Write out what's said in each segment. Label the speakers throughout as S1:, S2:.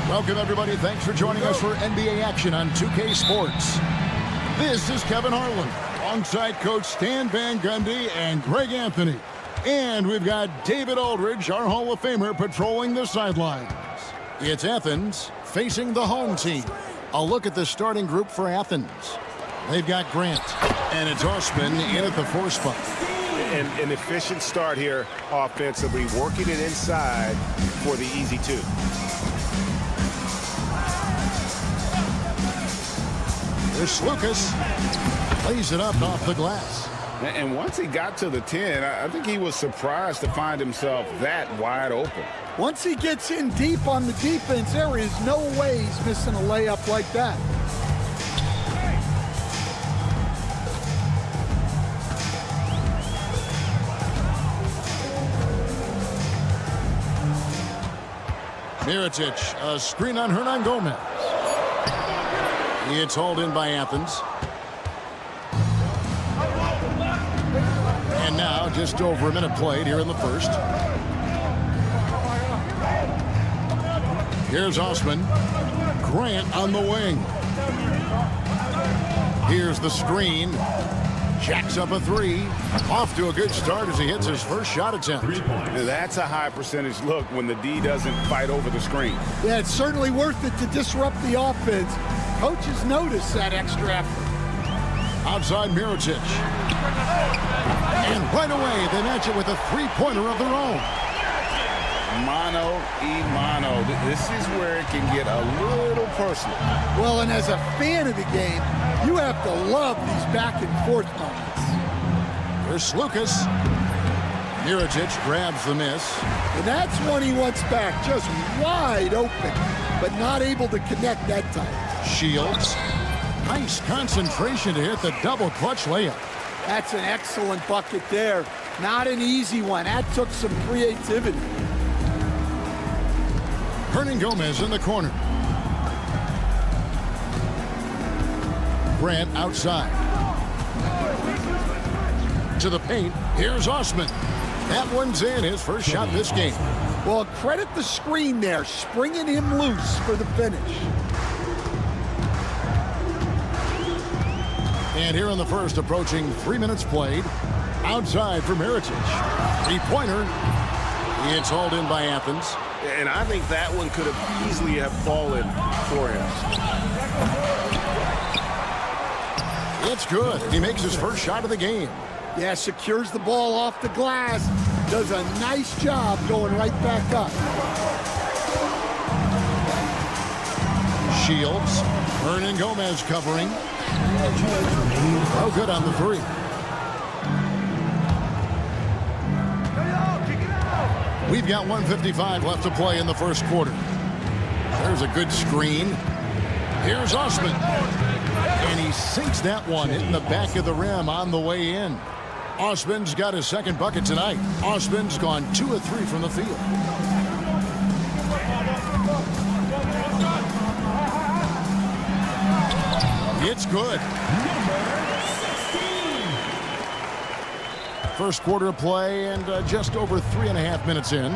S1: Welcome, everybody. Thanks for joining us for NBA action on 2K Sports. This is Kevin Harlan, alongside Coach Stan Van Gundy and Greg Anthony. And we've got David Aldridge, our Hall of Famer, patrolling the sidelines. It's Athens facing the home team. A look at the starting group for Athens. They've got Grant, and it's Osman in at the 4 spot.
S2: An efficient start here offensively, working it inside for the easy 2.
S1: There's Lucas. Lays it up off the glass.
S2: And once he got to the 10, I think he was surprised to find himself that wide open.
S3: Once he gets in deep on the defense, there is no way he's missing a layup like that.
S1: Mirotic, a screen on Hernan Gomez. It's hauled in by Athens. And now just over a minute played here in the first. Here's Osman. Grant on the wing. Here's the screen. Jacks up a 3. Off to a good start as he hits his first shot attempt.
S2: That's a high percentage look when the D doesn't fight over the screen.
S3: Yeah, it's certainly worth it to disrupt the offense. Coaches notice that extra effort.
S1: Outside Mirotic. And right away they match it with a 3-pointer of their own.
S2: Mano. This is where it can get a little personal.
S3: Well, and as a fan of the game, you have to love these back-and-forth moments.
S1: There's Lucas. Mirotic grabs the miss.
S3: And that's one he wants back, just wide open, but not able to connect that time.
S1: Shields. Nice concentration to hit the double clutch layup.
S3: That's an excellent bucket there. Not an easy one. That took some creativity.
S1: Hernan Gomez in the corner. Grant outside. To the paint. Here's Osman. That one's in, his first shot this game.
S3: Well, credit the screen there, springing him loose for the finish.
S1: And here in the first, approaching 3 minutes played. Outside for Mirotic. 3-pointer. It's hauled in by Athens.
S2: And I think that one could have easily have fallen for him.
S1: It's good. He makes his first shot of the game.
S3: Yeah, secures the ball off the glass. Does a nice job going right back up.
S1: Shields. Hernan Gomez covering. Oh, good on the 3. We've got 1:55 left to play in the first quarter. There's a good screen. Here's Osman. And he sinks that one in the back of the rim on the way in. Osman's got his second bucket tonight. Osman's gone 2 of 3 from the field. It's good. First quarter of play and just over 3.5 minutes in.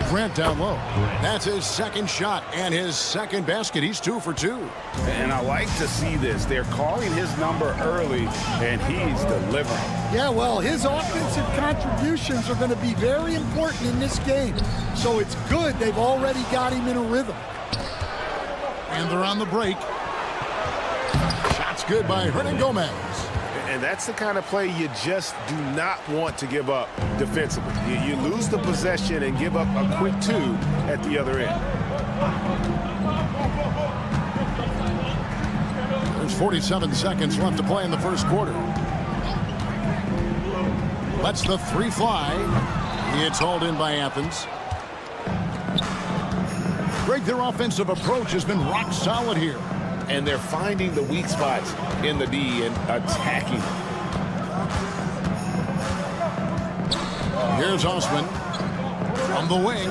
S1: Grant down low. That's his second shot and his second basket. He's 2 for 2.
S2: And I like to see this. They're calling his number early, and he's delivering.
S3: Yeah, well, his offensive contributions are going to be very important in this game. So it's good they've already got him in a rhythm.
S1: And they're on the break. Shot's good by Hernan Gomez.
S2: And that's the kind of play you just do not want to give up defensively. You lose the possession and give up a quick 2 at the other end.
S1: There's 47 seconds left to play in the first quarter. Lets the 3 fly. It's hauled in by Athens. Greg, their offensive approach has been rock solid here.
S2: And they're finding the weak spots in the D and attacking.
S1: Here's Osman from the wing.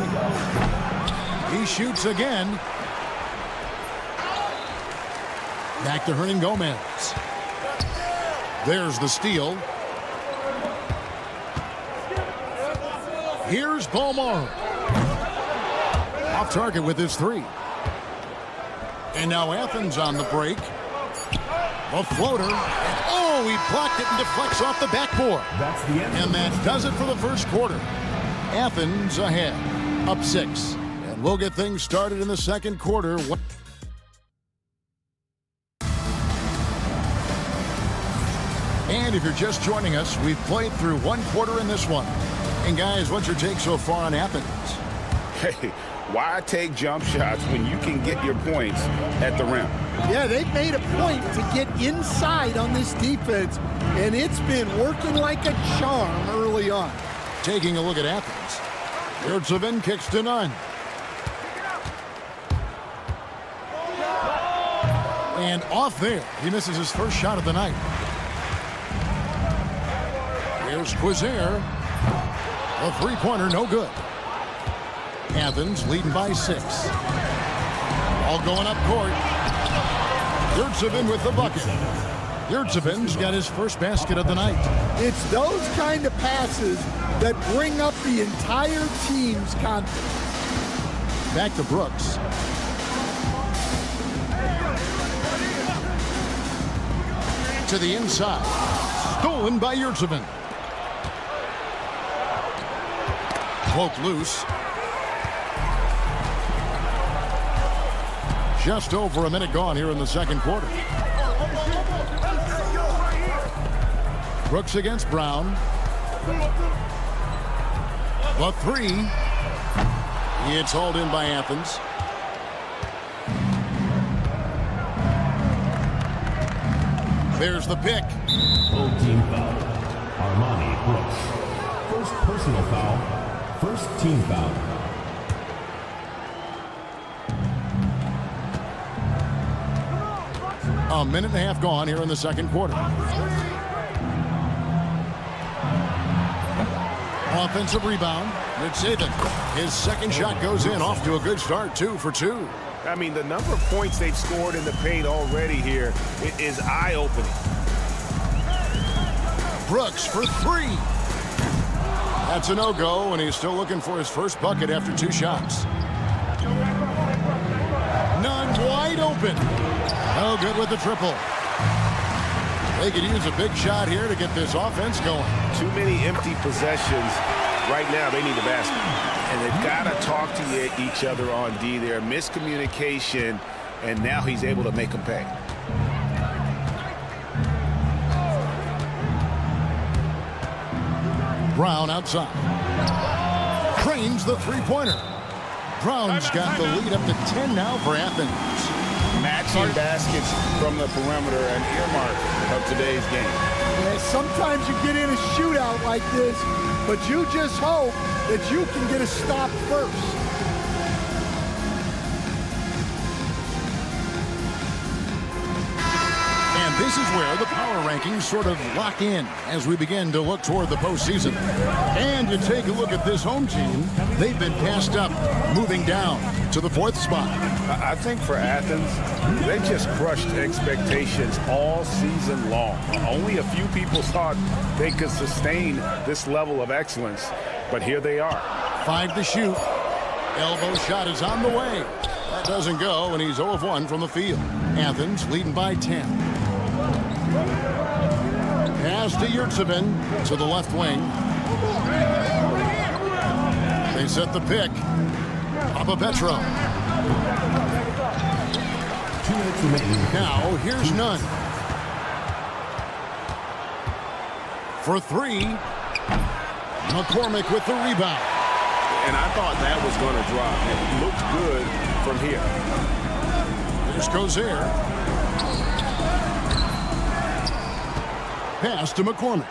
S1: He shoots again. Back to Hernan Gomez. There's the steal. Here's Balmar. Off target with his three. And now Athens on the break. A floater. Oh, he blocked it and deflects off the backboard.
S4: That's the end.
S1: And that does it for the first quarter. Athens ahead, up 6. And we'll get things started in the second quarter. And if you're just joining us, we've played through one quarter in this one. And guys, what's your take so far on Athens?
S5: Hey, why take jump shots when you can get your points at the rim?
S3: Yeah, they've made a point to get inside on this defense, and it's been working like a charm early on.
S1: Taking a look at Athens. Yurtsevin kicks to none. And off there, he misses his first shot of the night. Here's Quizer. A three-pointer, no good. Athens leading by 6. All going up court. Yurtsevin with the bucket. Yurtsevin's got his first basket of the night.
S3: It's those kind of passes that bring up the entire team's confidence.
S1: Back to Brooks. To the inside. Stolen by Yurtsevin. Poke loose. Just over a minute gone here in the second quarter. Brooks against Brown. The three. It's hauled in by Athens. There's the pick.
S4: Full team foul. Armani Brooks. First personal foul. First team foul.
S1: A minute and a half gone here in the second quarter. Offensive rebound. Yurtsevin. His second shot goes in. Off to a good start. 2 for 2.
S2: I mean, the number of points they've scored in the paint already here is eye-opening.
S1: Brooks for 3. That's a no-go, and he's still looking for his first bucket after 2 shots. Nunn wide open. No good with the triple. They could use a big shot here to get this offense going.
S2: Too many empty possessions. Right now, they need a basket. And they've got to talk to each other on D there. Miscommunication, and now he's able to make them pay.
S1: Brown outside. Cranes the three-pointer. Brown's got the lead up to 10 now for Athens.
S5: Matching baskets from the perimeter, an earmark of today's game.
S3: Yeah, sometimes you get in a shootout like this, but you just hope that you can get a stop first.
S1: And this is where the power rankings sort of lock in as we begin to look toward the postseason. And you take a look at this home team, they've been passed up, moving down to the 4th spot.
S5: I think for Athens, they just crushed expectations all season long. Only a few people thought they could sustain this level of excellence, but here they are.
S1: 5 to shoot. Elbow shot is on the way. That doesn't go, and he's 0 of 1 from the field. Athens leading by 10. Pass to Yurtsevin to the left wing. They set the pick. Papa Petro.
S4: 2 minutes remaining.
S1: Now, here's Nunn. For 3. McCormick with the rebound.
S2: And I thought that was going to drop. It looked good from here.
S1: Here's Quizer. Pass to McCormick.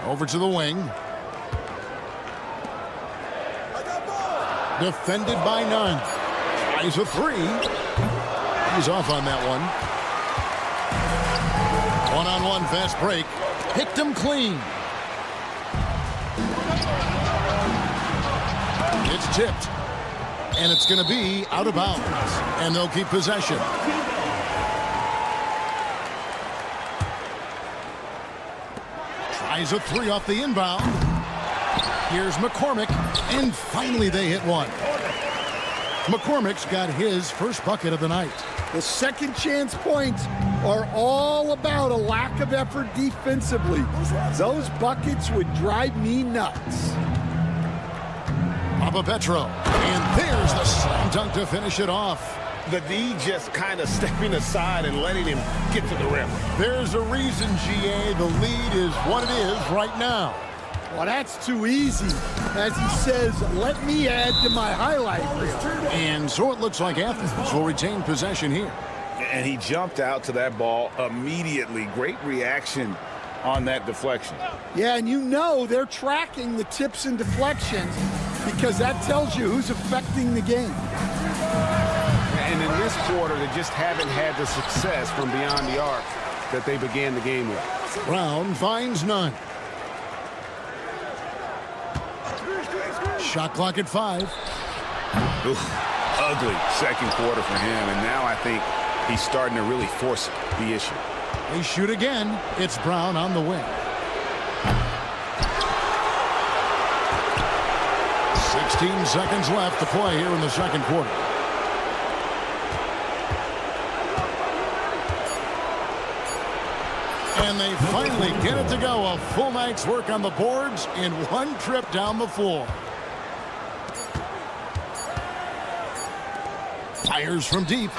S1: Over to the wing. Defended by Nunn. Tries a 3. He's off on that one. One-on-one fast break. Picked him clean. It's tipped. And it's going to be out of bounds. And they'll keep possession. Tries a 3 off the inbound. Here's McCormick, and finally they hit one. McCormick's got his first bucket of the night.
S3: The second chance points are all about a lack of effort defensively. Those buckets would drive me nuts.
S1: Papa Petro, and there's the slam dunk to finish it off.
S2: The D just kind of stepping aside and letting him get to the rim.
S1: There's a reason, GA, the lead is what it is right now.
S3: Well, that's too easy. As he says, let me add to my highlight reel.
S1: And so it looks like Athens will retain possession here.
S5: And he jumped out to that ball immediately. Great reaction on that deflection.
S3: Yeah, and you know they're tracking the tips and deflections because that tells you who's affecting the game.
S2: And in this quarter, they just haven't had the success from beyond the arc that they began the game with.
S1: Brown finds none. Shot clock at 5.
S5: Oof, ugly second quarter for him, and now I think he's starting to really force the issue.
S1: They shoot again. It's Brown on the wing. 16 seconds left to play here in the second quarter. And they finally get it to go. A full night's work on the boards in one trip down the floor. Fires from deep.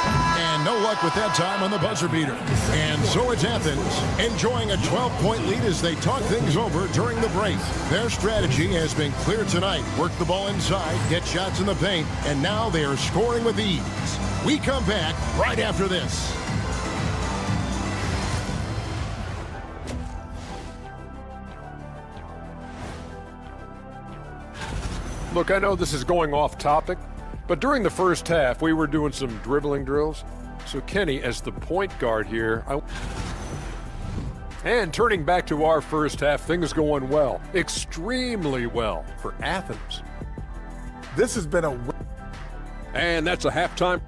S1: And no luck with that time on the buzzer beater. And so it's Athens enjoying a 12-point lead as they talk things over during the break. Their strategy has been clear tonight. Work the ball inside, get shots in the paint, and now they are scoring with ease. We come back right after this.
S6: Look, I know this is going off topic, but during the first half, we were doing some dribbling drills. So Kenny, as the point guard here, and turning back to our first half, things going well, extremely well for Athens.
S7: This has been a...
S6: And that's a halftime.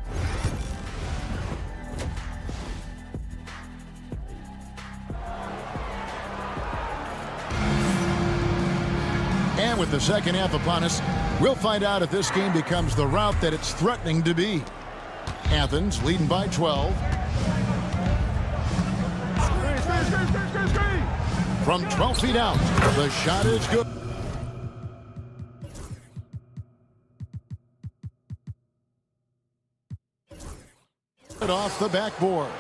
S1: And with the second half upon us, we'll find out if this game becomes the route that it's threatening to be. Athens leading by 12. From 12 feet out, the shot is good. Off the backboard.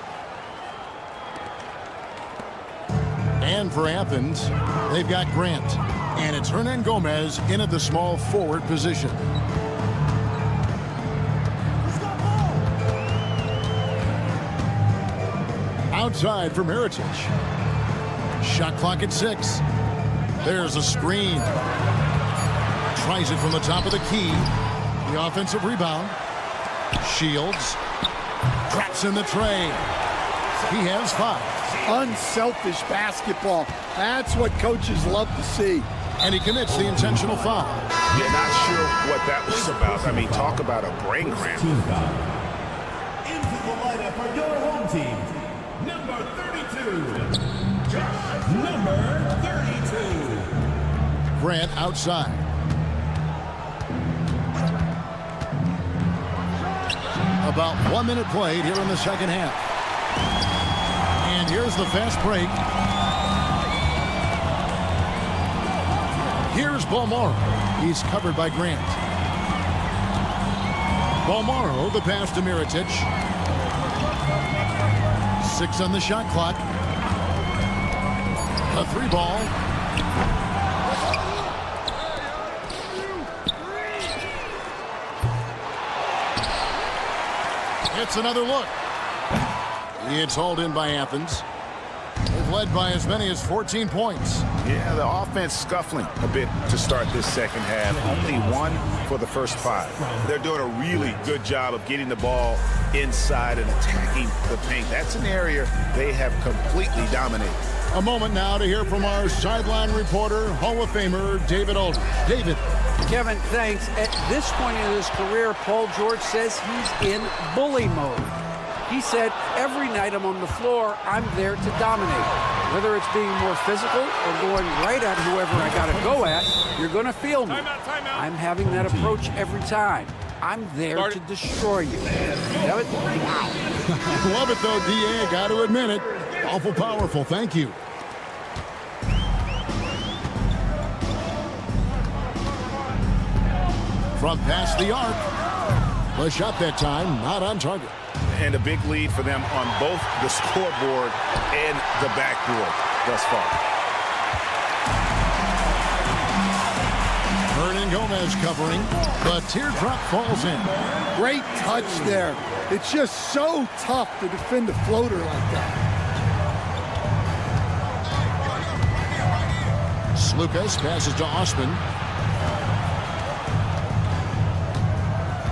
S1: And for Athens, they've got Grant. And it's Hernan Gomez in at the small forward position. Outside for Mirotic. Shot clock at 6. There's a screen. Tries it from the top of the key. The offensive rebound. Shields. Traps in the tray. He has 5.
S3: Unselfish basketball. That's what coaches love to see.
S1: And he commits the intentional foul.
S2: You're not sure what that was about. I mean, talk about a brain cramp.
S4: Team foul. Into the lineup for your home team, number 32. Number 32.
S1: Grant outside. About 1 minute played here in the second half. And here's the fast break. Here's Balmoro. He's covered by Grant. Balmoro, the pass to Mirotic. 6 on the shot clock. A 3 ball. It's another look. It's hauled in by Athens. They've led by as many as 14 points.
S2: Yeah, the offense scuffling a bit to start this second half. Only 1 for the first 5. They're doing a really good job of getting the ball inside and attacking the paint. That's an area they have completely dominated.
S1: A moment now to hear from our sideline reporter, Hall of Famer David Aldridge. David.
S8: Kevin, thanks. At this point in his career, Paul George says he's in bully mode. He said, every night I'm on the floor, I'm there to dominate. Whether it's being more physical or going right at whoever I got to go at, you're going to feel me. I'm having that approach every time. I'm there to destroy you. Have it? Wow.
S1: Love it, though, D.A. Got to admit it. Awful powerful. Thank you. From past the arc. The shot that time, not on target.
S2: And a big lead for them on both the scoreboard and the backboard thus far.
S1: Hernan Gomez covering. The teardrop falls in.
S3: Great touch there. It's just so tough to defend a floater like that.
S1: Slukas passes to Osman.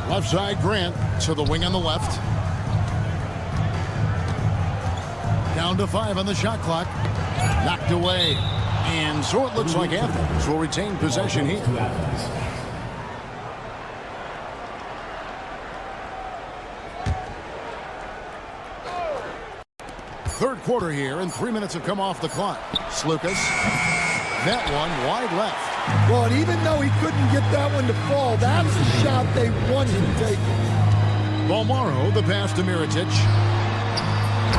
S1: Left side, Grant to the wing on the left. Down to 5 on the shot clock. Knocked away. And so it looks like Athens will retain possession here. Third quarter here, and 3 minutes have come off the clock. Slukas. That one wide left.
S3: Well, and even though he couldn't get that one to fall, that's a shot they wanted to take.
S1: Balmaro, the pass to Mirotic.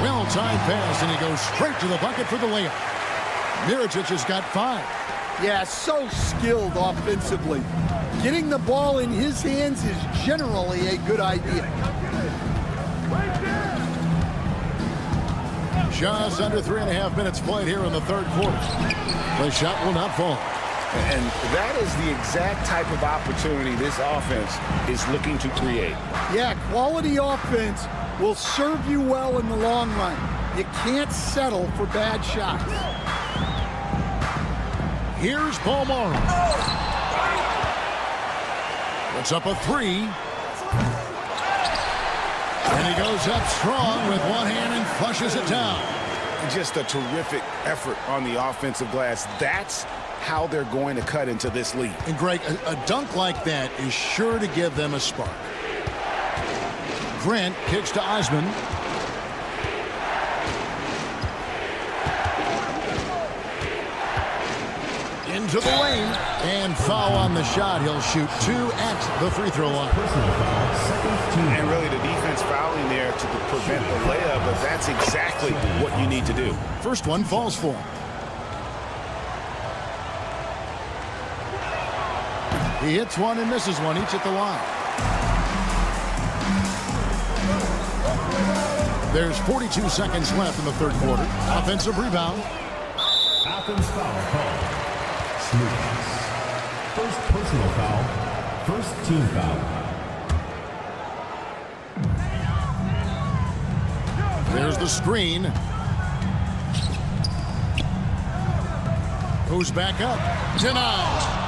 S1: Well-timed pass, and he goes straight to the bucket for the layup. Mirotic has got 5.
S3: Yeah, so skilled offensively. Getting the ball in his hands is generally a good idea.
S1: Just under 3.5 minutes played here in the third quarter. The shot will not fall.
S2: And that is the exact type of opportunity this offense is looking to create.
S3: Yeah, quality offense will serve you well in the long run. You can't settle for bad shots.
S1: Here's Balmaro. Puts up a 3. And he goes up strong with one hand and flushes it down.
S2: Just a terrific effort on the offensive glass. That's how they're going to cut into this lead.
S1: And Greg, a dunk like that is sure to give them a spark. Grant kicks to Osman. Into the lane. And foul on the shot. He'll shoot 2 at the free throw line.
S2: And really the defense fouling there to prevent the layup, but that's exactly what you need to do.
S1: First one falls for him. He hits one and misses one, each at the line. There's 42 seconds left in the third quarter. Offensive rebound.
S4: Athens foul call. Slukas. First personal foul. First team foul.
S1: There's the screen. Goes back up. Denied.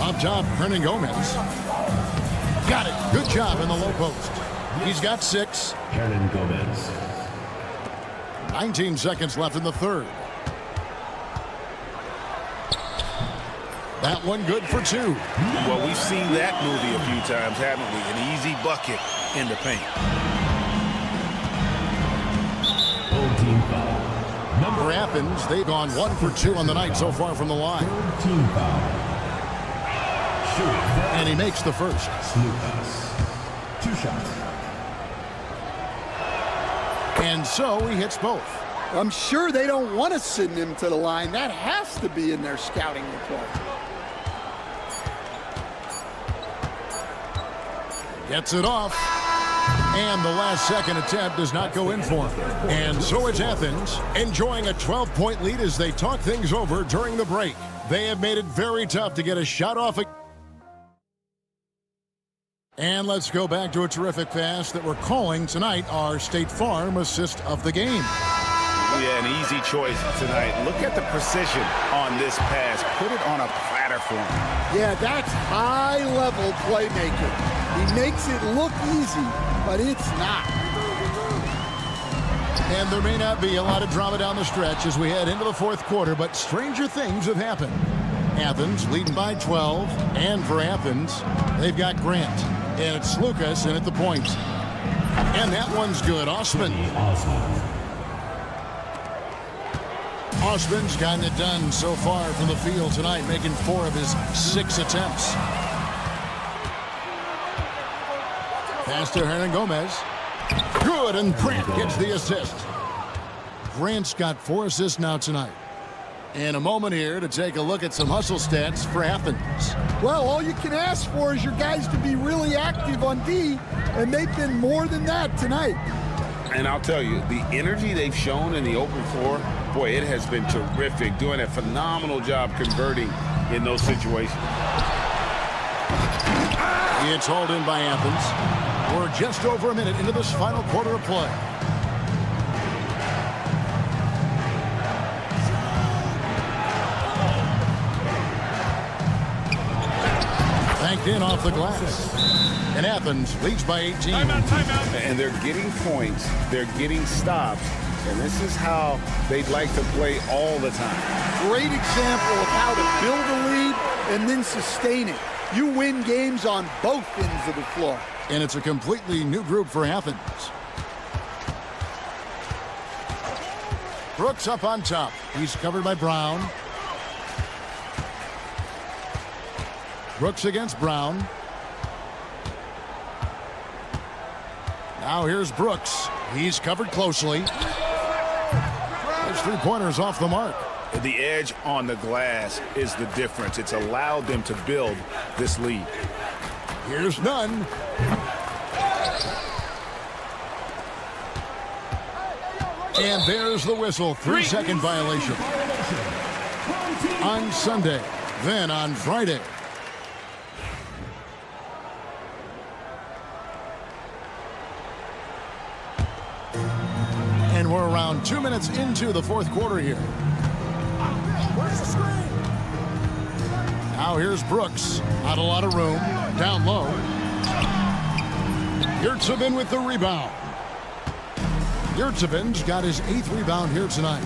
S1: Up top, Hernan Gomez. Got it. Good job in the low post. He's got 6.
S4: Hernan Gomez.
S1: 19 seconds left in the third. That one good for 2.
S2: Well, we've seen that movie a few times, haven't we? An easy bucket in the paint.
S4: Third team foul.
S1: For Athens, they've gone 1 for 2 on the night so far from the line.
S4: Third team foul.
S1: And he makes the first.
S4: Slukas. 2 shots.
S1: And so he hits both.
S3: I'm sure they don't want to send him to the line. That has to be in their scouting report.
S1: Gets it off. And the last second attempt does not go in for him. And so it's Athens enjoying a 12-point lead as they talk things over during the break. They have made it very tough to get a shot off. And let's go back to a terrific pass that we're calling tonight our State Farm assist of the game.
S2: Yeah, an easy choice tonight. Look at the precision on this pass. Put it on a platter for him.
S3: Yeah, that's high-level playmaking. He makes it look easy, but it's not.
S1: And there may not be a lot of drama down the stretch as we head into the fourth quarter, but stranger things have happened. Athens leading by 12. And for Athens, they've got Grant. And it's Lucas in at the point. And that one's good. Osman. Osman's gotten it done so far from the field tonight, making 4 of his 6 attempts. Pass to Hernan Gomez. Good, and Grant gets the assist. Grant's got 4 assists now tonight. And a moment here to take a look at some hustle stats for Athens.
S3: Well, all you can ask for is your guys to be really active on D, and they've been more than that tonight.
S5: And I'll tell you, the energy they've shown in the open floor, boy, it has been terrific, doing a phenomenal job converting in those situations.
S1: It's hauled in by Athens. We're just over a minute into this final quarter of play. Banked in off the glass. And Athens leads by 18.
S5: And they're getting points, they're getting stops, and this is how they'd like to play all the time.
S3: Great example of how to build a lead and then sustain it. You win games on both ends of the floor.
S1: And it's a completely new group for Athens. Brooks up on top. He's covered by Brown. Brooks against Brown. Now here's Brooks. He's covered closely. His 3-pointers off the mark.
S2: The edge on the glass is the difference. It's allowed them to build this lead.
S1: Here's Nunn. And there's the whistle. 3-second violation. On Sunday, then on Friday. And we're around 2 minutes into the fourth quarter here. Where's the screen? Now here's Brooks. Not a lot of room. Down low. Yurtsevin with the rebound. Yurtsevin's got his 8th rebound here tonight.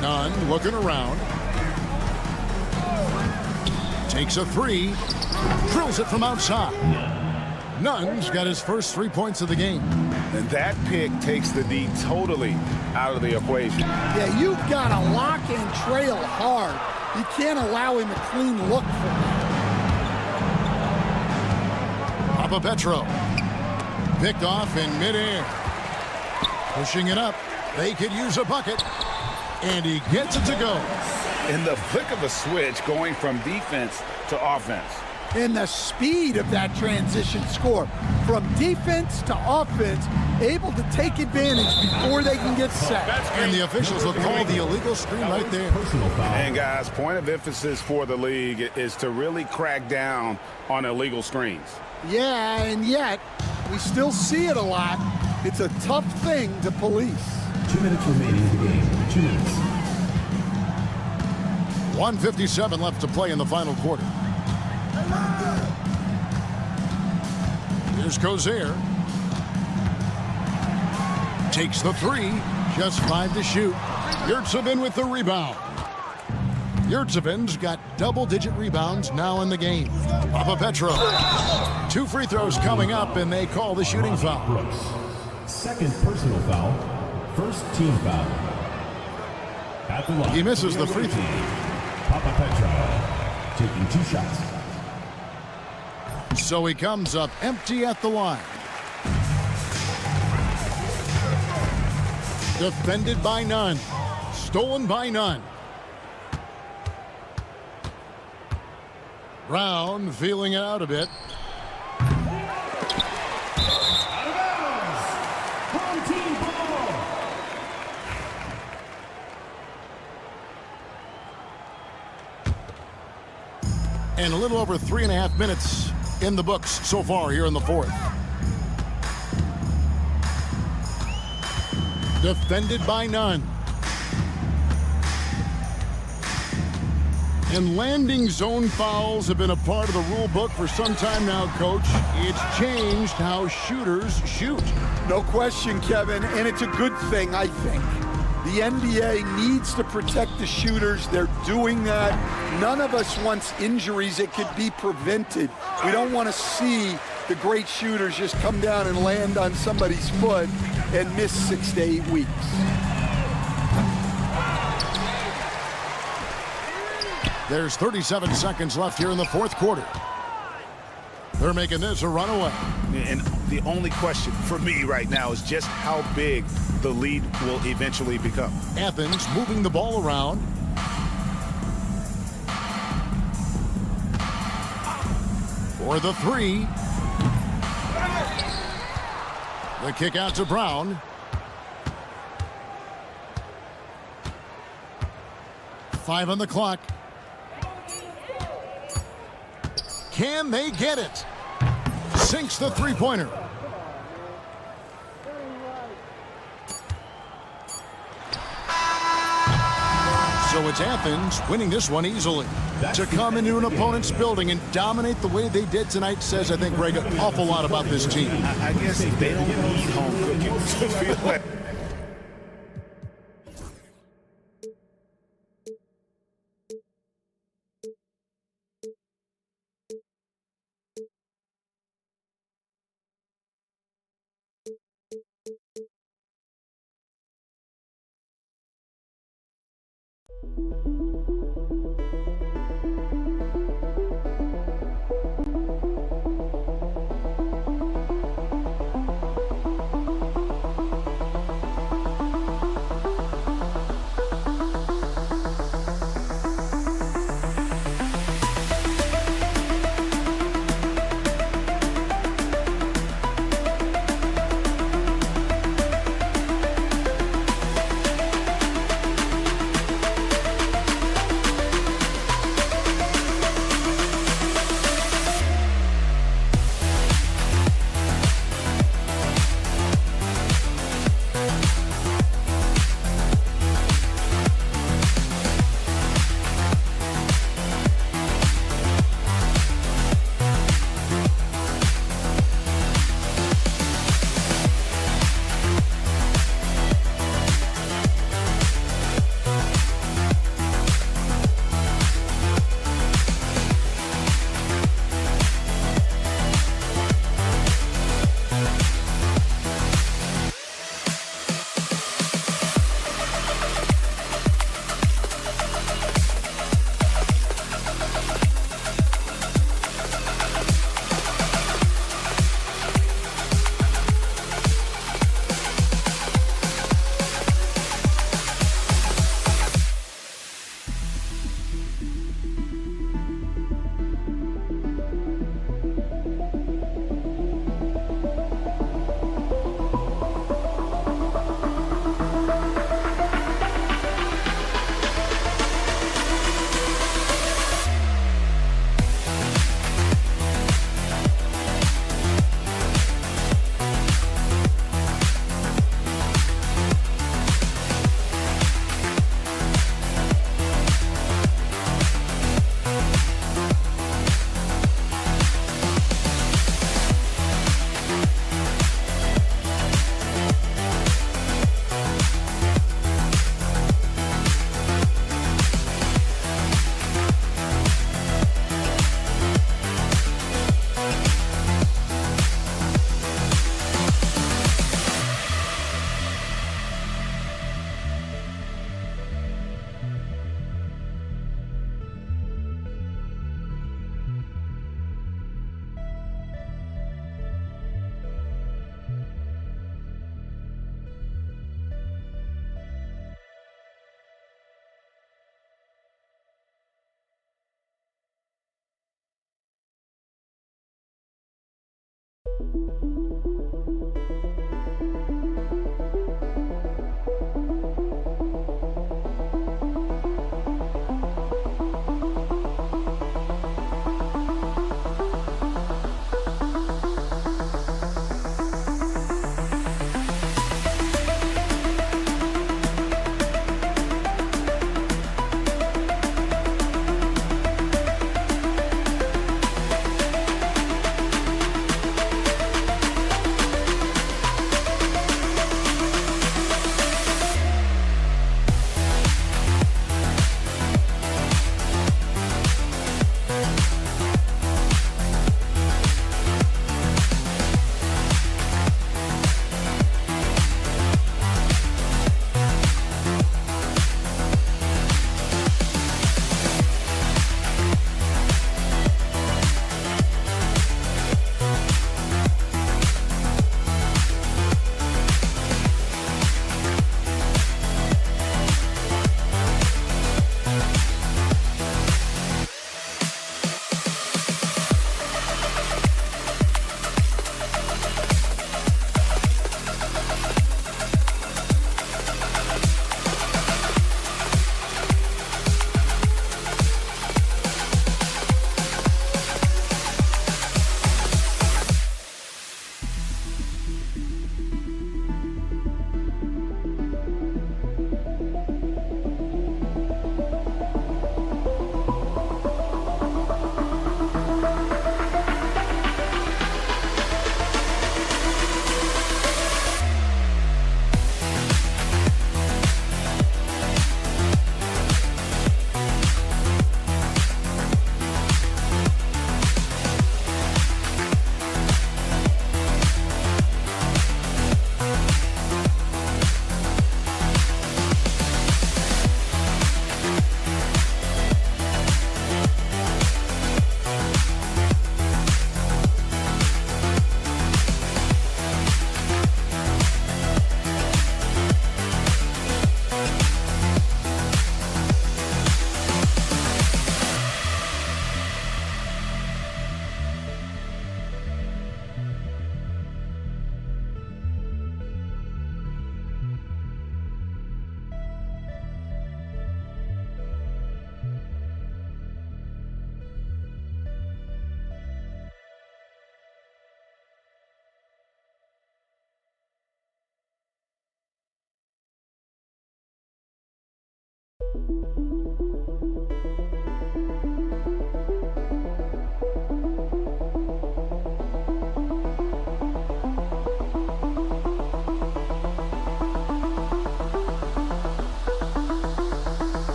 S1: Nunn looking around. Takes a 3. Drills it from outside. Nunn's got his first 3 points of the game.
S5: And that pick takes the D totally out of the equation.
S3: Yeah, you've got to lock and trail hard. You can't allow him a clean look for him.
S1: Papa Petro. Picked off in midair. Pushing it up. They could use a bucket. And he gets it to go.
S5: In the flick of a switch, going from defense to offense.
S3: And the speed of that transition score. From defense to offense, able to take advantage before they can get set.
S1: And the officials will call the illegal screen right there.
S5: And guys, point of emphasis for the league is to really crack down on illegal screens.
S3: Yeah, and yet, we still see it a lot. It's a tough thing to police.
S4: 2 minutes remaining in the game. 2 minutes.
S1: 1:57 left to play in the final quarter. Here's Kozier. Takes the 3. Just 5 to shoot. Yurtsevin with the rebound. Yurtsevin's got double-digit rebounds now in the game. Papa Petro. 2 free throws coming up, and they call the shooting foul.
S4: Brooks. Second personal foul. First team foul. At the line.
S1: He misses the free throw.
S4: Papa Petro taking 2 shots.
S1: So he comes up empty at the line. Defended by Nunn. Stolen by Nunn. Brown feeling it out a bit.
S4: Out of bounds. Home team ball.
S1: And a little over 3.5 minutes in the books so far here in the fourth. Defended by Nunn. And landing zone fouls have been a part of the rule book for some time now, Coach. It's changed how shooters shoot.
S3: No question, Kevin, and it's a good thing, I think. The NBA needs to protect the shooters. They're doing that. None of us wants injuries that could be prevented. We don't want to see the great shooters just come down and land on somebody's foot and miss 6 to 8 weeks.
S1: There's 37 seconds left here in the fourth quarter. They're making this a runaway.
S2: And the only question for me right now is just how big the lead will eventually become.
S1: Athens moving the ball around. For the three. The kick out to Brown. Five on the clock. Can they get it? Sinks the three-pointer. So it's Athens winning this one easily. To come into an opponent's building and dominate the way they did tonight says, I think, Greg, an awful lot about this team.
S2: I guess they don't need home cooking to feel like.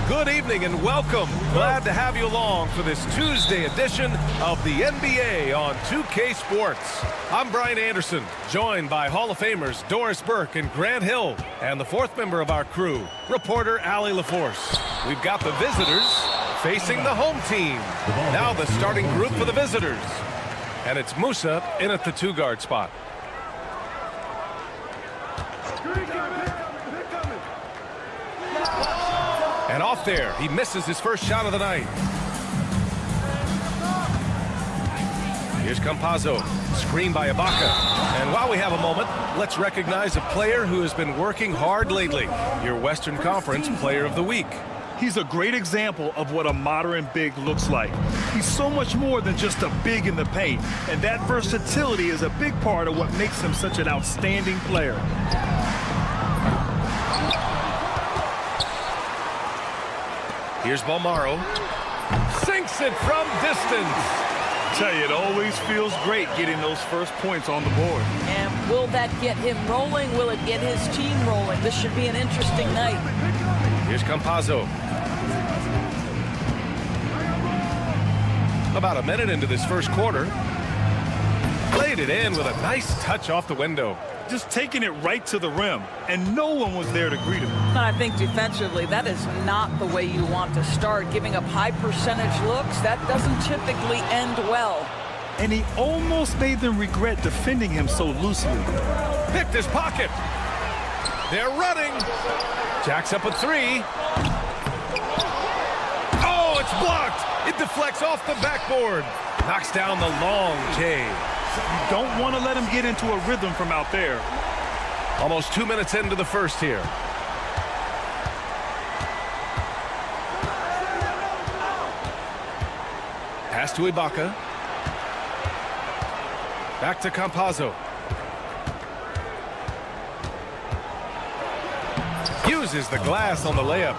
S9: Good evening and welcome. Glad to have you along for this Tuesday edition of the NBA on 2K Sports. I'm Brian Anderson, joined by Hall of Famers Doris Burke and Grant Hill, and the fourth member of our crew, reporter Allie LaForce. We've got the visitors facing the home team. Now the starting group for the visitors. And it's Musa in at the two-guard spot. And off there, he misses his first shot of the night. Here's Campazzo, screen by Ibaka. And while we have a moment, let's recognize a player who has been working hard lately. Your Western Conference Player of the Week.
S10: He's a great example of what a modern big looks like. He's so much more than just a big in the paint, and that versatility is a big part of what makes him such an outstanding player.
S9: Here's Bolmaro. Sinks it from distance.
S10: Tell you, it always feels great getting those first points on the board.
S11: And will that get him rolling? Will it get his team rolling? This should be an interesting night.
S9: Here's Campazzo. About a minute into this first quarter. Played it in with a nice touch off the window.
S10: Just taking it right to the rim, and no one was there to greet him.
S11: I think defensively, that is not the way you want to start. Giving up high percentage looks, that doesn't typically end well.
S10: And he almost made them regret defending him so loosely.
S9: Picked his pocket. They're running. Jacks up a three. Oh, it's blocked. It deflects off the backboard. Knocks down the long J.
S10: You don't want to let him get into a rhythm from out there.
S9: Almost 2 minutes into the first here. Pass to Ibaka. Back to Campazzo. Uses the glass on the layup.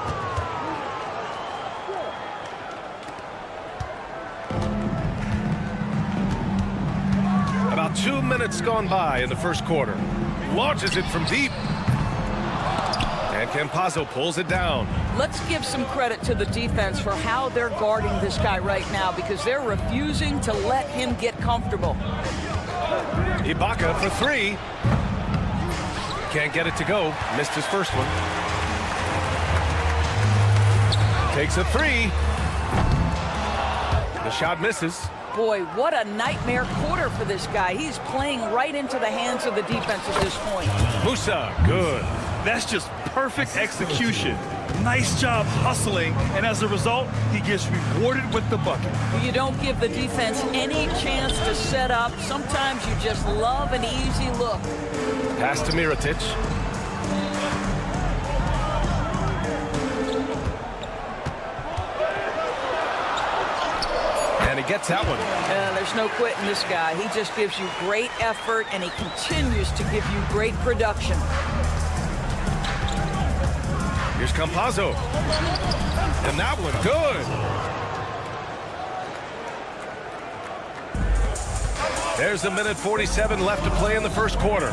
S9: About 2 minutes gone by in the first quarter. Launches it from deep. And Campazzo pulls it down.
S11: Let's give some credit to the defense for how they're guarding this guy right now, because they're refusing to let him get comfortable.
S9: Ibaka for three. Can't get it to go. Missed his first one. Takes a three. The shot misses.
S11: Boy, what a nightmare quarter for this guy. He's playing right into the hands of the defense at this point.
S9: Musa, good.
S10: That's just perfect execution. Nice job hustling, and as a result, he gets rewarded with the bucket.
S11: You don't give the defense any chance to set up. Sometimes you just love an easy look.
S9: Pass to Mirotic. And he gets that one.
S11: There's no quitting this guy. He just gives you great effort, and he continues to give you great production.
S9: Here's Campazzo. And that one, good. There's a minute 47 left to play in the first quarter.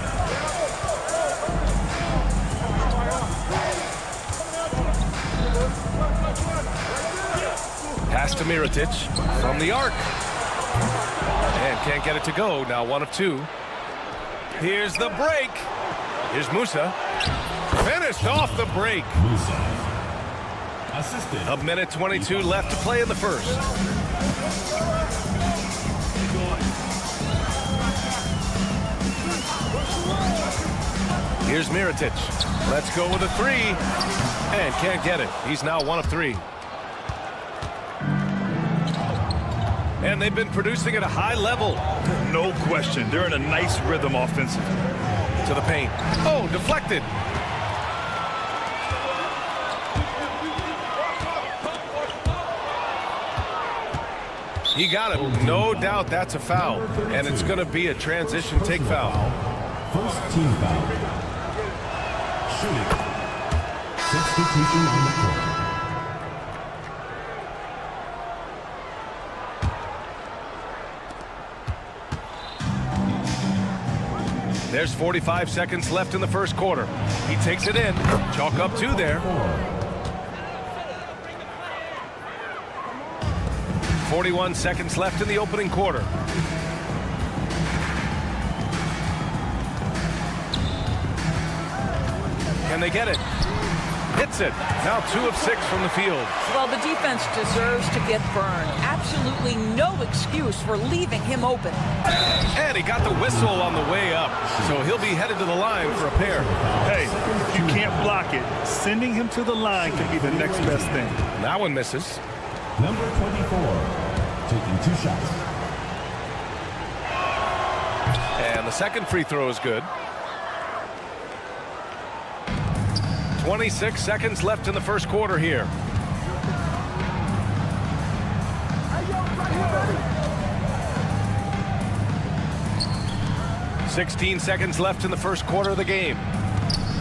S9: Pass to Mirotic from the arc. And can't get it to go. Now 1 of 2. Here's the break. Here's Musa. Finished off the break.
S4: Assisted.
S9: A minute 22 left to play in the first. Here's Mirotic. Let's go with a three. And can't get it. He's now 1 of 3. And they've been producing at a high level.
S10: No question. They're in a nice rhythm offensively.
S9: To the paint. Oh, deflected. He got it. No doubt that's a foul. And it's going to be a transition take foul.
S4: First team foul. Shooting. Substitution on the court.
S9: There's 45 seconds left in the first quarter. He takes it in. Chalk up 2 there. 41 seconds left in the opening quarter. Can they get it? Hits it. Now 2 of 6 from the field.
S11: Well, the defense deserves to get burned. Absolutely no excuse for leaving him open.
S9: And he got the whistle on the way up. So he'll be headed to the line for a pair.
S10: Hey, if you can't block it, sending him to the line can be the next best thing.
S9: That one misses.
S4: Number 24, taking 2 shots.
S9: And the second free throw is good. 26 seconds left in the first quarter here. $16 seconds left in the first quarter of the game.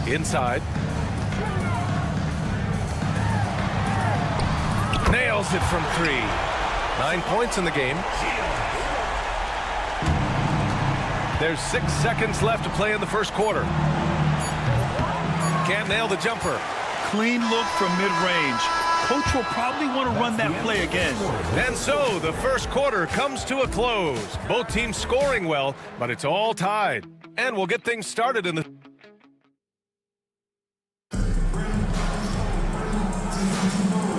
S9: Inside. Nails it from 3. 9 points in the game. There's 6 seconds left to play in the first quarter. Can't nail the jumper.
S10: Clean look from mid-range. Coach will probably want to run that play again.
S9: And so the first quarter comes to a close. Both teams scoring well, but it's all tied. And we'll get things started in the...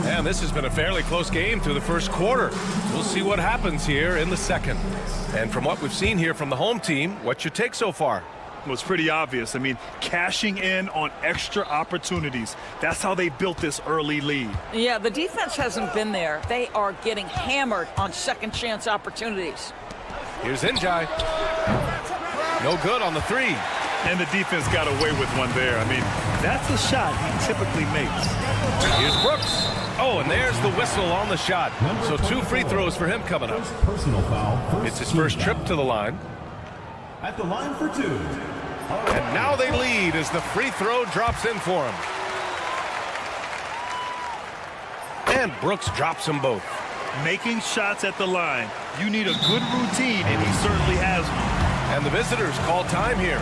S9: And this has been a fairly close game through the first quarter. We'll see what happens here in the second. And from what we've seen here from the home team, what's your take so far?
S10: Well, it's pretty obvious. I mean, cashing in on extra opportunities. That's how they built this early lead.
S11: Yeah, the defense hasn't been there. They are getting hammered on second chance opportunities.
S9: Here's Njai. No good on the 3.
S10: And the defense got away with one there. I mean, that's a shot he typically makes.
S9: Here's Brooks. Oh, and there's the whistle on the shot. So 2 free throws for him coming up.
S4: Personal foul.
S9: It's his first trip to the line.
S4: At the line for 2.
S9: And now they lead as the free throw drops in for him. And Brooks drops them both.
S10: Making shots at the line. You need a good routine, and he certainly has one.
S9: And the visitors call time here.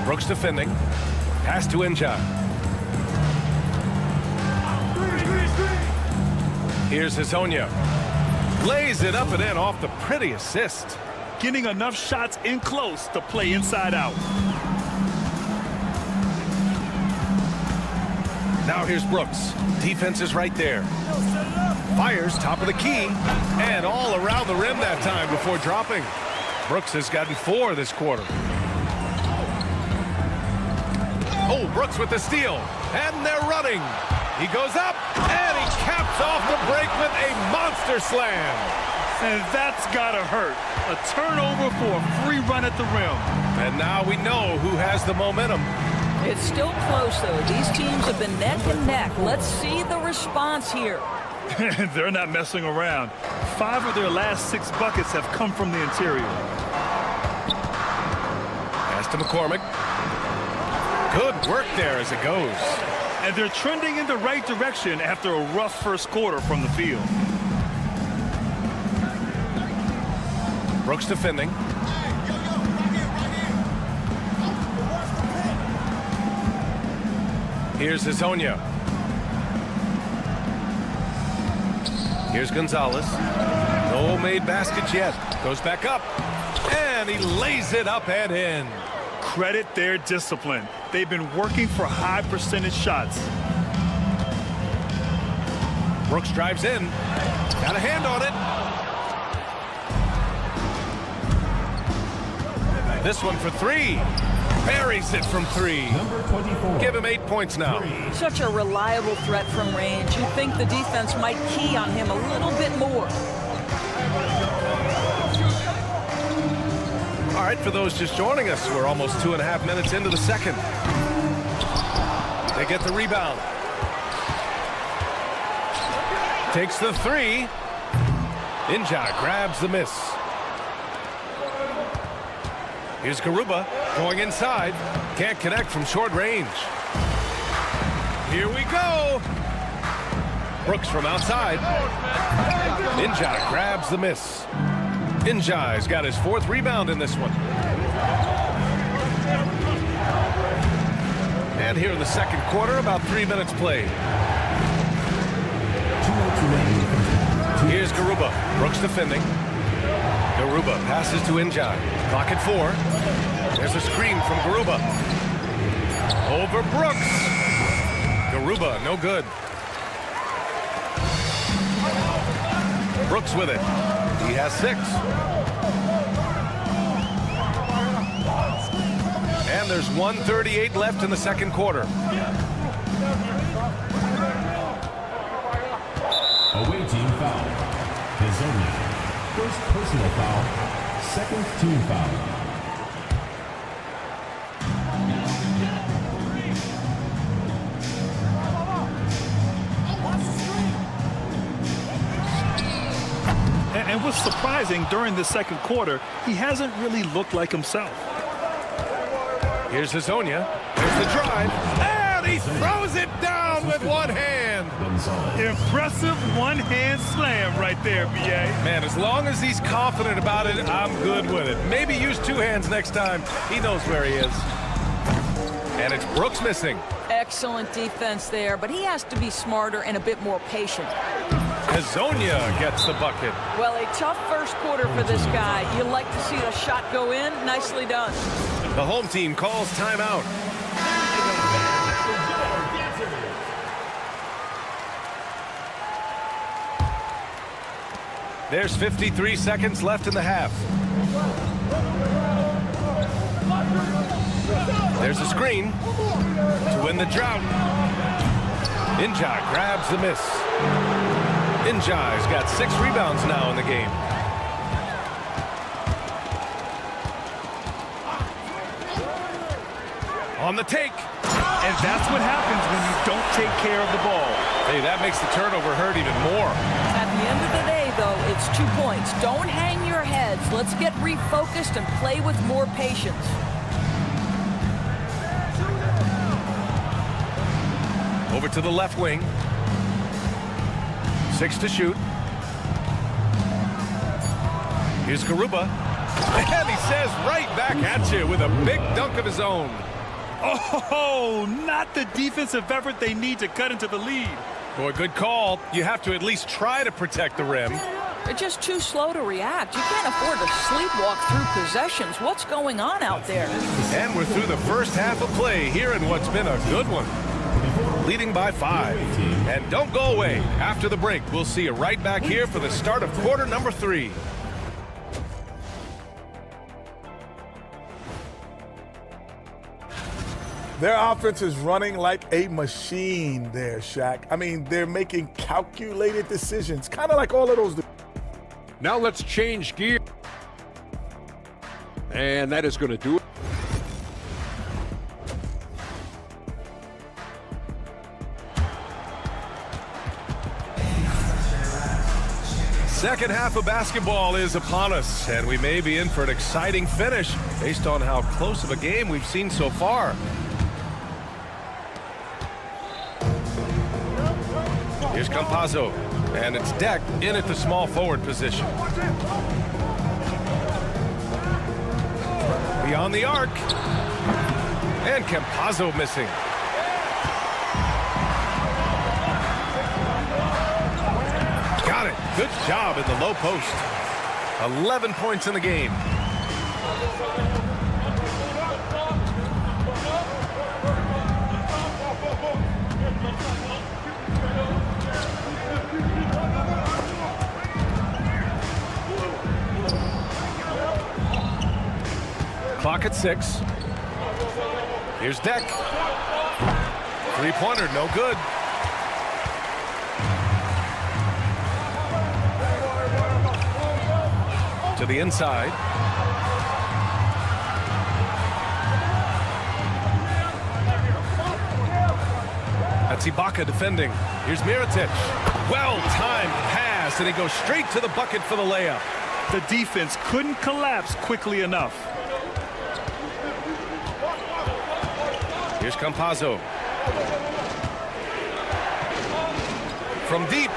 S9: Brooks defending. Pass to Njai. Here's Hazonia. Lays it up and in off the pretty assist.
S10: Getting enough shots in close to play inside out.
S9: Now here's Brooks. Defense is right there. Fires top of the key. And all around the rim that time before dropping. Brooks has gotten 4 this quarter. Oh, Brooks with the steal. And they're running. He goes up, and he caps off the break with a monster slam.
S10: And that's gotta hurt. A turnover for a free run at the rim.
S9: And now we know who has the momentum.
S11: It's still close, though. These teams have been neck and neck. Let's see the response here.
S10: They're not messing around. 5 of their last 6 buckets have come from the interior.
S9: Pass to McCormick. Good work there as it goes.
S10: And they're trending in the right direction after a rough first quarter from the field.
S9: Brooks defending. Here's Hazonia. Here's Gonzalez. No made baskets yet. Goes back up. And he lays it up and in.
S10: Credit their discipline. They've been working for high percentage shots.
S9: Brooks drives in. Got a hand on it. This one for 3. Buries it from 3.
S4: Number 24.
S9: Give him 8 points now.
S11: Such a reliable threat from range. You'd think the defense might key on him a little bit more.
S9: All right, for those just joining us, we're almost 2.5 minutes into the second. They get the rebound. Takes the 3. Njai grabs the miss. Here's Garuba going inside. Can't connect from short range. Here we go. Brooks from outside. Njai grabs the miss. Njai's got his 4th rebound in this one. And here in the second quarter, about 3 minutes played. Here's Garuba. Brooks defending. Garuba passes to Njai. Clock at 4. There's a screen from Garuba. Over Brooks. Garuba, no good. Brooks with it. He has 6. And there's 1:38 left in the second quarter.
S4: Away team foul. Hazonia. First personal foul. Second team foul.
S10: And what's surprising, during the second quarter, he hasn't really looked like himself.
S9: Here's Hazonia. Here's the drive. And he throws it down with one hand.
S10: Impressive one-hand slam right there, B.A.
S9: Man, as long as he's confident about it, I'm good with it. Maybe use 2 hands next time. He knows where he is. And it's Brooks missing.
S11: Excellent defense there, but he has to be smarter and a bit more patient.
S9: Hazonia gets the bucket.
S11: Well, a tough first quarter for this guy. You like to see the shot go in. Nicely done.
S9: The home team calls timeout. There's 53 seconds left in the half. There's a screen to win the drought. Njai grabs the miss. Njai's got 6 rebounds now in the game. On the take.
S10: And that's what happens when you don't take care of the ball.
S9: Hey, that makes the turnover hurt even more.
S11: At the end of the day, though, it's 2 points. Don't hang your heads. Let's get refocused and play with more patience.
S9: Over to the left wing. 6 to shoot. Here's Garuba. And he says right back at you with a big dunk of his own.
S10: Oh, not the defensive effort they need to cut into the lead.
S9: Boy, good call. You have to at least try to protect the rim.
S11: They're just too slow to react. You can't afford to sleepwalk through possessions. What's going on out there?
S9: And we're through the first half of play here in what's been a good one. Leading by 5. And don't go away. After the break, we'll see you right back here for the start of quarter number 3.
S7: Their offense is running like a machine there, Shaq. I mean, they're making calculated decisions, kind of like all of those.
S6: Now let's change gear. And that is going to do it.
S9: Second half of basketball is upon us, and we may be in for an exciting finish based on how close of a game we've seen so far. Here's Campazzo, and it's Deck in at the small forward position. Beyond the arc, and Campazzo missing. Got it. Good job in the low post. 11 points in the game. Clock at 6. Here's Deck. Three-pointer, no good. To the inside. That's Ibaka defending. Here's Mirotic. Well-timed pass, and he goes straight to the bucket for the layup.
S10: The defense couldn't collapse quickly enough.
S9: Here's Campazzo. From deep.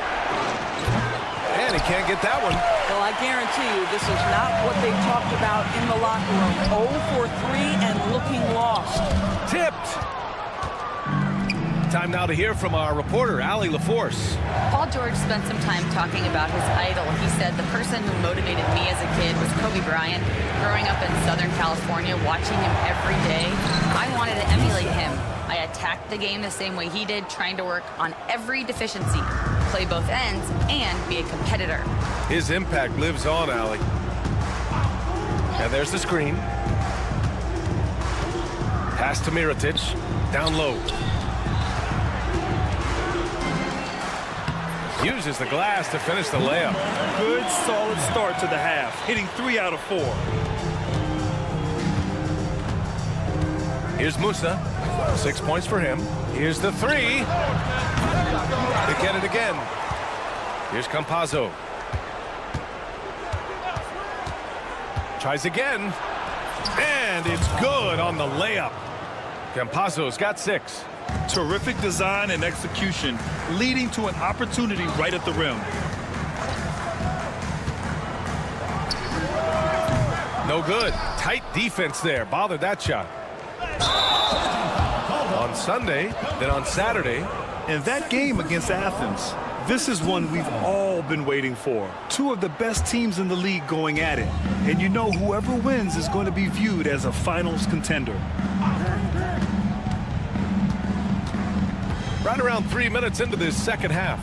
S9: And he can't get that one.
S11: Well, I guarantee you this is not what they talked about in the locker room. 0 for 3 and looking lost.
S9: Tipped. Time now to hear from our reporter, Allie LaForce.
S12: Paul George spent some time talking about his idol. He said, the person who motivated me as a kid was Kobe Bryant. Growing up in Southern California, watching him every day, I wanted to emulate him. I attacked the game the same way he did, trying to work on every deficiency, play both ends, and be a competitor.
S9: His impact lives on, Allie. And there's the screen. Pass to Mirotic. Down low. Uses the glass to finish the layup.
S10: Good, solid start to the half, hitting 3 out of 4.
S9: Here's Musa. 6 points for him. Here's the 3. They get it again. Here's Campazzo. Tries again. And it's good on the layup. Campazzo's got 6.
S10: Terrific design and execution, leading to an opportunity right at the rim.
S9: No good. Tight defense there. Bothered that shot. On Sunday, then on Saturday.
S10: And that game against Athens, this is one we've all been waiting for. 2 of the best teams in the league going at it. And you know whoever wins is going to be viewed as a finals contender.
S9: Right around 3 minutes into this second half.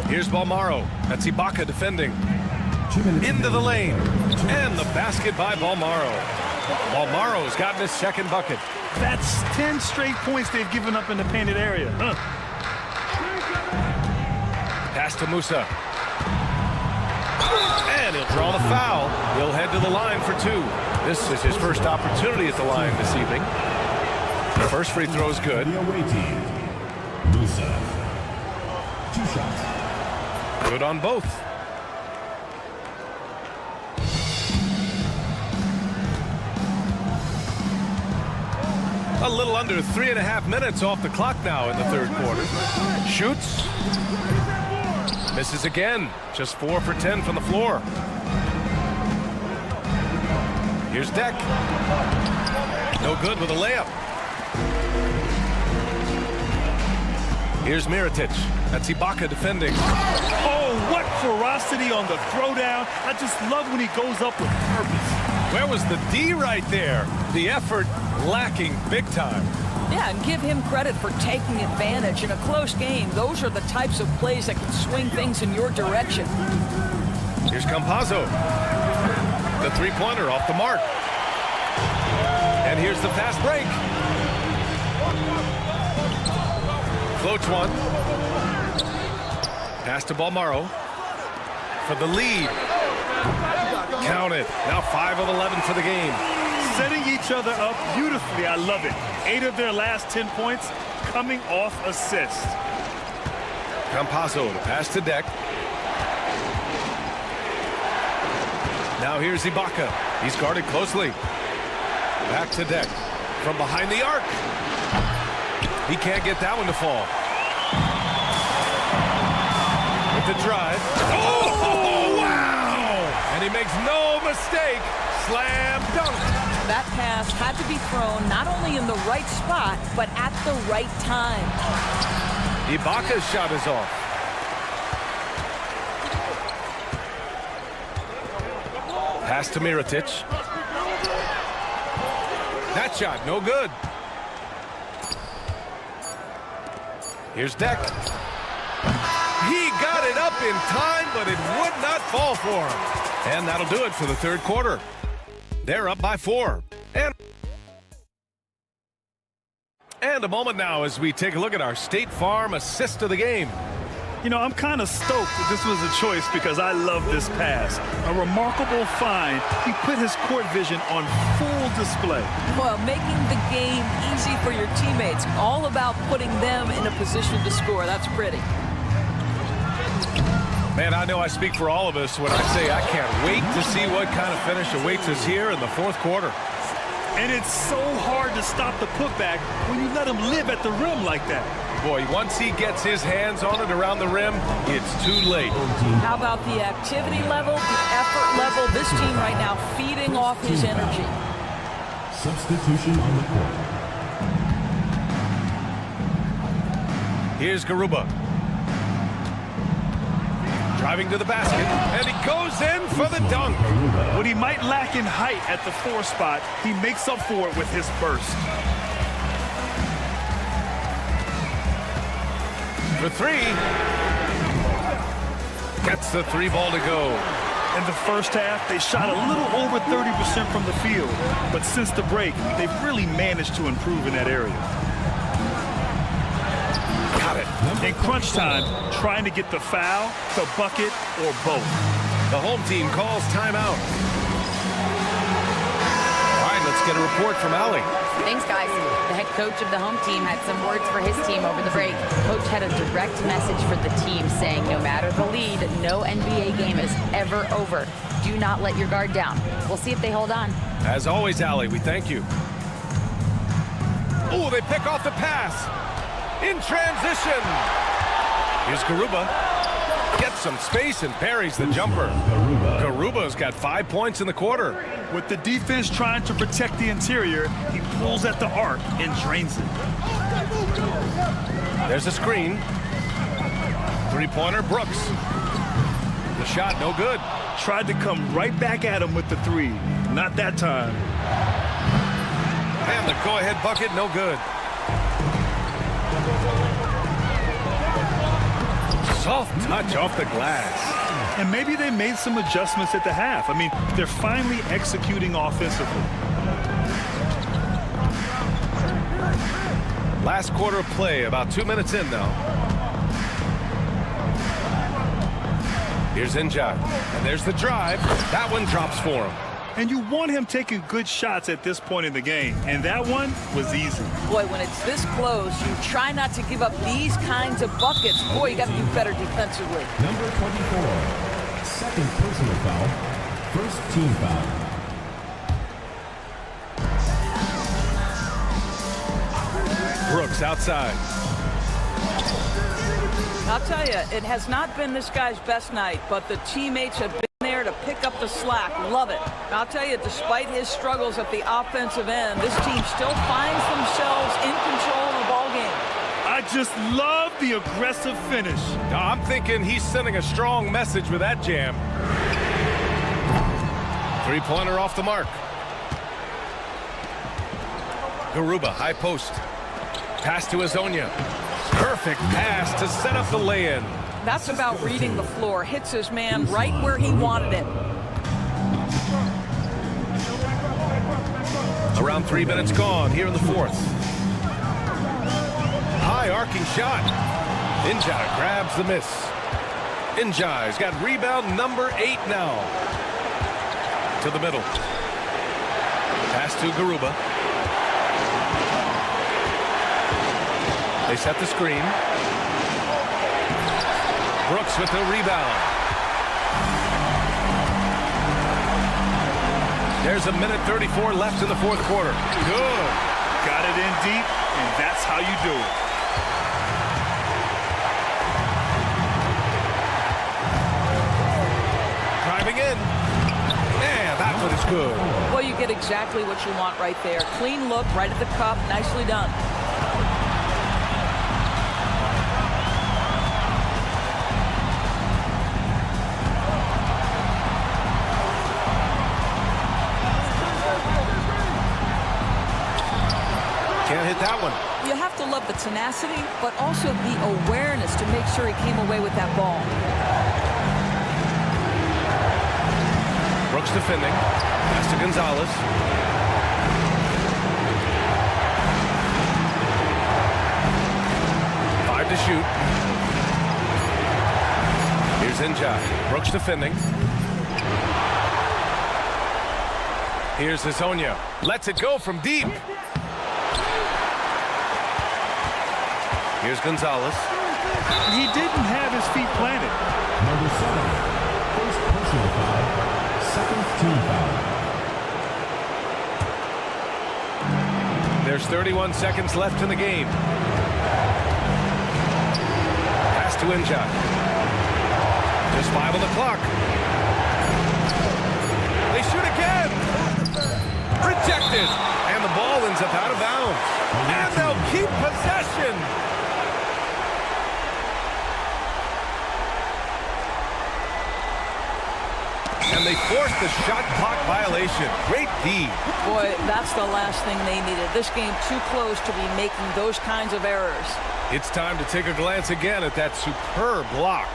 S9: Here's Balmaro. That's Ibaka defending. Into the lane. And the basket by Balmaro. Balmaro's gotten his second bucket.
S10: That's 10 straight points they've given up in the painted area.
S9: Pass to Musa. And he'll draw the foul. He'll head to the line for 2. This is his first opportunity at the line this evening. The first free throw is good.
S4: The away team, Musa. 2 shots.
S9: Good on both. A little under 3.5 minutes off the clock now in the third quarter. Shoots. Misses again. Just 4 for 10 from the floor. Here's Deck. No good with a layup. Here's Mirotic. That's Ibaka defending.
S10: Oh, what ferocity on the throwdown. I just love when he goes up with purpose.
S9: Where was the D right there? The effort lacking big time.
S11: Yeah, and give him credit for taking advantage in a close game. Those are the types of plays that can swing things in your direction.
S9: Here's Campazzo. The three-pointer off the mark. And here's the fast break. Floats one. Pass to Balmaro for the lead. Count it. Now 5 of 11 for the game.
S10: Setting each other up beautifully. I love it. 8 of their last 10 points coming off assists.
S9: Campazzo, the pass to Deck. Now here's Ibaka. He's guarded closely. Back to Deck. From behind the arc. He can't get that one to fall. With the drive. Oh, wow! And he makes no mistake. Slam dunk.
S11: That pass had to be thrown not only in the right spot, but at the right time.
S9: Ibaka's shot is off. Pass to Mirotic. That shot, no good. Here's Deck. He got it up in time, but it would not fall for him. And that'll do it for the third quarter. They're up by 4. And a moment now as we take a look at our State Farm assist of the game.
S10: You know, I'm kind of stoked that this was a choice because I love this pass. A remarkable find. He put his court vision on full display.
S11: Well, making the game easy for your teammates. All about putting them in a position to score. That's pretty.
S9: Man, I know I speak for all of us when I say I can't wait to see what kind of finish awaits us here in the fourth quarter.
S10: And it's so hard to stop the putback when you let him live at the rim like that.
S9: Boy, once he gets his hands on it around the rim, it's too late.
S11: How about the activity level, the effort level? This team right now feeding off his energy.
S4: Substitution on the court.
S9: Here's Garuba. Driving to the basket, and he goes in for the dunk.
S10: What he might lack in height at the 4 spot, he makes up for it with his burst.
S9: For 3. Gets the 3 ball to go.
S10: In the first half, they shot a little over 30% from the field. But since the break, they've really managed to improve in that area.
S9: Got it.
S10: In crunch time, trying to get the foul, the bucket, or both.
S9: The home team calls timeout. All right, let's get a report from Allie.
S12: Thanks, guys. The head coach of the home team had some words for his team over the break. Coach had a direct message for the team saying no matter the lead, no NBA game is ever over. Do not let your guard down. We'll see if they hold on.
S9: As always, Allie, we thank you. Oh, they pick off the pass. In transition. Here's Garuba. Gets some space and parries the jumper. Garuba's got 5 points in the quarter.
S10: With the defense trying to protect the interior, he pulls at the arc and drains it.
S9: There's a screen. Three-pointer, Brooks. The shot, no good.
S10: Tried to come right back at him with the 3. Not that time.
S9: And the go-ahead bucket, no good. Soft touch off the glass.
S10: And maybe they made some adjustments at the half. I mean, they're finally executing offensively.
S9: Last quarter of play, about 2 minutes in now. Here's Injai, and there's the drive. That one drops for him.
S10: And you want him taking good shots at this point in the game, and that one was easy.
S11: Boy, when it's this close, you try not to give up these kinds of buckets. Boy, you got to do better defensively.
S4: Number 24, second personal foul, first team foul.
S9: Brooks outside.
S11: I'll tell you, it has not been this guy's best night, but the teammates have been there to pick up the slack. Love it. I'll tell you, despite his struggles at the offensive end, this team still finds themselves in control of the ball game.
S10: I just love the aggressive finish.
S9: I'm thinking he's sending a strong message with that jam. Three-pointer off the mark. Garuba, high post. Pass to Azonia. Perfect pass to set up the lay-in.
S11: That's about reading the floor. Hits his man right where he wanted it.
S9: Around 3 minutes gone here in the fourth. High arcing shot. Injai grabs the miss. Injai's got rebound number 8 now. To the middle. Pass to Garuba. They set the screen. Brooks with the rebound. There's a minute 34 left in the fourth quarter.
S10: Good. Got it in deep, and that's how you do it.
S9: Driving in. And that one is good.
S11: Well, you get exactly what you want right there. Clean look, right at the cup. Nicely done.
S9: Can't hit that one.
S11: You have to love the tenacity, but also the awareness to make sure he came away with that ball.
S9: Brooks defending. Pass to Gonzalez. Five to shoot. Here's Injai. Brooks defending. Here's Azonia. Lets it go from deep. Here's Gonzalez.
S10: He didn't have his feet planted.
S4: Number 7, first personal foul, second team foul.
S9: There's 31 seconds left in the game. Pass to Injai. Just 5 on the clock. They shoot again. Rejected. And the ball ends up out of bounds. And they'll keep possession. And they forced the shot clock violation. Great D.
S11: Boy, that's the last thing they needed. This game too close to be making those kinds of errors.
S9: It's time to take a glance again at that superb block.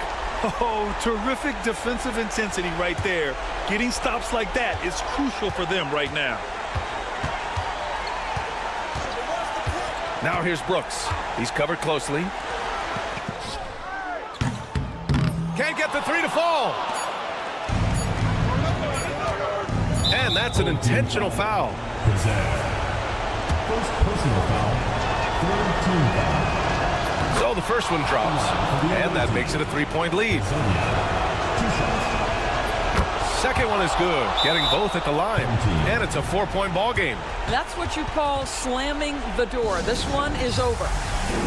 S10: Oh, terrific defensive intensity right there. Getting stops like that is crucial for them right now.
S9: Now here's Brooks. He's covered closely. Can't get the three to fall. And that's an intentional foul.
S4: First personal foul, third team foul.
S9: So the first one drops, and that makes it a 3-point lead. Second one is good, getting both at the line, and it's a 4-point ball game.
S11: That's what you call slamming the door. This one is over.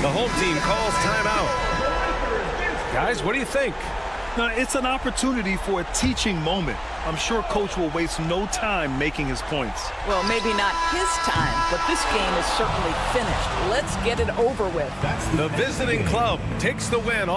S9: The home team calls timeout. Guys, what do you think?
S10: Now, it's an opportunity for a teaching moment. I'm sure Coach will waste no time making his points.
S11: Well, maybe not his time, but this game is certainly finished. Let's get it over with.
S9: The visiting club takes the win.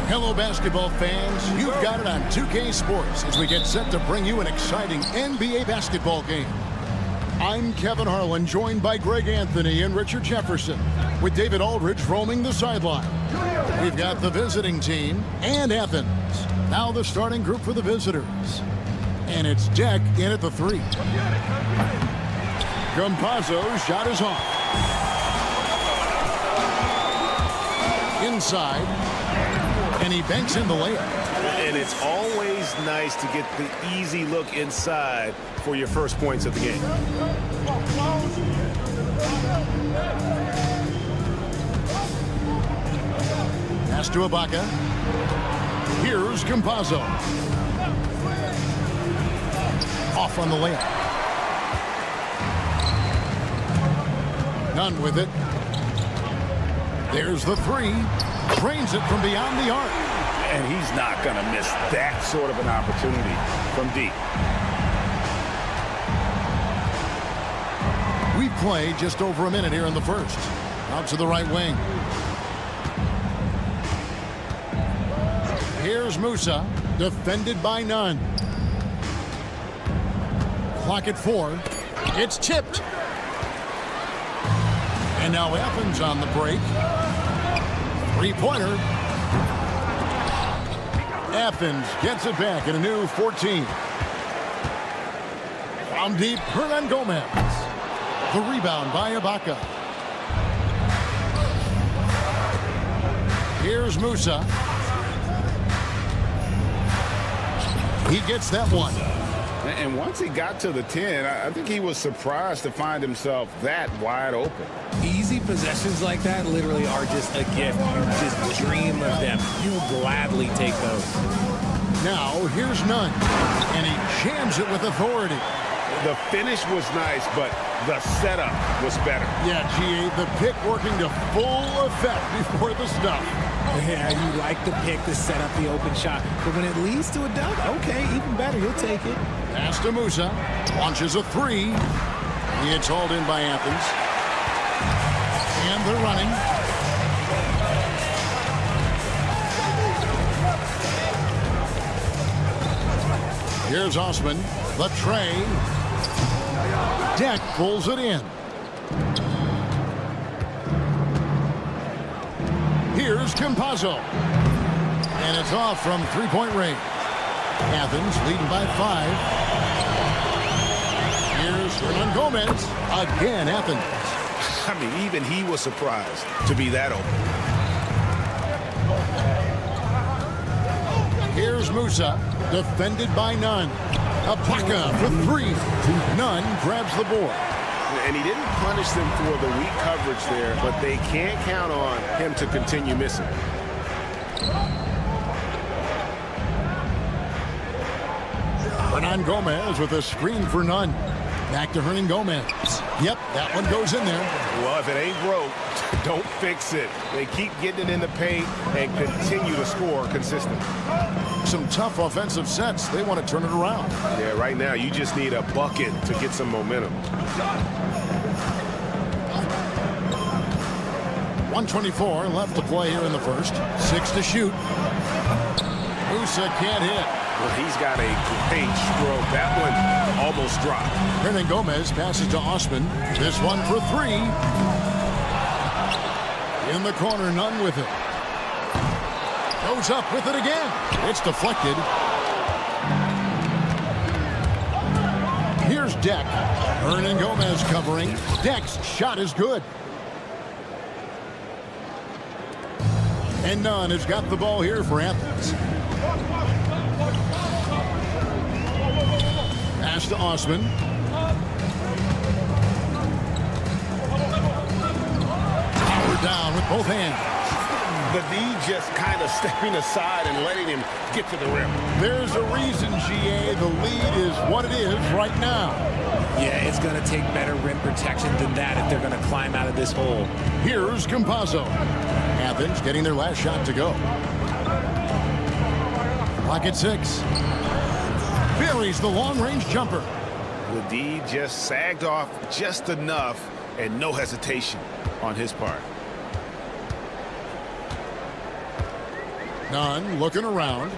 S1: Hello, basketball fans. You've got it on 2K Sports as we get set to bring you an exciting NBA basketball game. I'm Kevin Harlan, joined by Greg Anthony and Richard Jefferson, with David Aldridge roaming the sideline. We've got the visiting team and Athens. Now the starting group for the visitors. And it's Deck in at the 3. Campazzo's shot is off. Inside. And he banks in the layup.
S2: And it's always nice to get the easy look inside for your first points of the game.
S1: Pass to Ibaka. Here's Campazzo. Off on the layup. None with it. There's the 3. Drains it from beyond the arc.
S2: And he's not going to miss that sort of an opportunity from deep.
S1: We play just over a minute here in the first. Out to the right wing. Here's Musa, defended by Nunn. Clock at 4. It's tipped. And now Athens on the break. Three-pointer. Athens gets it back in a new 14. From deep, Hernan Gomez. The rebound by Ibaka. Here's Musa. He gets that one.
S2: And once he got to the 10, I think he was surprised to find himself that wide open.
S13: Easy possessions like that literally are just a gift. You just dream of them. You'll gladly take those.
S1: Now, here's Nunn. And he jams it with authority.
S2: The finish was nice, but the setup was better.
S1: Yeah, GA, the pick working to full effect before the stuff.
S13: Yeah, you like the pick to set up the open shot. But when it leads to a dunk, okay, even better. He'll take it.
S1: Pass to Musa. Launches a 3. It's hauled in by Athens. And they're running. Here's Osman. The tray. Deck pulls it in. Here's Campazzo. And it's off from three-point range. Athens leading by 5. Here's Hernan Gomez. Again, Athens.
S2: I mean, even he was surprised to be that open.
S1: Here's Musa, defended by Nunn. Ibaka for 3. Nunn grabs the board.
S2: And he didn't punish them for the weak coverage there, but they can't count on him to continue missing.
S1: Hernan Gomez with a screen for Nunn. Back to Hernan Gomez. Yep, that one goes in there.
S2: Well, if it ain't broke, don't fix it. They keep getting it in the paint and continue to score consistently.
S1: Some tough offensive sets. They want to turn it around.
S2: Yeah, right now you just need a bucket to get some momentum.
S1: 1:24 left to play here in the first. 6 to shoot. Musa can't hit.
S2: Well, he's got a great stroke. That one almost dropped.
S1: Hernan Gomez passes to Osman. This one for 3. In the corner, Nunn with it. Goes up with it again. It's deflected. Here's Deck. Hernan Gomez covering. Deck's shot is good. And Nunn has got the ball here for Athens. Pass to Osman. Power down with both hands.
S2: The D just kind of stepping aside and letting him get to the rim.
S1: There's a reason, GA. The lead is what it is right now.
S13: Yeah, it's going to take better rim protection than that if they're going to climb out of this hole.
S1: Here's Campazzo. Athens getting their last shot to go. Clock at 6. Buries the long-range jumper.
S2: The D just sagged off just enough, and no hesitation on his part.
S1: Nunn looking around.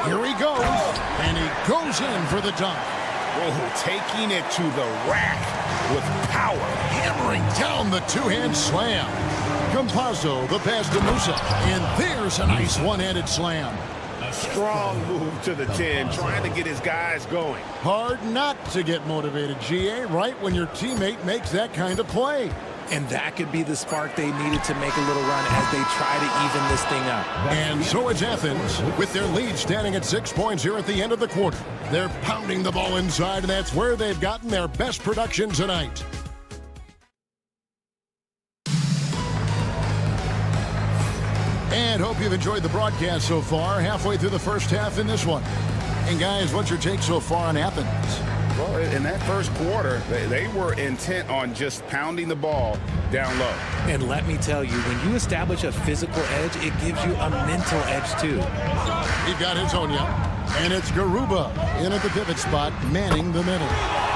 S1: Here he goes, and he goes in for the dunk.
S2: Oh, taking it to the rack with power.
S1: Hammering down the two-hand slam. Campazzo, the pass to Musa, and there's a nice one-handed slam.
S2: Strong move to the 10, trying to get his guys going.
S1: Hard not to get motivated, GA, right when your teammate makes that kind of play.
S13: And that could be the spark they needed to make a little run as they try to even this thing up.
S1: And so it's Athens, with their lead standing at 6 points here at the end of the quarter. They're pounding the ball inside, and that's where they've gotten their best production tonight. And hope you've enjoyed the broadcast so far, halfway through the first half in this one. And guys, what's your take so far on Athens?
S5: Well, in that first quarter, they were intent on just pounding the ball down low.
S13: And let me tell you, when you establish a physical edge, it gives you a mental edge too.
S1: He got his own, and it's Garuba in at the pivot spot, manning the middle.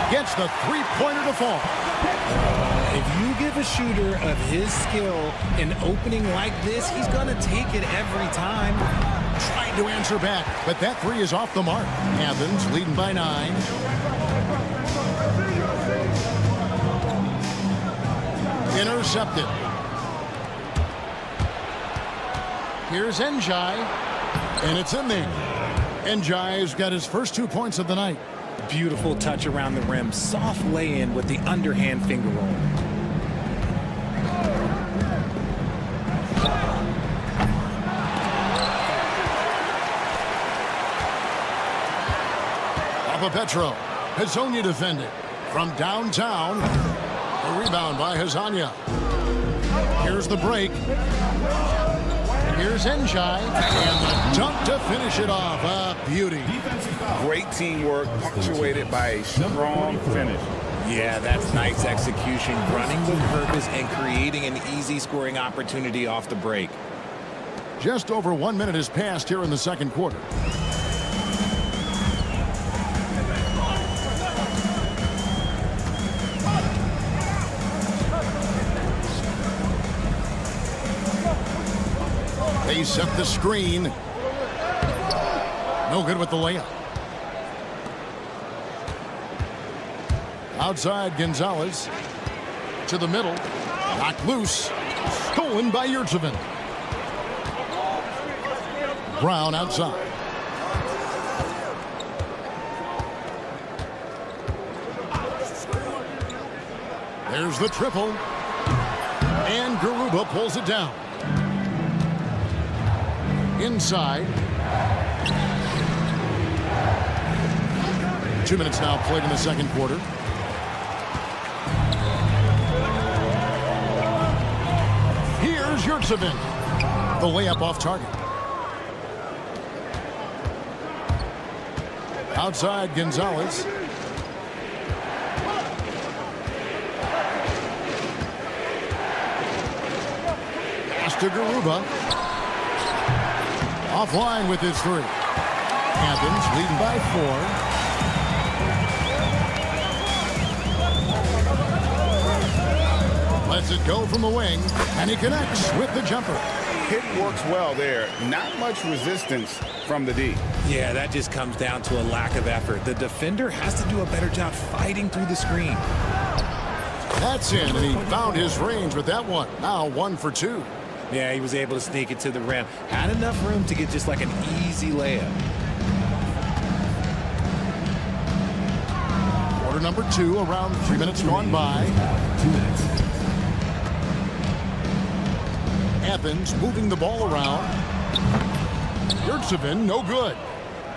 S1: Gets the three-pointer to fall.
S13: If you give a shooter of his skill an opening like this, he's going to take it every time.
S1: Trying to answer back, but that three is off the mark. Athens leading by 9. Intercepted. Here's Njai, and it's in there. Njai's got his first 2 points of the night.
S13: Beautiful touch around the rim. Soft lay-in with the underhand finger roll.
S1: Petro. Hazonia defended. From downtown, a rebound by Hazania. Here's the break. Here's Njai, and the dunk to finish it off. A beauty.
S5: Great teamwork, punctuated by a strong finish.
S13: Yeah, that's nice execution, running with purpose and creating an easy scoring opportunity off the break.
S1: Just over 1 minute has passed here in the second quarter. They set the screen. No good with the layup. Outside, Gonzalez. To the middle. Knocked loose. Stolen by Yurtsevin. Brown outside. There's the triple. And Garuba pulls it down. Inside. 2 minutes now played in the second quarter. Here's Yurtsevin. The layup off target. Outside, Gonzalez. Pass to Garuba. Offline with his three. Athens leading by 4. Lets it go from the wing, and he connects with the jumper.
S5: Hit works well there. Not much resistance from the D.
S13: Yeah, that just comes down to a lack of effort. The defender has to do a better job fighting through the screen.
S1: That's in, and he found his range with that one. Now 1 for 2.
S13: Yeah, he was able to sneak it to the rim. Had enough room to get just like an easy layup.
S1: Quarter number 2, around 3 minutes gone by.
S4: 2 minutes.
S1: Athens moving the ball around. Yurtsevin, no good.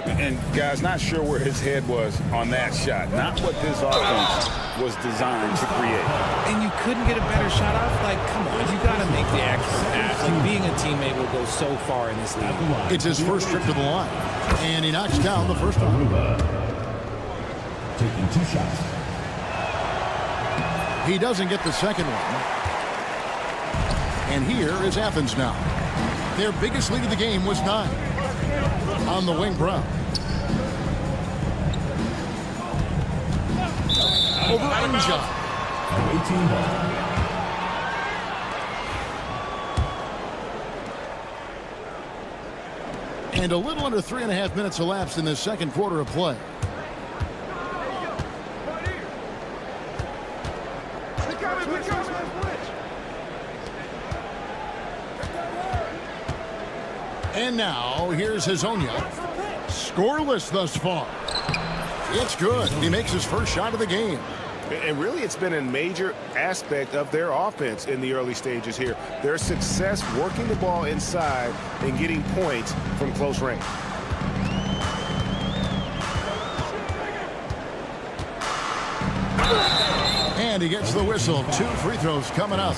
S5: And guys, not sure where his head was on that shot. Not what this offense was designed to create.
S13: And you couldn't get a better shot off? Like, come on, you got to make the extra pass. Like, being a teammate will go so far in this league.
S1: It's his first trip to the line. And he knocks down the first one.
S4: Taking 2 shots.
S1: He doesn't get the second one. And here is Athens now. Their biggest lead of the game was 9. On the wing, Brown. Over Enja. And a little under 3.5 minutes elapsed in the second quarter of play. And now, here's Hazonia. Scoreless thus far. It's good. He makes his first shot of the game.
S2: And really, it's been a major aspect of their offense in the early stages here. Their success working the ball inside and getting points from close range.
S1: And he gets the whistle. 2 free throws coming up.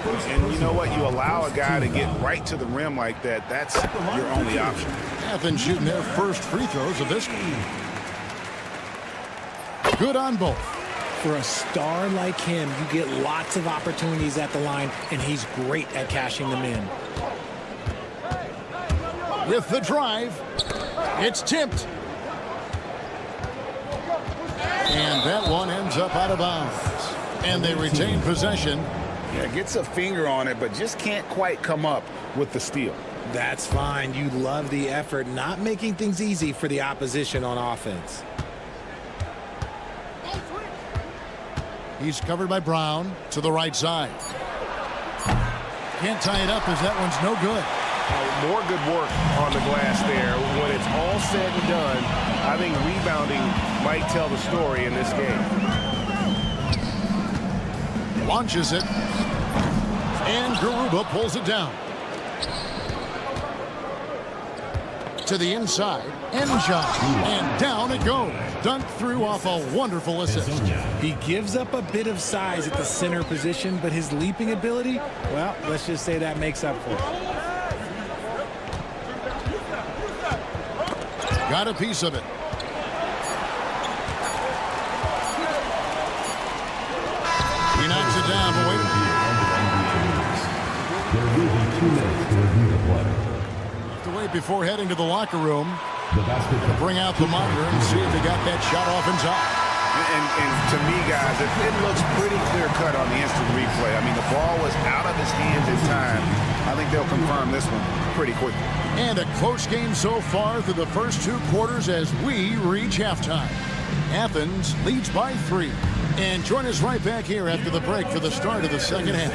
S2: And you know what? You allow a guy to get right to the rim like that. That's your only option.
S1: Athens shooting their first free throws of this game. Good on both.
S13: For a star like him, you get lots of opportunities at the line, and he's great at cashing them in.
S1: With the drive, it's tipped. And that one ends up out of bounds. And they retain possession.
S2: Yeah, gets a finger on it, but just can't quite come up with the steal.
S13: That's fine. You love the effort, not making things easy for the opposition on offense.
S1: He's covered by Brown to the right side. Can't tie it up as that one's no good.
S2: More good work on the glass there. When it's all said and done, I think rebounding might tell the story in this game.
S1: Launches it. And Garuba pulls it down. To the inside. Enja. And down it goes. Dunked through off a wonderful assist.
S13: He gives up a bit of size at the center position, but his leaping ability, well, let's just say that makes up for it.
S1: Got a piece of it. He knocks it down, but wait.
S4: There will be 2 minutes to review the play.
S1: To wait before heading to the locker room.
S4: The basket
S1: to bring out the monitor and see if they got that shot off inside.
S2: And to me, guys, it looks pretty clear-cut on the instant replay. I mean, the ball was out of his hands in time. I think they'll confirm this one pretty quickly.
S1: And a close game so far through the first 2 quarters as we reach halftime. Athens leads by 3. And join us right back here after the break for the start of the second half.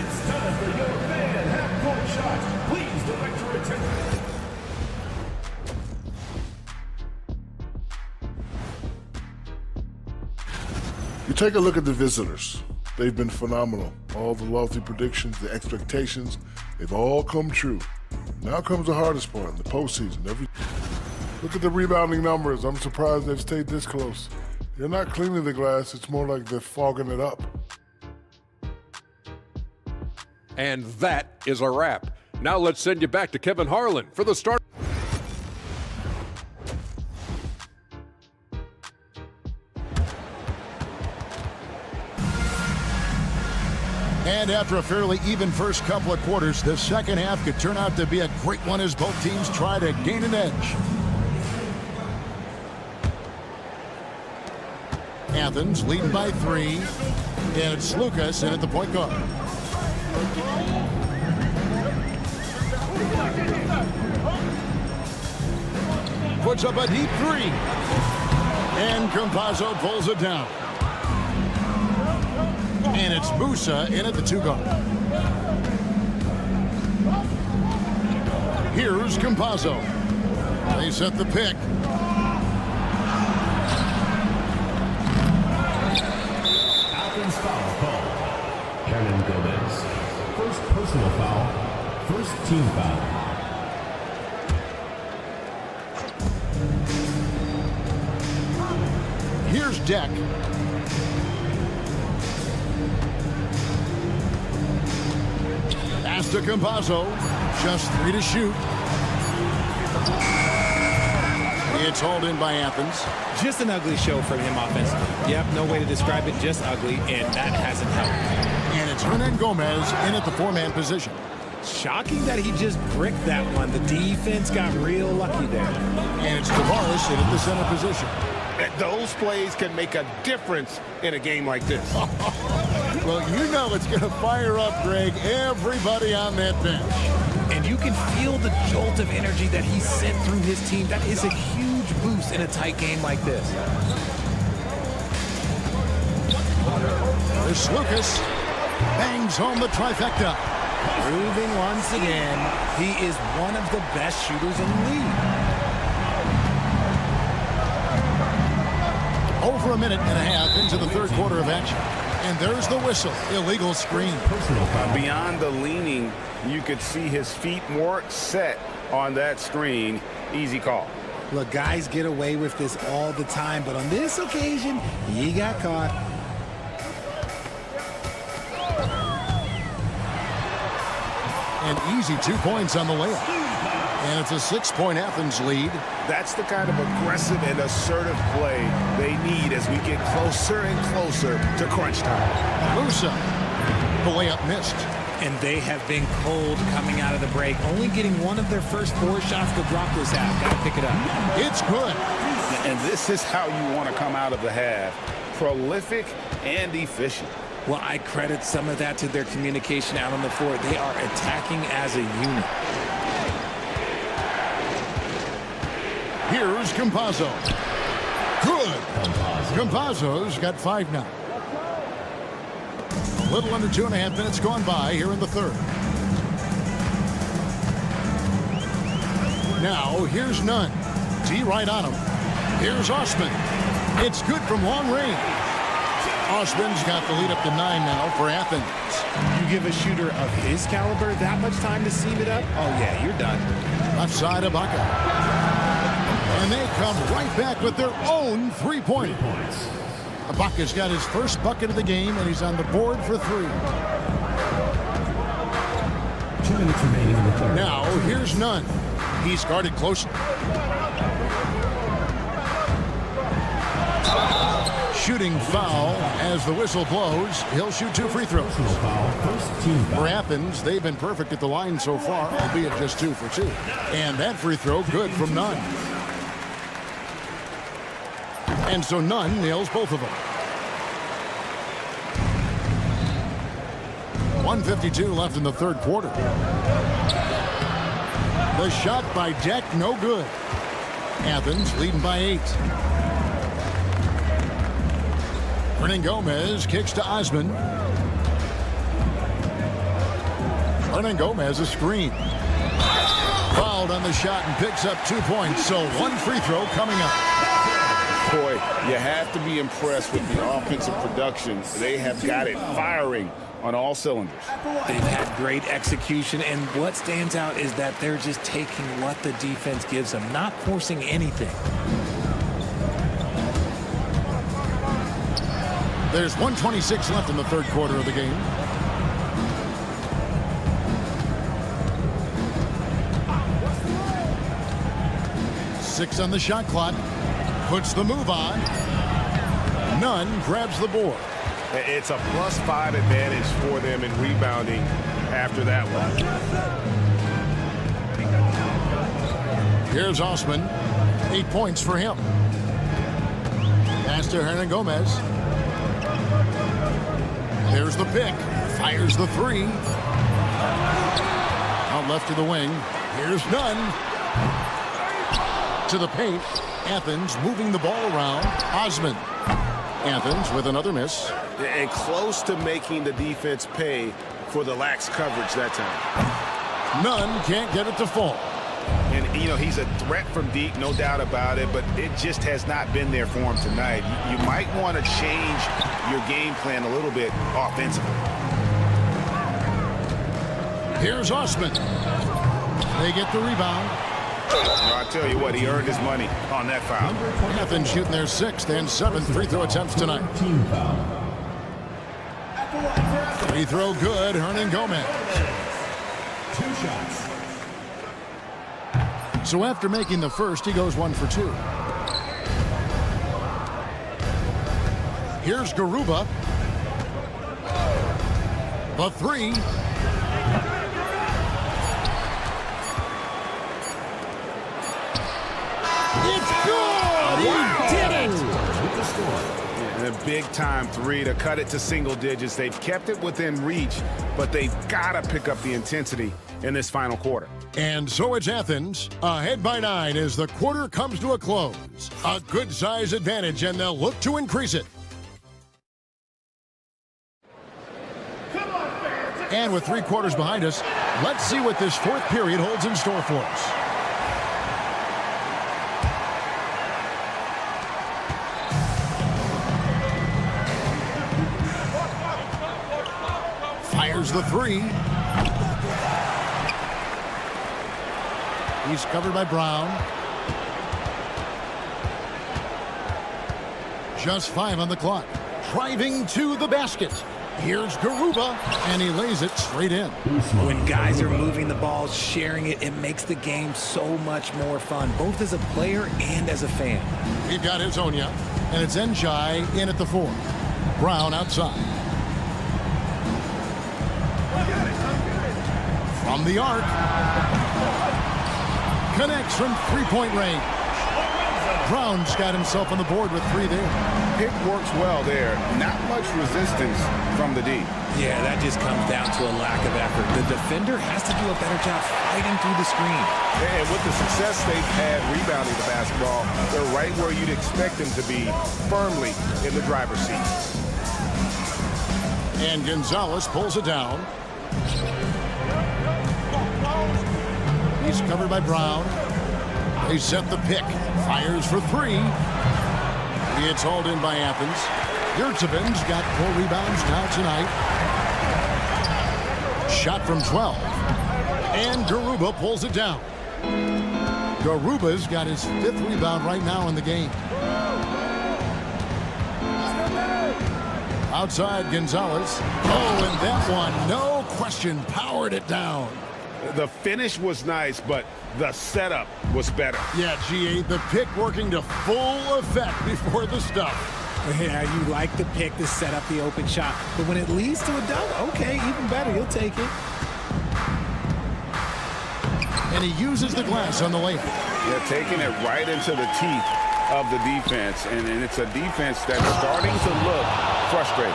S14: You take a look at the visitors. They've been phenomenal. All the lofty predictions, the expectations, they've all come true. Now comes the hardest part, the postseason. Look at the rebounding numbers. I'm surprised they've stayed this close. They're not cleaning the glass. It's more like they're fogging it up.
S6: And that is a wrap. Now let's send you back to Kevin Harlan for the start.
S1: And after a fairly even first couple of quarters, the second half could turn out to be a great one as both teams try to gain an edge. Athens leading by 3. And it's Lucas in at the point guard. Puts up a deep 3. And Campazzo pulls it down. And it's Musa in at the 2 guard. Here's Campazzo. They set the pick.
S4: Athens foul call. Hernan Gomez. First personal foul. First team foul.
S1: Here's Deck. Pass to Campazzo. Just 3 to shoot. It's hauled in by Athens.
S13: Just an ugly show from him offensively. Yep, no way to describe it, just ugly, and that hasn't helped.
S1: And it's Hernan Gomez in at the 4-man position.
S13: Shocking that he just bricked that one. The defense got real lucky there.
S1: And it's Tavares in at the center position.
S5: Those plays can make a difference in a game like this.
S1: Well, you know it's going to fire up, Greg, everybody on that bench.
S13: And you can feel the jolt of energy that he sent through his team. That is a huge boost in a tight game like this.
S1: There's Lucas. Bangs home the trifecta.
S13: Proving once again, he is one of the best shooters in the league.
S1: Over a minute and a half into the third quarter of action. And there's the whistle. Illegal screen.
S5: Beyond the leaning, you could see his feet more set on that screen. Easy call.
S13: Look, guys get away with this all the time, but on this occasion, he got caught.
S1: And easy 2 points on the layup. And it's a 6-point Athens lead.
S5: That's the kind of aggressive and assertive play they need as we get closer and closer to crunch time.
S1: Musa. The layup missed.
S13: And they have been cold coming out of the break. Only getting one of their first 4 shots to drop this half. Got to pick it up.
S1: It's good.
S5: And this is how you want to come out of the half. Prolific and efficient.
S13: Well, I credit some of that to their communication out on the floor. They are attacking as a unit.
S1: Here's Campazzo. Good. Campazzo's got 5 now. A little under 2.5 minutes gone by here in the third. Now, here's Nunn. D right on him. Here's Osman. It's good from long range. Osman's got the lead up to 9 now for Athens.
S13: You give a shooter of his caliber that much time to seam it up? Oh, yeah, you're done.
S1: Left side of Ibaka. And they come right back with their own 3-pointer. Ibaka's got his first bucket of the game, and he's on the board for 3.
S4: 2 minutes remaining in the third.
S1: Now, here's Nunn. He's guarded closely. Shooting foul as the whistle blows. He'll shoot 2 free throws. For Athens, they've been perfect at the line so far, albeit just 2 for 2. And that free throw good from Nunn. And so Nunn nails both of them. 1:52 left in the third quarter. The shot by Deck, no good. Athens leading by 8. Hernan Gomez kicks to Osman. Hernan Gomez a screen. Fouled on the shot and picks up 2 points. So 1 free throw coming up.
S5: Boy, you have to be impressed with the offensive production. They have got it firing on all cylinders.
S13: They've had great execution, and what stands out is that they're just taking what the defense gives them, not forcing anything.
S1: There's 1:26 left in the third quarter of the game. Six on the shot clock. Puts the move on. Nunn grabs the board.
S5: It's a +5 advantage for them in rebounding after that one.
S1: Here's Osman. 8 points for him. Pass to Hernan Gomez. There's the pick. Fires the 3. Out left to the wing. Here's Nunn. To the paint. Athens moving the ball around. Osman. Athens with another miss.
S5: And close to making the defense pay for the lax coverage that time.
S1: Nunn can't get it to fall.
S5: And, you know, he's a threat from deep, no doubt about it, but it just has not been there for him tonight. You might want to change your game plan a little bit offensively.
S1: Here's Osman. They get the rebound.
S5: Well, I tell you what, he earned his money on that foul.
S1: Athens shooting their 6th and 7th free throw attempts tonight. Free throw good, Hernan Gomez.
S4: 2 shots.
S1: So after making the first, he goes 1 for 2. Here's Garuba. The 3. It's good! He did it!
S2: And a big-time three to cut it to single digits. They've kept it within reach, but they've got to pick up the intensity in this final quarter.
S1: And so it's Athens, ahead by 9 as the quarter comes to a close. A good size advantage, and they'll look to increase it. And with 3 quarters behind us, let's see what this fourth period holds in store for us. Fires the 3. He's covered by Brown. Just 5 on the clock. Driving to the basket. Here's Garuba, and he lays it straight in.
S13: When guys are moving the ball, sharing it, it makes the game so much more fun, both as a player and as a fan.
S1: We've got Hezonja, and it's Njai in at the 4. Brown outside. From the arc. Connects from three-point range. Brown's got himself on the board with 3 there.
S2: Pick works well there. Not much resistance from the D.
S13: Yeah, that just comes down to a lack of effort. The defender has to do a better job fighting through the screen.
S2: And with the success they've had rebounding the basketball, they're right where you'd expect them to be, firmly in the driver's seat.
S1: And Gonzalez pulls it down. He's covered by Brown. They set the pick. Fires for 3. It's hauled in by Athens. Yurtseven's got 4 rebounds now tonight. Shot from 12. And Garuba pulls it down. Garuba's got his 5th rebound right now in the game. Outside Gonzalez. Oh, and that one, no question, powered it down.
S2: The finish was nice, but the setup was better.
S1: Yeah, GA, the pick working to full effect before the stuff.
S13: Yeah, you like the pick to set up the open shot, but when it leads to a dunk, okay, even better, you'll take it.
S1: And he uses the glass on the layup.
S2: Yeah, taking it right into the teeth of the defense, and it's a defense that's starting to look frustrated.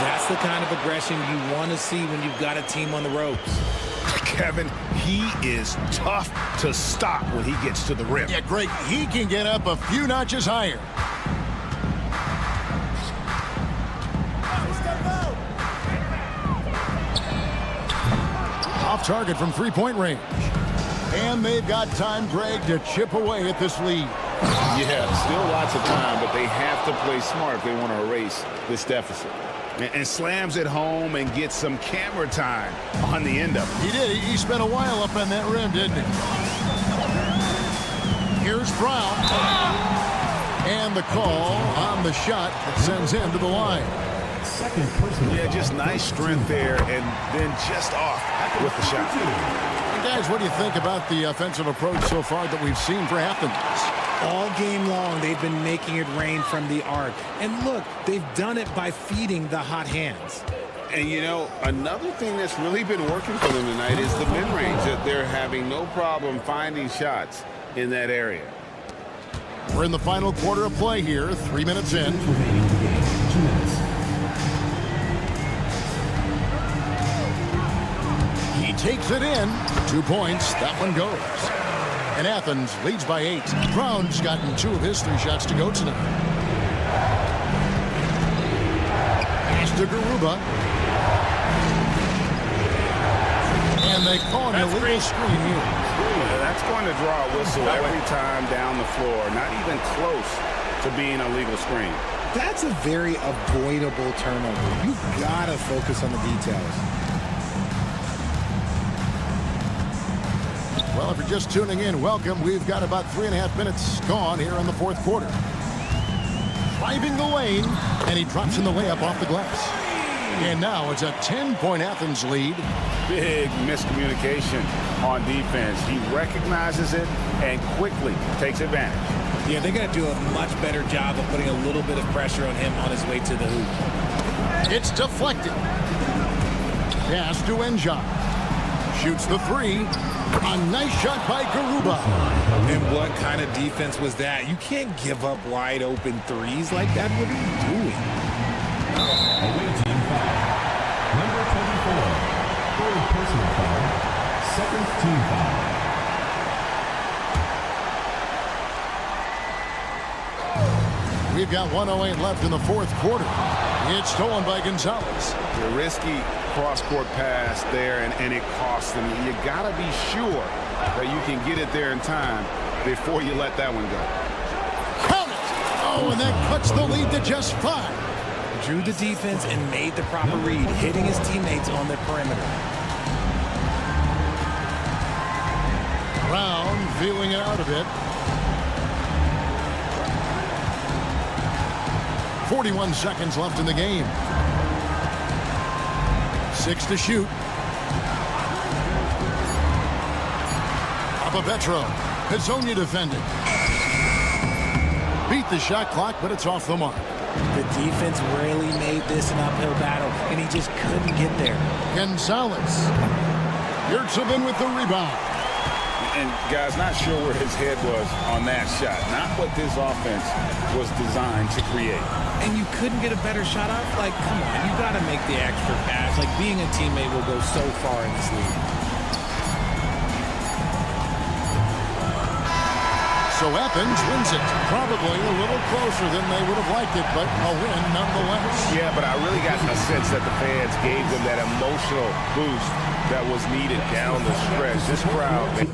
S13: That's the kind of aggression you want to see when you've got a team on the ropes.
S2: Kevin, he is tough to stop when he gets to the rim.
S1: Yeah, Greg, he can get up a few notches higher. Off target from 3-point range. And they've got time, Greg, to chip away at this lead.
S2: Yeah, still lots of time, but they have to play smart if they want to erase this deficit. And slams it home and gets some camera time on the end of it.
S1: He did. He spent a while up on that rim, didn't he? Here's Brown. And the call on the shot that sends him to the line.
S2: Yeah, just nice strength there, and then just off with the shot.
S1: And guys, what do you think about the offensive approach so far that we've seen for Athens?
S13: All game long, they've been making it rain from the arc. And look, they've done it by feeding the hot hands.
S2: And, you know, another thing that's really been working for them tonight is the mid-range, that they're having no problem finding shots in that area.
S1: We're in the final quarter of play here, 3 minutes in. He takes it in. 2 points. That one goes. And Athens leads by 8. Brown's gotten 2 of his 3 shots to go tonight. Pass to Garuba. And they call an illegal screen here.
S2: That's going to draw a whistle every time down the floor. Not even close to being a legal screen.
S13: That's a very avoidable turnover. You've got to focus on the details.
S1: Well, if you're just tuning in, welcome. We've got about 3.5 minutes gone here in the fourth quarter. Driving the lane, and he drops in the layup off the glass. And now it's a 10-point Athens lead.
S2: Big miscommunication on defense. He recognizes it and quickly takes advantage.
S13: Yeah, they're going to do a much better job of putting a little bit of pressure on him on his way to the hoop.
S1: It's deflected. Pass to Njai. Shoots the three. A nice shot by Garuba.
S13: And what kind of defense was that? You can't give up wide open threes like that. What are you doing?
S4: Away team foul. Number 24. Third personal foul. Second team foul.
S1: We've got 1:08 left in the fourth quarter. It's stolen by Gonzalez.
S2: The risky cross-court pass there, and it costs them. You got to be sure that you can get it there in time before you let that one go.
S1: Count it! Oh, and that cuts the lead to just 5.
S13: Drew the defense and made the proper read, hitting his teammates on the perimeter.
S1: Brown feeling it out a bit. 41 seconds left in the game. 6 to shoot. Petro. Pizzonia defended. Beat the shot clock, but it's off the mark.
S13: The defense really made this an uphill battle, and he just couldn't get there.
S1: Gonzalez. Yurtsevin with the rebound.
S5: And, guys, not sure where his head was on that shot. Not what this offense was designed to create.
S13: And you couldn't get a better shot off? Like, come on, you got to make the extra pass. Like, being a teammate will go so far in this league.
S1: So Athens wins it. Probably a little closer than they would have liked it, but a win nonetheless.
S2: Yeah, but I really got the sense that the fans gave them that emotional boost that was needed down the stretch. This crowd...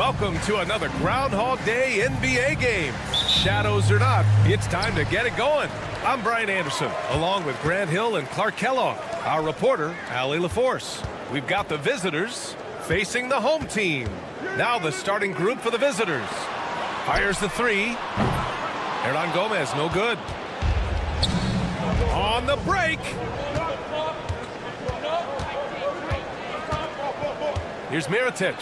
S9: Welcome to another Groundhog Day NBA game. Shadows or not, it's time to get it going. I'm Brian Anderson, along with Grant Hill and Clark Kellogg. Our reporter, Allie LaForce. We've got the visitors facing the home team. Now the starting group for the visitors. Fires the three. Hernan Gomez, no good. On the break. Here's Mirotic.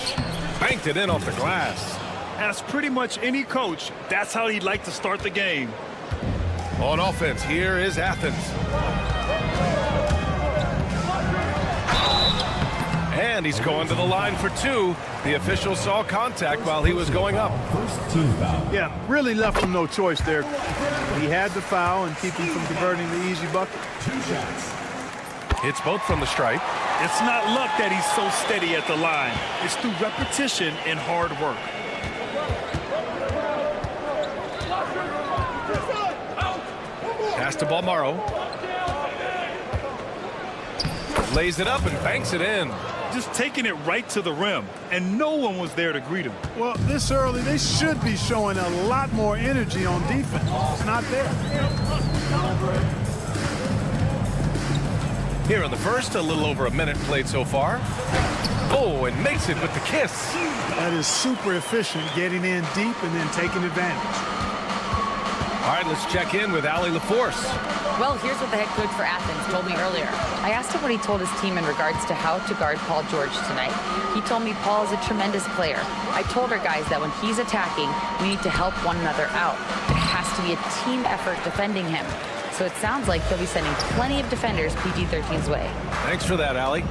S9: Banked it in off the glass.
S10: As pretty much any coach, that's how he'd like to start the game.
S9: On offense, here is Athens. And he's going to the line for two. The official saw contact while he was going up.
S4: First team foul.
S10: Yeah, really left him no choice there. He had the foul and keep him from converting the easy bucket.
S4: 2 shots.
S9: Hits both from the stripe.
S10: It's not luck that he's so steady at the line. It's through repetition and hard work.
S9: Pass to Balmaro. Lays it up and banks it in.
S10: Just taking it right to the rim, and no one was there to greet him.
S15: Well, this early, they should be showing a lot more energy on defense. It's not there.
S9: Here in the first, a little over a minute played so far. Oh, and makes it with the kiss.
S15: That is super efficient, getting in deep and then taking advantage.
S9: All right, let's check in with Allie LaForce.
S12: Well, here's what the head coach for Athens told me earlier. I asked him what he told his team in regards to how to guard Paul George tonight. He told me Paul is a tremendous player. I told our guys that when he's attacking, we need to help one another out. It has to be a team effort defending him. So it sounds like he'll be sending plenty of defenders PG-13's way.
S9: Thanks for that, Allie.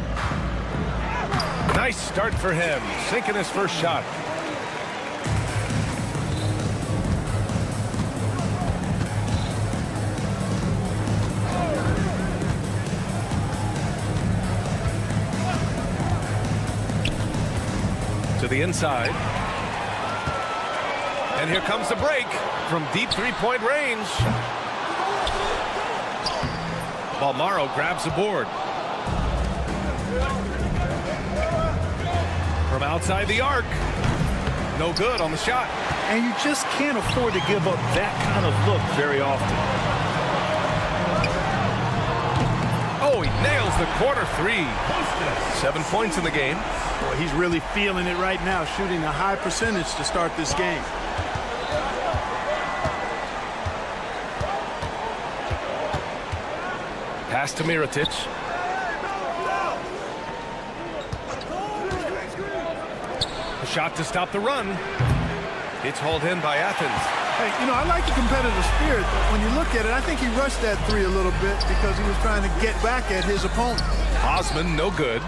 S9: Nice start for him, sinking his first shot. To the inside. And here comes the break from deep three-point range. Balmaro grabs the board. From outside the arc. No good on the shot.
S10: And you just can't afford to give up that kind of look very often.
S9: Oh, he nails the corner three. 7 points in the game.
S15: Boy, he's really feeling it right now, shooting a high percentage to start this game.
S9: Pass to Mirotic. A shot to stop the run. It's hauled in by Athens.
S15: Hey, you know, I like the competitive spirit. When you look at it, I think he rushed that three a little bit because he was trying to get back at his opponent.
S9: Osman, no good.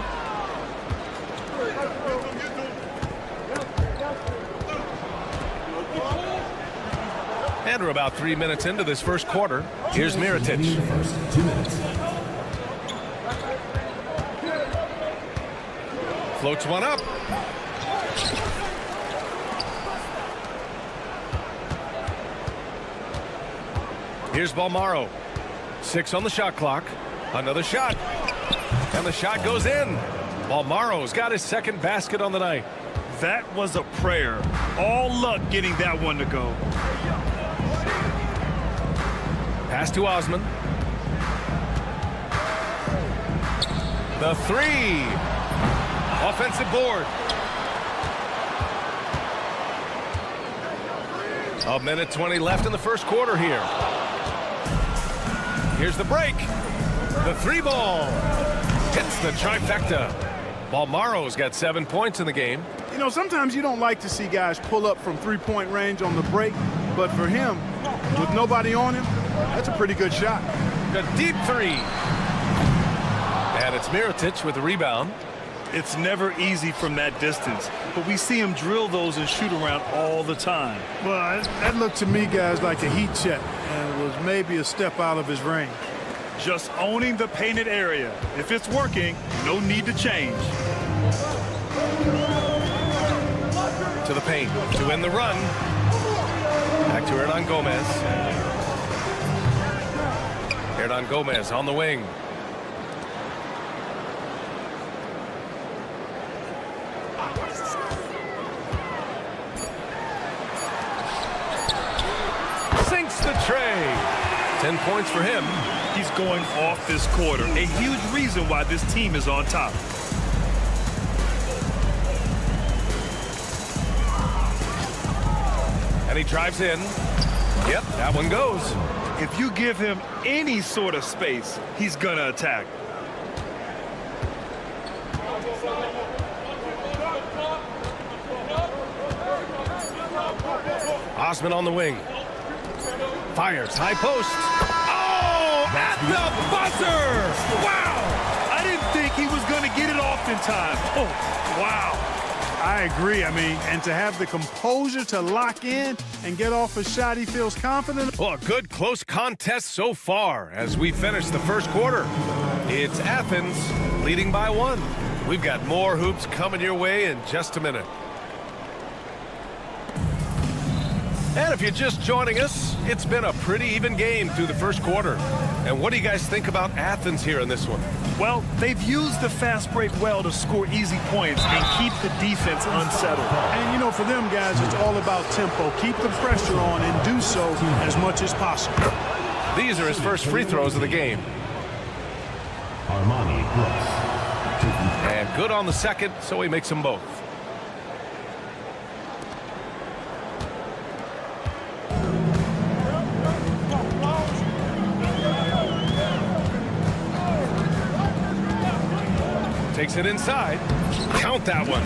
S9: And we're about 3 minutes into this first quarter. Here's Mirotic.
S4: First 2 minutes.
S9: Floats one up. Here's Balmaro. 6 on the shot clock. Another shot. And the shot goes in. Balmaro's got his second basket on the night.
S10: That was a prayer. All luck getting that one to go.
S9: Pass to Osman. The three. Offensive board. A minute 20 left in the first quarter here. Here's the break. The three ball. Hits the trifecta. Balmaro's got 7 points in the game.
S15: You know, sometimes you don't like to see guys pull up from three-point range on the break, but for him, with nobody on him, that's a pretty good shot.
S9: A deep three. And it's Mirotic with the rebound.
S10: It's never easy from that distance, but we see him drill those and shoot around all the time.
S15: Well, that looked to me, guys, like a heat check, and it was maybe a step out of his range.
S10: Just owning the painted area. If it's working, no need to change.
S9: To the paint to win the run. Back to Hernan Gomez. Hernan Gomez on the wing. Sinks the tray. 10 points for him.
S10: He's going off this quarter. A huge reason why this team is on top.
S9: And he drives in. Yep, that one goes.
S10: If you give him any sort of space, he's gonna attack.
S9: Osman on the wing. Fires, high post. Oh, at the buzzer! Wow!
S10: I didn't think he was going to get it off in time. Oh, wow.
S15: I agree. I mean, and to have the composure to lock in and get off a shot he feels confident.
S9: Well, a good close contest so far as we finish the first quarter. It's Athens leading by 1. We've got more hoops coming your way in just a minute. And if you're just joining us, it's been a pretty even game through the first quarter. And what do you guys think about Athens here in this one?
S10: Well, they've used the fast break well to score easy points and keep the defense unsettled.
S15: And, you know, for them guys, it's all about tempo. Keep the pressure on and do so as much as possible.
S9: These are his first free throws of the game.
S4: Armani Brooks.
S9: And good on the second, so he makes them both. Takes it inside. Count that one.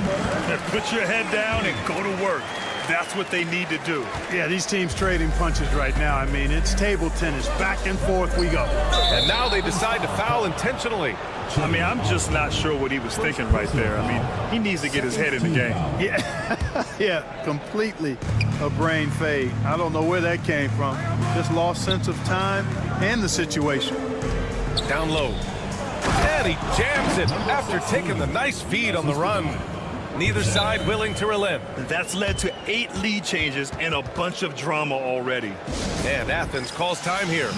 S10: Put your head down and go to work. That's what they need to do.
S15: Yeah, these teams trading punches right now. I mean, it's table tennis. Back and forth we go.
S9: And now they decide to foul intentionally.
S10: I mean, I'm just not sure what he was thinking right there. I mean, he needs to get his head in the game.
S15: Yeah, yeah, completely a brain fade. I don't know where that came from. Just lost sense of time and the situation.
S9: Down low. And he jams it after taking the nice feed on the run. Neither side willing to relent.
S10: That's led to 8 lead changes and a bunch of drama already.
S9: And Athens calls time here.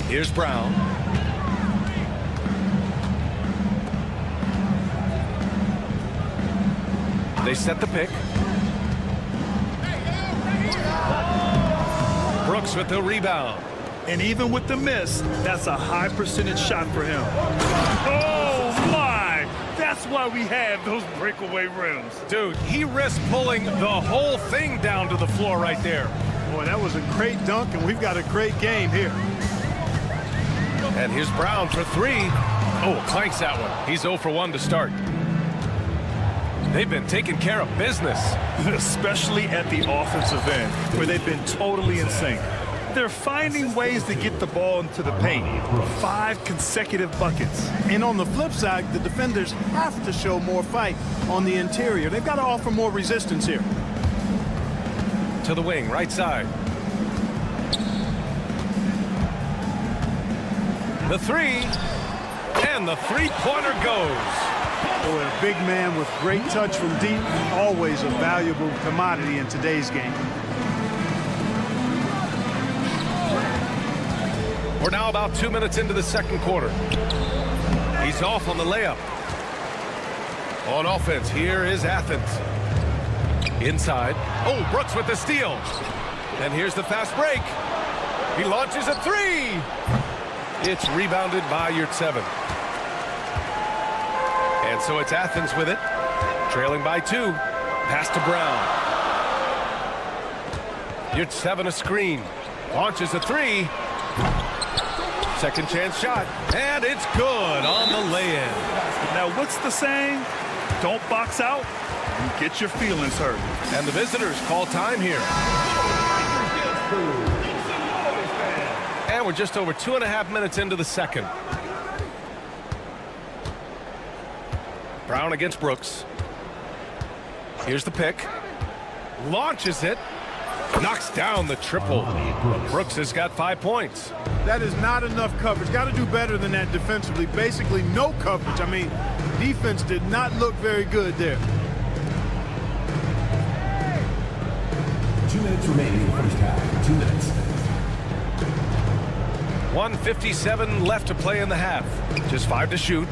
S9: Here's Brown. They set the pick. Brooks with the rebound.
S10: And even with the miss, that's a high percentage shot for him. Oh, my! That's why we have those breakaway rims.
S9: Dude, he risked pulling the whole thing down to the floor right there.
S15: Boy, that was a great dunk, and we've got a great game here.
S9: And here's Brown for 3. Oh, clanks that one. He's 0 for 1 to start. They've been taking care of business.
S10: Especially at the offensive end, where they've been totally in sync. They're finding ways to get the ball into the paint. 5 consecutive buckets.
S15: And on the flip side, the defenders have to show more fight on the interior. They've got to offer more resistance here.
S9: To the wing, right side. The 3. And the three-pointer goes.
S15: Boy, a big man with great touch from deep, always a valuable commodity in today's game.
S9: We're now about 2 minutes into the second quarter. He's off on the layup. On offense, here is Athens. Inside. Oh, Brooks with the steal. And here's the fast break. He launches a 3. It's rebounded by Yurtseven. And so it's Athens with it. Trailing by 2. Pass to Brown. Yurtseven a screen. Launches a 3. Second chance shot. And it's good on the lay-in.
S10: Now, what's the saying? Don't box out. You get your feelings hurt.
S9: And the visitors call time here. And we're just over 2.5 minutes into the second. Brown against Brooks. Here's the pick. Launches it. Knocks down the triple. Brooks has got 5 points.
S15: That is not enough coverage. Got to do better than that defensively. Basically no coverage. I mean, defense did not look very good there.
S4: 2 minutes remaining in the first half. 2 minutes.
S9: 1:57 left to play in the half. Just 5 to shoot.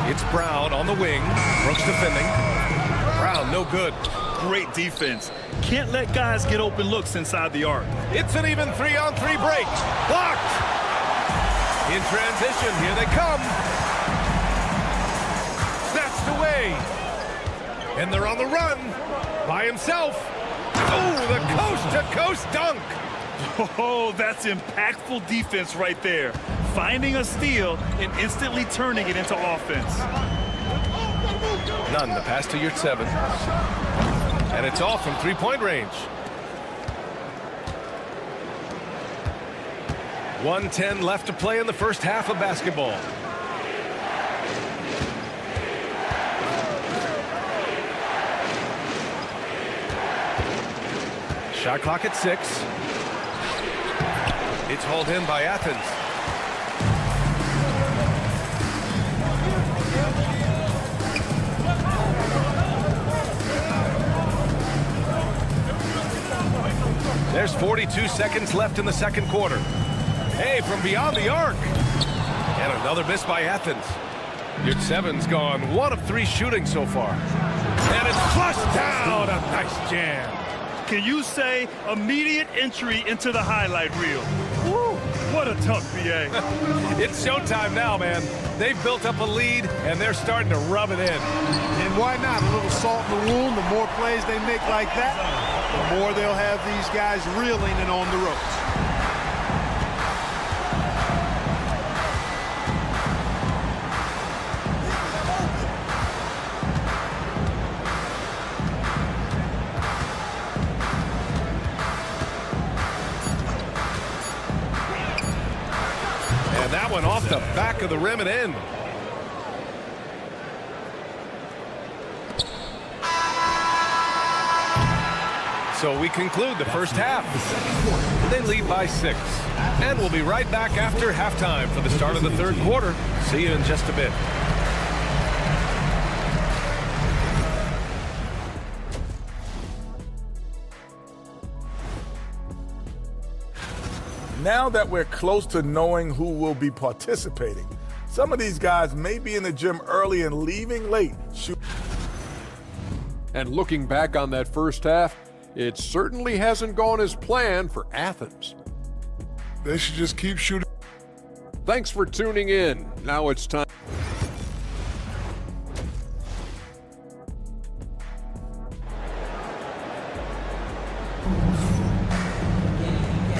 S9: It's Brown on the wing. Brooks defending. Brown, no good.
S10: Great defense. Can't let guys get open looks inside the arc.
S9: It's an even 3-on-3 break. Blocked. In transition, here they come. Snatched away. And they're on the run by himself. Oh, the coast-to-coast dunk.
S10: Oh, that's impactful defense right there. Finding a steal and instantly turning it into offense.
S9: None. The pass to Yurtseven. And it's off from three-point range. 1:10 left to play in the first half of basketball. Shot clock at 6. It's hauled in by Athens. There's 42 seconds left in the second quarter. Hey, from beyond the arc. And another miss by Athens. Yurtseven's gone 1 of 3 shooting so far. And it's flushed down. A nice jam.
S10: Can you say immediate entry into the highlight reel? Woo, what a tough BA.
S9: It's showtime now, man. They've built up a lead, and they're starting to rub it in.
S15: And why not? A little salt in the wound. The more plays they make like that, the more they'll have these guys reeling and on the ropes.
S9: That one off the back of the rim and in. So we conclude the first half. They lead by 6. And we'll be right back after halftime for the start of the third quarter. See you in just a bit.
S7: Now that we're close to knowing who will be participating, some of these guys may be in the gym early and leaving late.
S6: And looking back on that first half, it certainly hasn't gone as planned for Athens.
S14: They should just keep shooting.
S6: Thanks for tuning in. Now it's time.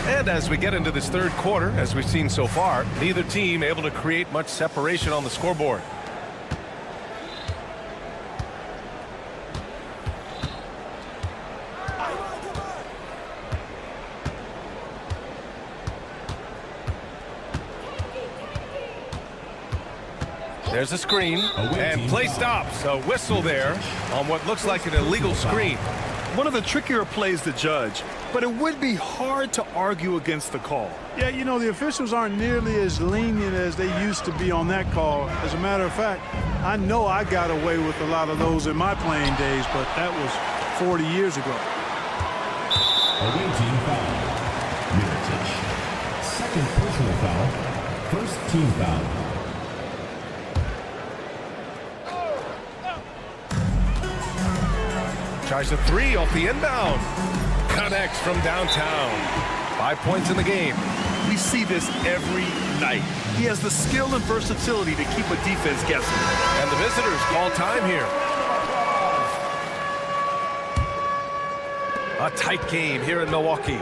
S9: And as we get into this third quarter, as we've seen so far, neither team able to create much separation on the scoreboard. There's a screen, and play stops. A whistle there on what looks like an illegal screen.
S10: One of the trickier plays to judge, but it would be hard to argue against the call.
S15: Yeah, you know, the officials aren't nearly as lenient as they used to be on that call. As a matter of fact, I know I got away with a lot of those in my playing days, but that was 40 years ago.
S4: Away team foul. Middleton. Second personal foul. First team foul.
S9: Tries a 3 off the inbound. Connects from downtown. 5 points in the game.
S10: We see this every night. He has the skill and versatility to keep a defense guessing.
S9: And the visitors call time here. A tight game here in Milwaukee.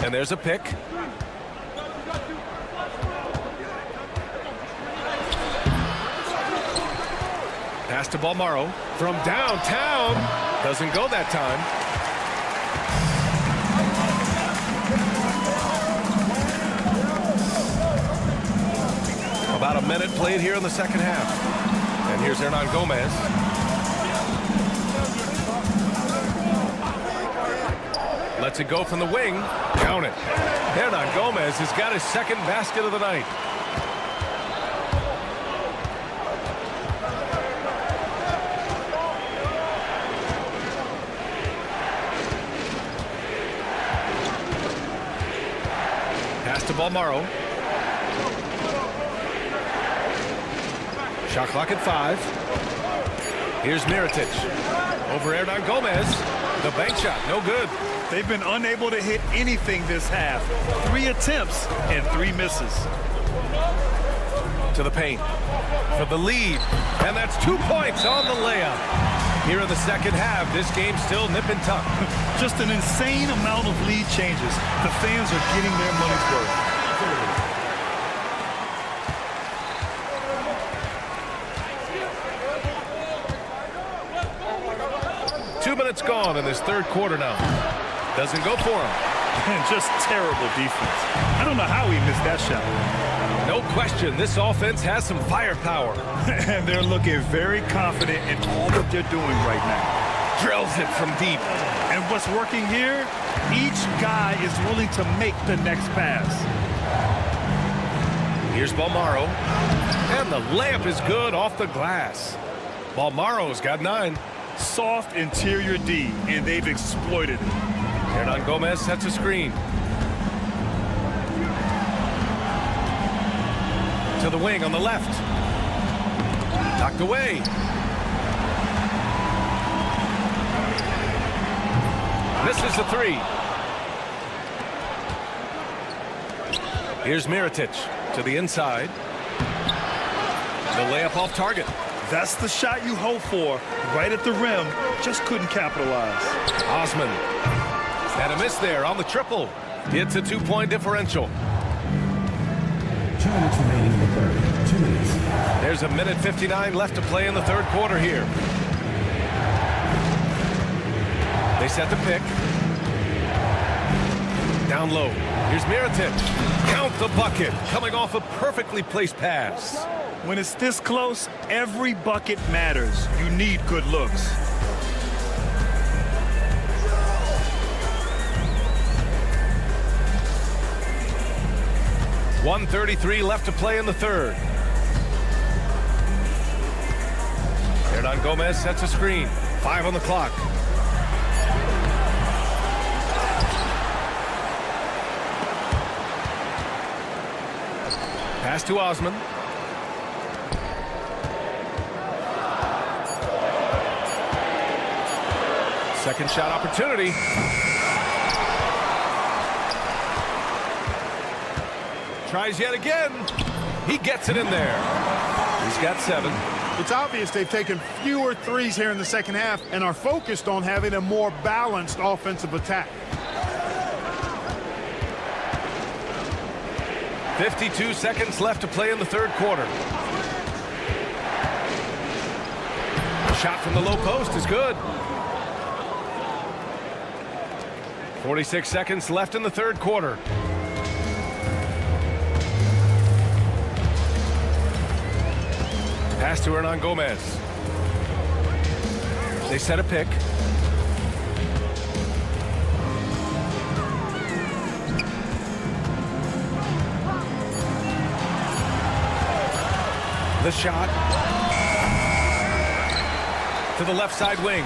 S9: And there's a pick. Pass to Balmaro from downtown. Doesn't go that time. About a minute played here in the second half. And here's Hernan Gomez. Lets it go from the wing. Count it. Hernan Gomez has got his second basket of the night. Pass to Balmaro. Shot clock at 5. Here's Mirotic. Over Hernan Gomez. The bank shot, no good.
S10: They've been unable to hit anything this half. 3 attempts and 3 misses.
S9: To the paint for the lead. And that's 2 points on the layup. Here in the second half, this game's still nip and tuck.
S10: Just an insane amount of lead changes. The fans are getting their money's worth.
S9: 2 minutes gone in this third quarter now. Doesn't go for him.
S10: And just terrible defense. I don't know how he missed that shot.
S9: No question, this offense has some firepower.
S10: And they're looking very confident in all that they're doing right now.
S9: Drills it from deep.
S10: And what's working here? Each guy is willing to make the next pass.
S9: Here's Balmaro. And the layup is good off the glass. Balmaro's got 9.
S10: Soft interior D, and they've exploited it.
S9: Hernan Gomez sets a screen. To the wing on the left. Knocked away. Misses the 3. Here's Mirotic to the inside. The layup off target.
S10: That's the shot you hope for. Right at the rim. Just couldn't capitalize.
S9: Osman. Had a miss there on the triple. It's a 2-point differential.
S4: 2 minutes remaining in the third. 2 minutes.
S9: There's a minute 59 left to play in the third quarter here. They set the pick. Down low. Here's Mirotic. Count the bucket. Coming off a perfectly placed pass.
S10: When it's this close, every bucket matters. You need good looks.
S9: .133 left to play in the third. Hernan Gomez sets a screen. 5 on the clock. Pass to Osman. Second shot opportunity. Tries yet again. He gets it in there. He's got 7.
S15: It's obvious they've taken fewer threes here in the second half and are focused on having a more balanced offensive attack.
S9: 52 seconds left to play in the third quarter. A shot from the low post is good. 46 seconds left in the third quarter. Pass to Hernan Gomez. They set a pick. The shot. To the left side wing.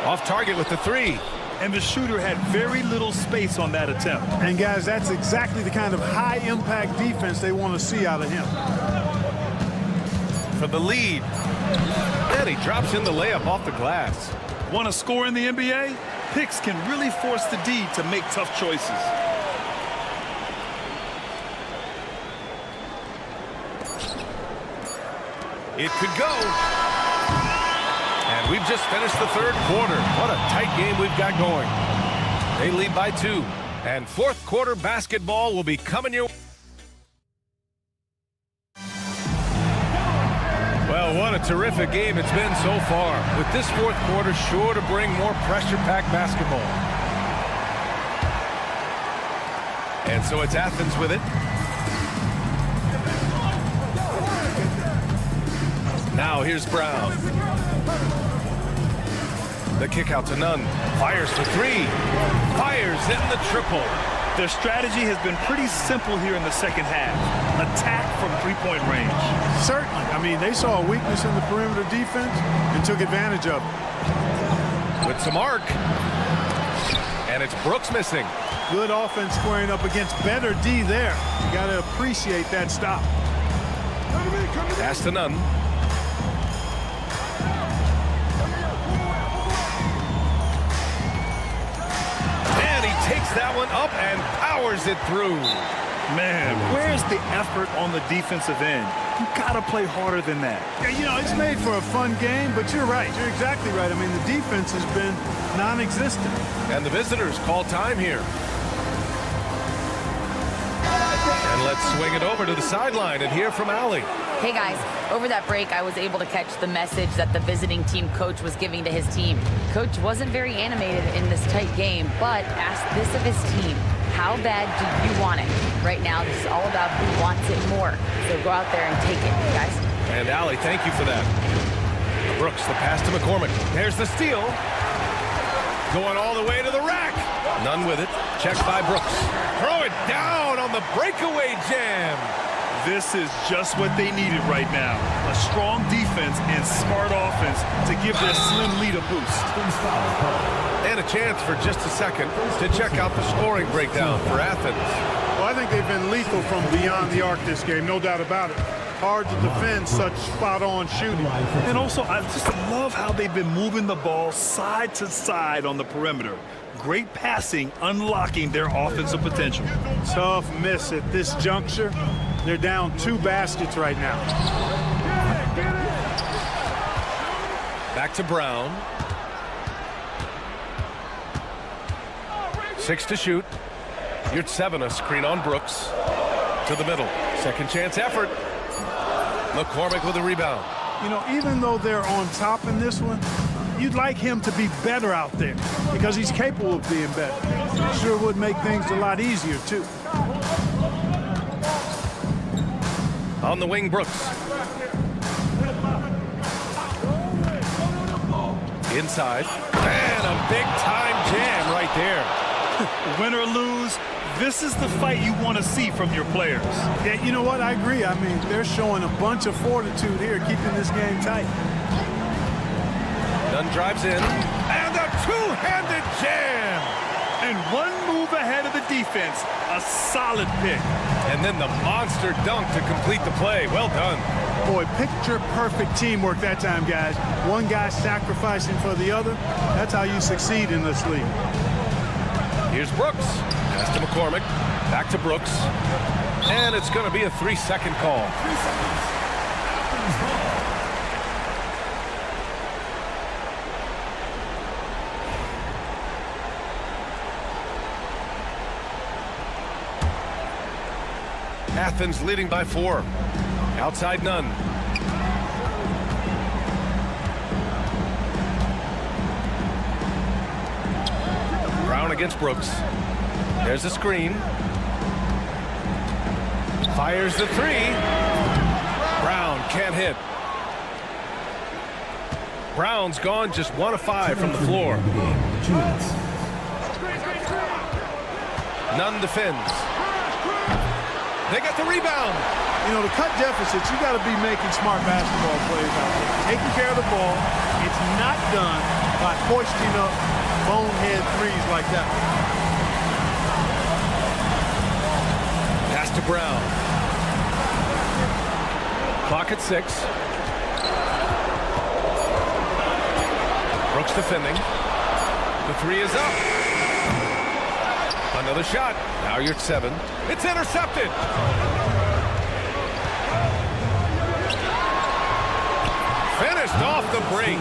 S9: Off target with the 3.
S10: And the shooter had very little space on that attempt.
S15: And guys, that's exactly the kind of high-impact defense they want to see out of him.
S9: For the lead. And he drops in the layup off the glass.
S10: Want to score in the NBA? Picks can really force the D to make tough choices.
S9: It could go. And we've just finished the third quarter. What a tight game we've got going. They lead by 2. And fourth quarter basketball will be coming your way. Well, what a terrific game it's been so far. With this fourth quarter sure to bring more pressure-packed basketball. And so it's Athens with it. Now here's Brown. The kick out to Nunn. Fires for 3. Fires in the triple.
S10: Their strategy has been pretty simple here in the second half. Attack from three-point range.
S15: Certainly. I mean, they saw a weakness in the perimeter defense and took advantage of it.
S9: With some arc. And it's Brooks missing.
S15: Good offense squaring up against better D there. You got to appreciate that stop.
S9: Pass to Nunn. Takes that one up and powers it through.
S10: Man, where's the effort on the defensive end? You gotta play harder than that.
S15: Yeah, you know, it's made for a fun game, but you're right. You're exactly right. I mean, the defense has been non-existent.
S9: And the visitors call time here. And let's swing it over to the sideline and hear from Allie.
S12: Hey guys, over that break, I was able to catch the message that the visiting team coach was giving to his team. Coach wasn't very animated in this tight game, but asked this of his team. How bad do you want it? Right now, this is all about who wants it more. So go out there and take it, guys.
S9: And Allie, thank you for that. Brooks, the pass to McCormick. There's the steal. Going all the way to the rack. None with it. Checked by Brooks. Throw it down on the breakaway jam.
S10: This is just what they needed right now. A strong defense and smart offense to give their slim lead a boost.
S9: And a chance for just a second to check out the scoring breakdown for Athens.
S15: Well, I think they've been lethal from beyond the arc this game, no doubt about it. Hard to defend such spot-on shooting.
S10: And also, I just love how they've been moving the ball side to side on the perimeter. Great passing, unlocking their offensive potential.
S15: Tough miss at this juncture. They're down 2 baskets right now.
S9: Back to Brown. 6 to shoot. Yurtseven, a screen on Brooks. To the middle. Second chance effort. McCormick with a rebound.
S15: You know, even though they're on top in this one, you'd like him to be better out there because he's capable of being better. Sure would make things a lot easier, too.
S9: On the wing, Brooks. Inside. And a big-time jam right there.
S10: Win or lose, this is the fight you want to see from your players.
S15: Yeah, you know what? I agree. I mean, they're showing a bunch of fortitude here, keeping this game tight.
S9: Dunn drives in. And a two-handed jam.
S10: And one move ahead of the defense. A solid pick.
S9: And then the monster dunk to complete the play. Well done.
S15: Boy, picture-perfect teamwork that time, guys. One guy sacrificing for the other. That's how you succeed in this league.
S9: Here's Brooks. Pass to McCormick. Back to Brooks. And it's going to be a 3-second call. Athens leading by 4. Outside Nunn. Brown against Brooks. There's a screen. Fires the 3. Brown can't hit. Brown's gone just 1 of 5 from the floor. Nunn defends. They got the rebound.
S15: You know, to cut deficits, you got to be making smart basketball plays out there. Taking care of the ball. It's not done by hoisting up bonehead threes like that.
S9: Pass to Brown. Clock at 6. Brooks defending. The 3 is up. Another shot. Now you're at 7. It's intercepted. Finished off the break.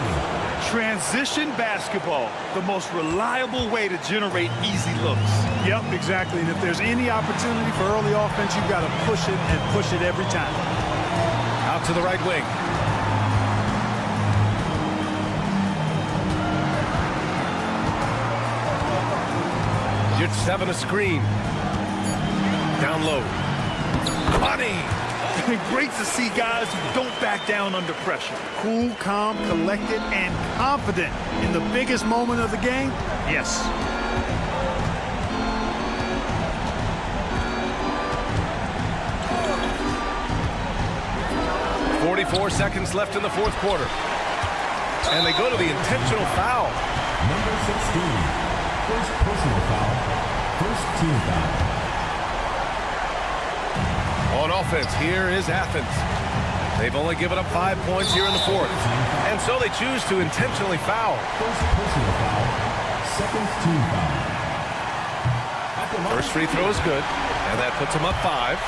S10: Transition basketball, the most reliable way to generate easy looks.
S15: Yep, exactly. And if there's any opportunity for early offense, you've got to push it and push it every time.
S9: Out to the right wing. Yurtseven a screen. Down low. Money.
S10: Great to see guys who don't back down under pressure.
S15: Cool, calm, collected, and confident in the biggest moment of the game. Yes.
S9: 44 seconds left in the 4th quarter. And they go to the intentional foul.
S4: Number 16. First personal foul. First team foul.
S9: On offense, here is Athens. They've only given up 5 points here in the 4th. And so they choose to intentionally foul.
S4: First personal foul. Second team foul.
S9: First free throw is good. And that puts him up 5.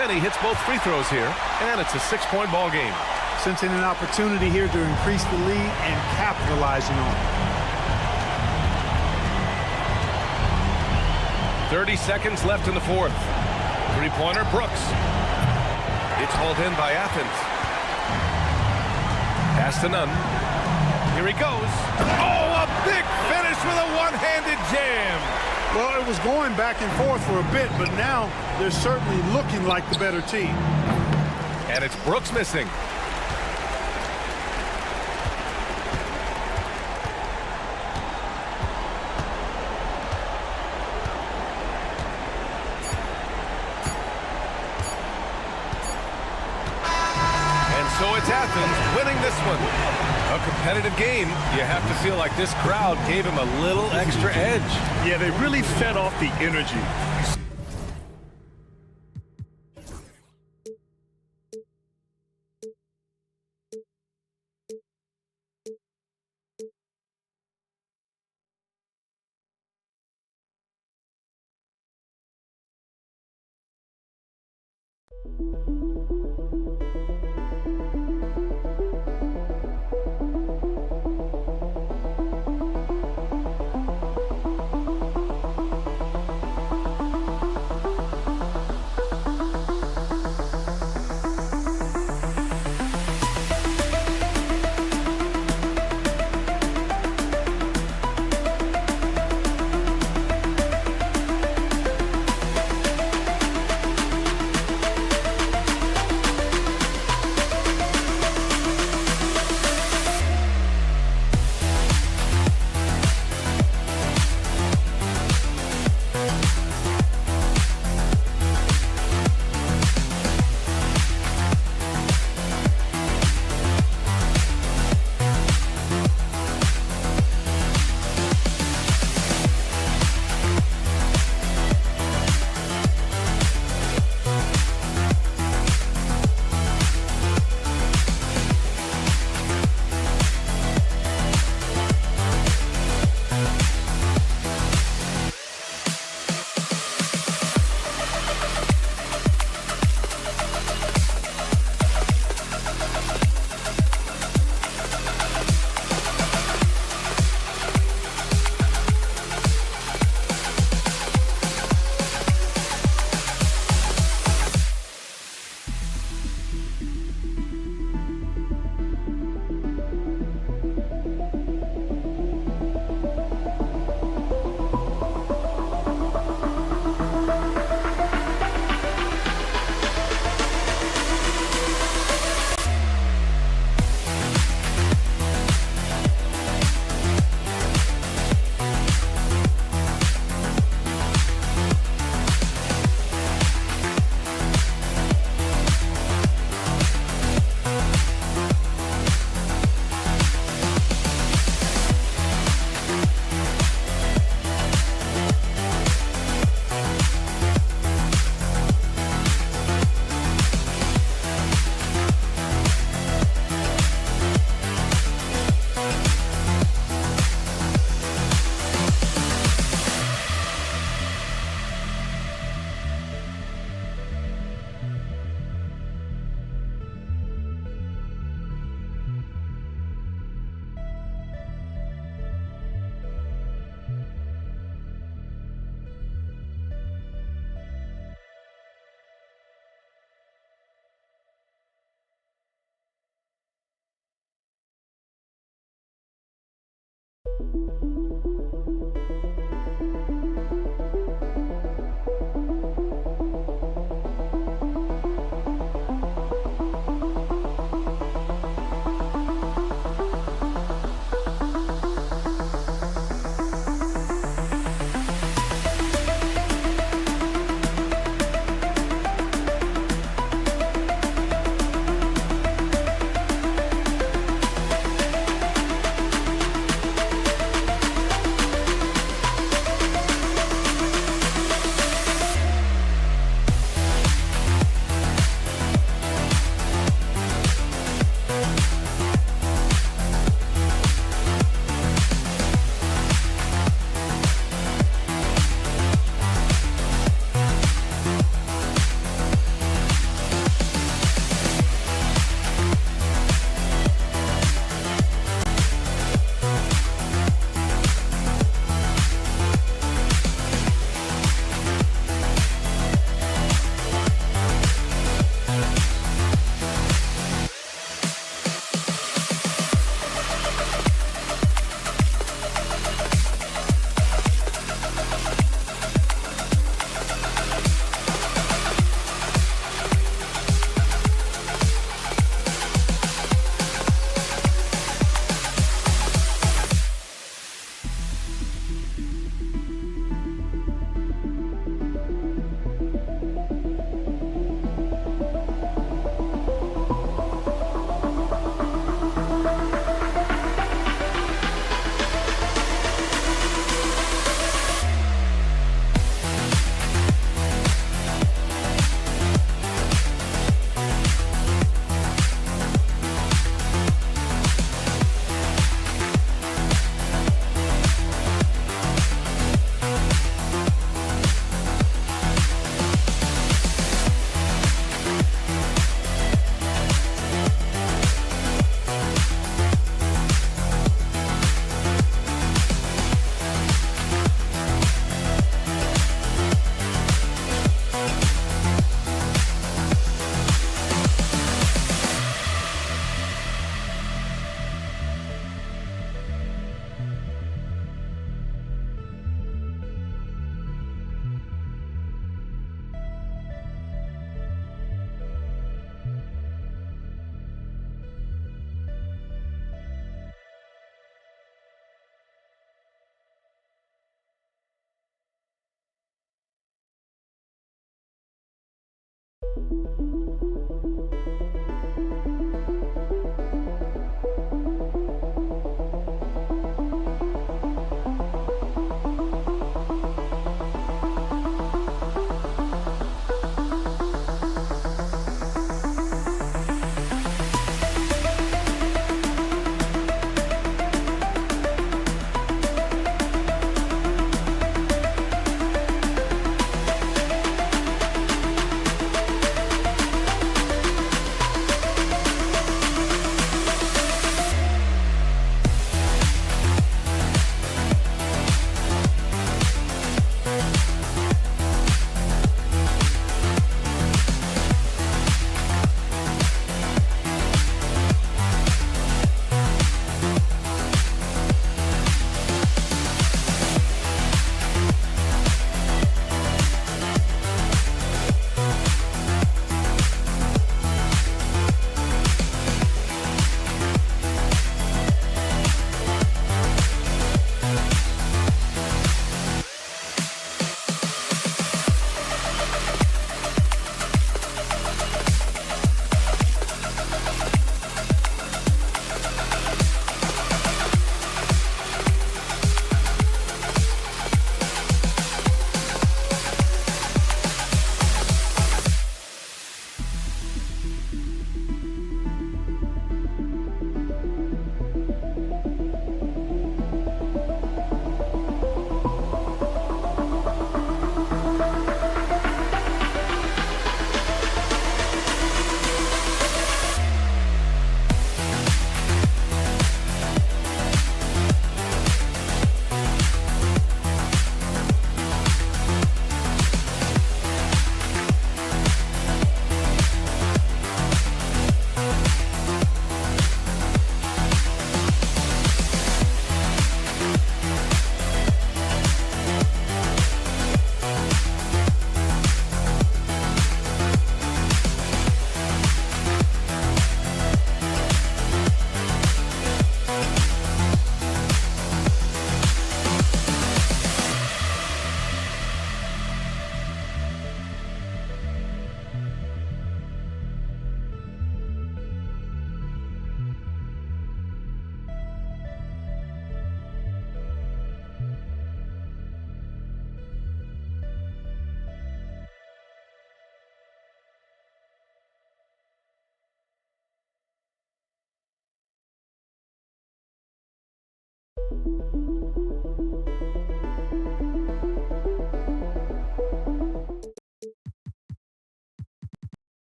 S9: And he hits both free throws here. And it's a 6-point ball game.
S15: Sensing an opportunity here to increase the lead and capitalizing on it.
S9: 30 seconds left in the 4th. Three-pointer, Brooks. It's hauled in by Athens. Pass to none. Here he goes. Oh, a big finish with a one-handed jam.
S15: Well, it was going back and forth for a bit, but now they're certainly looking like the better team.
S9: And it's Brooks missing. So it's Athens winning this one. A competitive game. You have to feel like this crowd gave him a little extra edge.
S10: Yeah, they really fed off the energy.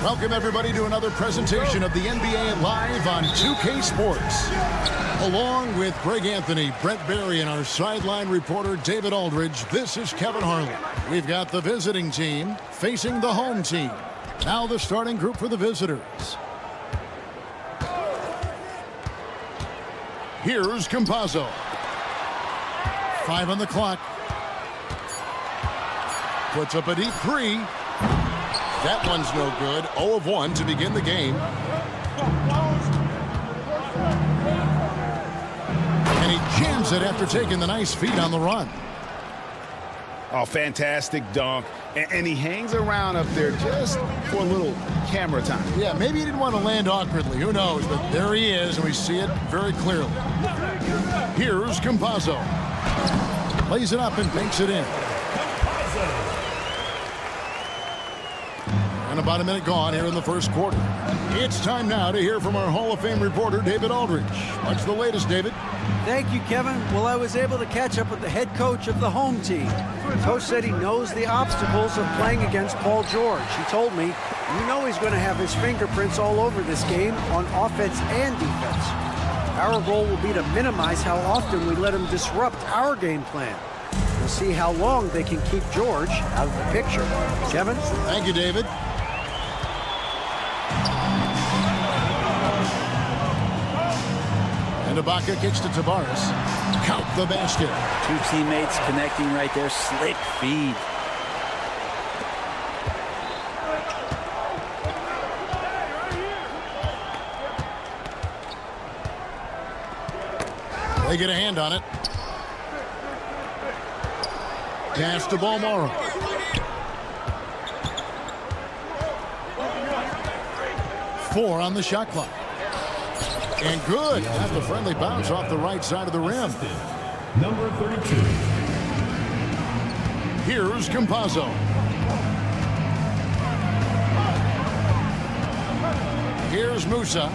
S1: Welcome, everybody, to another presentation of the NBA Live on 2K Sports. Along with Greg Anthony, Brent Barry, and our sideline reporter, David Aldridge, this is Kevin Harlan. We've got the visiting team facing the home team. Now the starting group for the visitors. Here's Campazzo. 5 on the clock. Puts up a deep three. That one's no good. 0 of 1 to begin the game. And he jams it after taking the nice feed on the run.
S2: Oh, fantastic dunk. And he hangs around up there just for a little camera time.
S1: Yeah, maybe he didn't want to land awkwardly. Who knows? But there he is, and we see it very clearly. Here's Campazzo. Lays it up and banks it in. And about a minute gone here in the first quarter. It's time now to hear from our Hall of Fame reporter, David Aldridge. What's the latest, David?
S8: Thank you, Kevin. Well, I was able to catch up with the head coach of the home team. Coach said he knows the obstacles of playing against Paul George. He told me, you know he's going to have his fingerprints all over this game on offense and defense. Our goal will be to minimize how often we let him disrupt our game plan. We'll see how long they can keep George out of the picture. Kevin?
S1: Thank you, David. And Ibaka kicks to Tavares. Count the basket.
S16: Two teammates connecting right there. Slick feed.
S1: They get a hand on it. Pass to Balmoro. Four on the shot clock. And good. Got the friendly bounce off the right side of the rim.
S4: Number 32.
S1: Here's Campazzo. Here's Musa.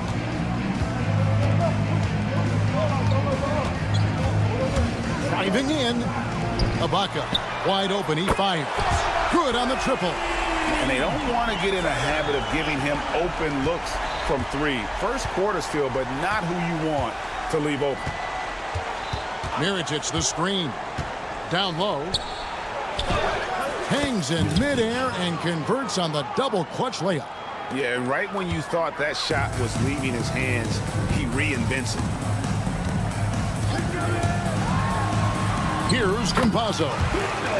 S1: Driving in. Ibaka. Wide open. He fires. Good on the triple.
S2: And they don't want to get in a habit of giving him open looks from three. First quarter still, but not who you want to leave open.
S1: Mirotic, the screen. Down low. Hangs in midair and converts on the double clutch layup.
S2: Yeah, and right when you thought that shot was leaving his hands, he reinvents it.
S1: Here's Campazzo.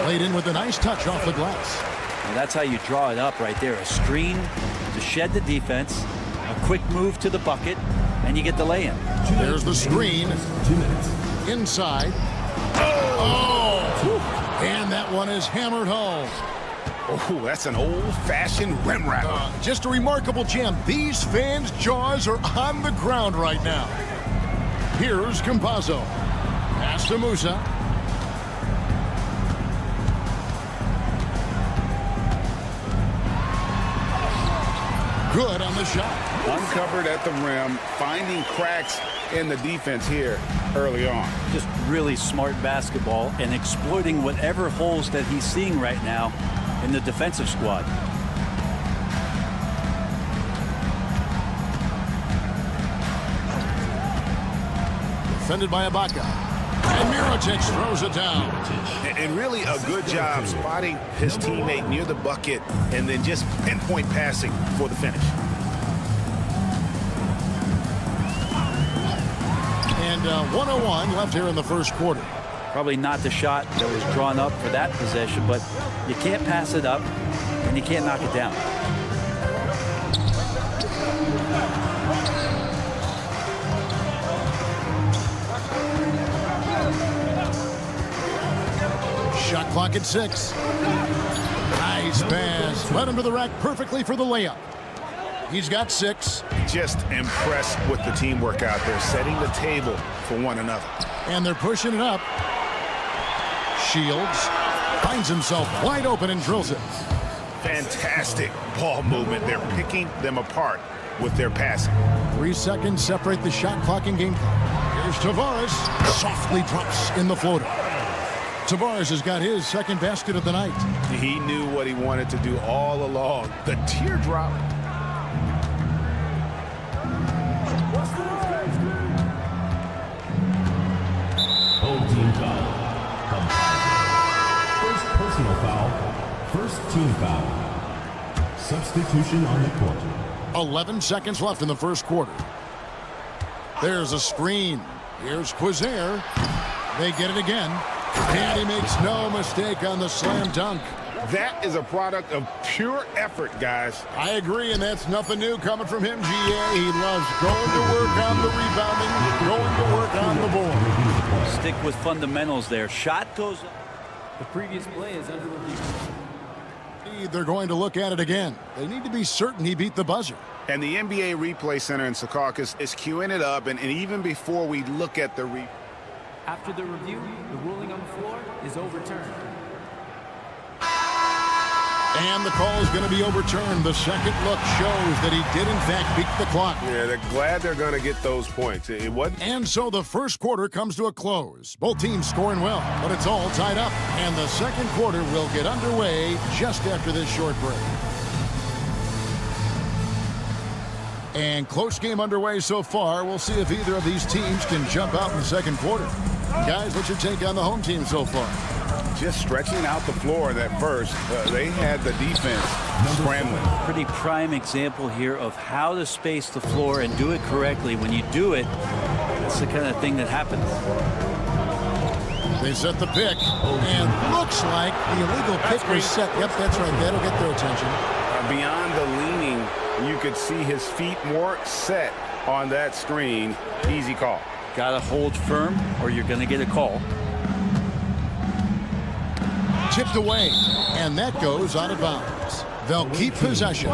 S1: Laid in with a nice touch off the glass.
S16: Well, that's how you draw it up right there. A screen to shed the defense, a quick move to the bucket, and you get the lay-in.
S1: There's the screen.
S4: 2 minutes.
S1: Inside. Oh! And that one is hammered home.
S2: Oh, that's an old-fashioned rim wrap.
S1: Just a remarkable gem. These fans' jaws are on the ground right now. Here's Campazzo. Pass to Musa. Good on the shot.
S2: Uncovered at the rim, finding cracks in the defense here early on.
S16: Just really smart basketball and exploiting whatever holes that he's seeing right now in the defensive squad.
S1: Defended by Ibaka. And Mirotic throws it down.
S2: And really a good job spotting his teammate near the bucket and then just pinpoint passing for the finish.
S1: And 101 left here in the first quarter.
S16: Probably not the shot that was drawn up for that possession, but you can't pass it up and you can't knock it down.
S1: Shot clock at 6. Nice pass. Led him to the rack perfectly for the layup. He's got 6.
S2: Just impressed with the teamwork out there, setting the table for one another.
S1: And they're pushing it up. Shields finds himself wide open and drills it.
S2: Fantastic ball movement. They're picking them apart with their passing.
S1: 3 seconds separate the shot clock and game clock. Here's Tavares. Softly drops in the floater. Tavares has got his second basket of the night.
S2: He knew what he wanted to do all along. The teardrop.
S4: Home team foul. First personal foul. First team foul. Substitution on the court.
S1: 11 seconds left in the first quarter. There's a screen. Here's Quizair. They get it again. And he makes no mistake on the slam dunk.
S2: That is a product of pure effort, guys.
S1: I agree, and that's nothing new coming from him, GA. He loves going to work on the rebounding, going to work on the board.
S16: Stick with fundamentals there. Shot goes up.
S17: The previous play is under review.
S1: They're going to look at it again. They need to be certain he beat the buzzer.
S2: And the NBA Replay Center in Secaucus is queuing it up, and even before we look at the replay.
S17: After the review, the ruling on the floor is overturned.
S1: And the call is going to be overturned. The second look shows that he did, in fact, beat the clock.
S6: Yeah, they're glad they're going to get those points. It wasn't.
S1: And so the first quarter comes to a close. Both teams scoring well, but it's all tied up. And the second quarter will get underway just after this short break. And close game underway so far. We'll see if either of these teams can jump out in the second quarter. Guys, what's your take on the home team so far?
S2: Just stretching out the floor that first. They had the defense scrambling.
S16: Pretty prime example here of how to space the floor and do it correctly. When you do it, that's the kind of thing that happens.
S1: They set the pick, and looks like the illegal pick was set. Yep, that's right. That'll get their attention.
S2: Beyond the leaning, you could see his feet more set on that screen. Easy call.
S16: Got to hold firm or you're going to get a call.
S1: Tipped away, and that goes out of bounds. They'll keep possession.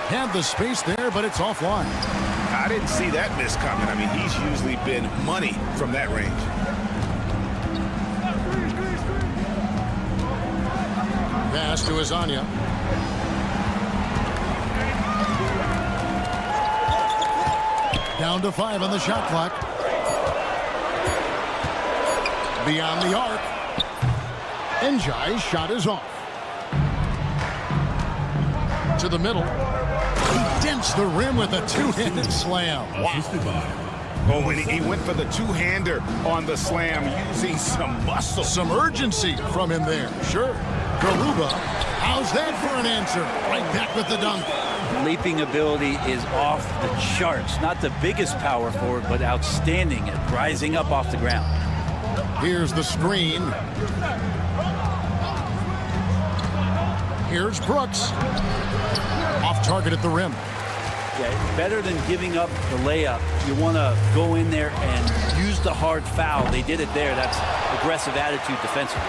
S1: Had the space there, but it's offline.
S2: I didn't see that miss coming. I mean, he's usually been money from that range.
S1: Pass to Azania. Down to 5 on the shot clock. Beyond the arc. Njai's shot is off. To the middle. He dents the rim with a two-handed slam. Wow.
S2: Oh, and he went for the two-hander on the slam using some muscle.
S1: Some urgency from him there. Sure. Garuba, how's that for an answer? Right back with the dunk.
S16: Leaping ability is off the charts. Not the biggest power forward, but outstanding at rising up off the ground.
S1: Here's the screen. Here's Brooks. Off target at the rim.
S16: Yeah, better than giving up the layup. You want to go in there and use the hard foul. They did it there. That's aggressive attitude defensively.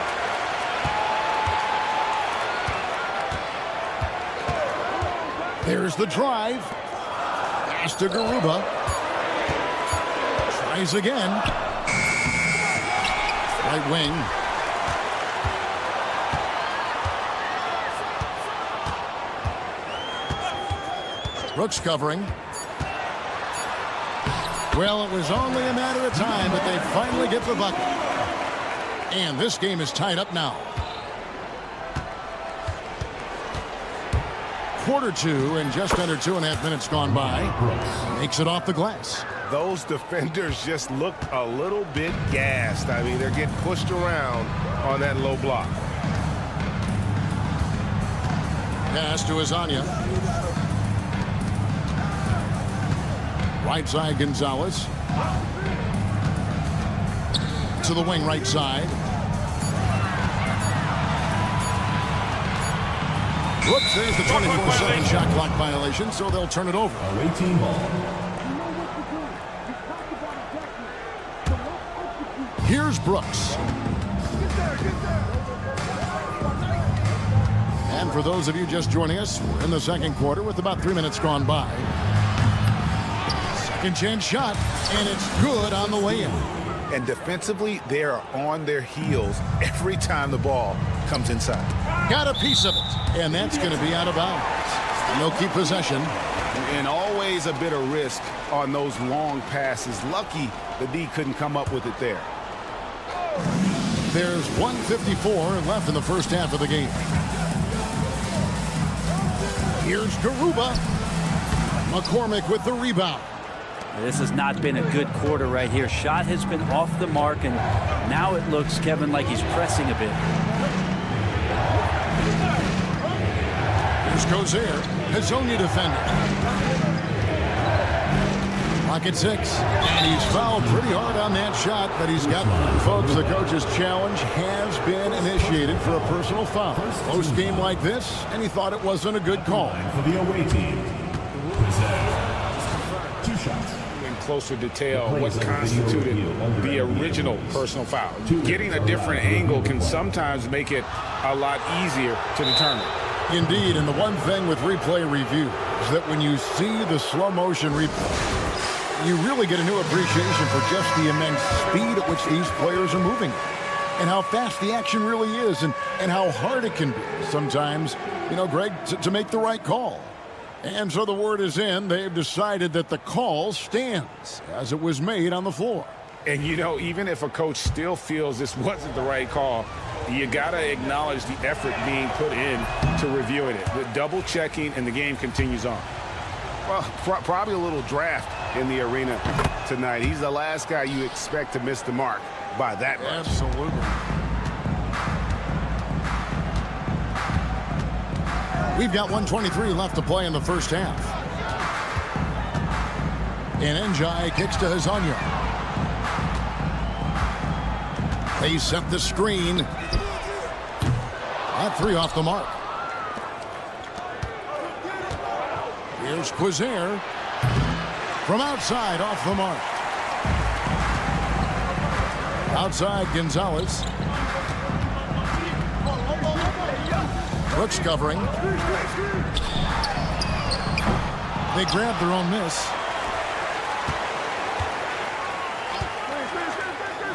S1: There's the drive. Pass to Garuba. Tries again. Right wing. Brooks covering. Well, it was only a matter of time, but they finally get the bucket. And this game is tied up now. Quarter 2 and just under 2.5 minutes gone by. Makes it off the glass.
S2: Those defenders just looked a little bit gassed. I mean, they're getting pushed around on that low block.
S1: Pass to Azania. Right side, Gonzalez. To the wing, right side. Whoops, there's the 24-second shot clock violation, so they'll turn it over.
S4: Away team ball.
S1: Here's Brooks. And for those of you just joining us, we're in the second quarter with about 3 minutes gone by. Second chance shot, and it's good on the way in.
S2: And defensively, they are on their heels every time the ball comes inside.
S1: Got a piece of it, and that's going to be out of bounds. They'll keep possession.
S2: And always a bit of risk on those long passes. Lucky the D couldn't come up with it there.
S1: There's 1:54 left in the first half of the game. Here's Garuba. McCormick with the rebound.
S16: This has not been a good quarter right here. Shot has been off the mark, and now it looks, Kevin, like he's pressing a bit.
S1: Here's Gozer. Hazonia defender. Clock at 6. And he's fouled pretty hard on that shot, but he's got one. Folks, the coach's challenge has been initiated for a personal foul. Close game like this, and he thought it wasn't a good call.
S4: For the away team. 2 shots.
S5: Closer detail what constituted the original personal foul. Getting a different angle can sometimes make it a lot easier to determine.
S1: Indeed, and the one thing with replay review is that when you see the slow motion replay, you really get a new appreciation for just the immense speed at which these players are moving and how fast the action really is and how hard it can be sometimes, you know, Greg, to make the right call. And so the word is in. They've decided that the call stands as it was made on the floor.
S5: And, you know, even if a coach still feels this wasn't the right call, you got to acknowledge the effort being put in to reviewing it. The double checking, and the game continues on.
S2: Well, probably a little draft in the arena tonight. He's the last guy you expect to miss the mark by that much.
S1: Absolutely. We've got 1:23 left to play in the first half. And Njai kicks to Hazonia. They set the screen. That three off the mark. Here's Quizair. From outside, off the mark. Outside, Gonzalez. Brooks covering. They grab their own miss.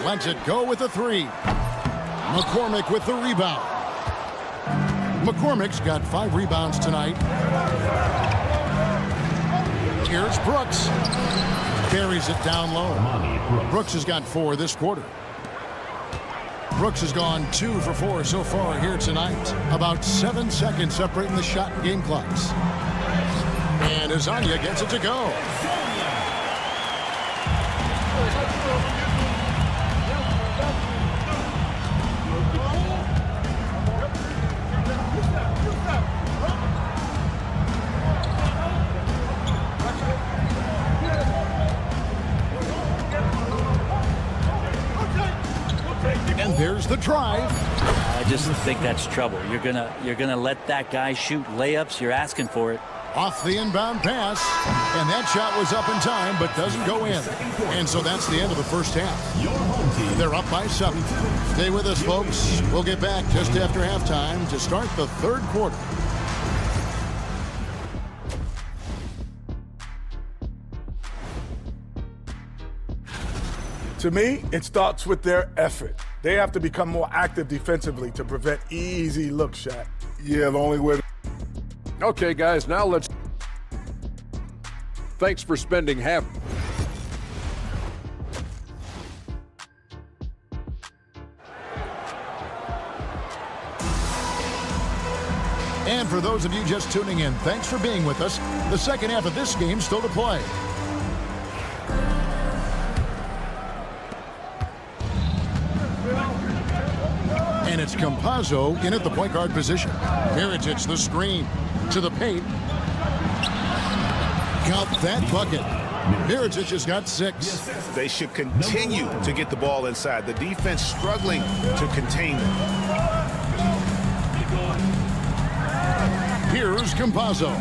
S1: Lets it go with a three. McCormick with the rebound. McCormick's got 5 rebounds tonight. Here's Brooks. Carries it down low. Brooks has got 4 this quarter. Brooks has gone 2 for 4 so far here tonight. About 7 seconds separating the shot and game clocks. And Azania gets it to go. And there's the drive.
S16: I just think that's trouble. You're gonna let that guy shoot layups. You're asking for it.
S1: Off the inbound pass, and that shot was up in time, but doesn't go in. And so that's the end of the first half. They're up by 7. Stay with us, folks. We'll get back just after halftime to start the third quarter.
S7: To me, it starts with their effort. They have to become more active defensively to prevent easy looks, Shaq.
S14: Yeah, the only way.
S6: Okay, guys, now let's. Thanks for spending half.
S1: And for those of you just tuning in, thanks for being with us. The second half of this game still to play. And it's Campazzo in at the point guard position. Mirotic the screen to the paint. Count that bucket. Mirotic has got 6.
S2: They should continue to get the ball inside. The defense struggling to contain them.
S1: Here's Campazzo.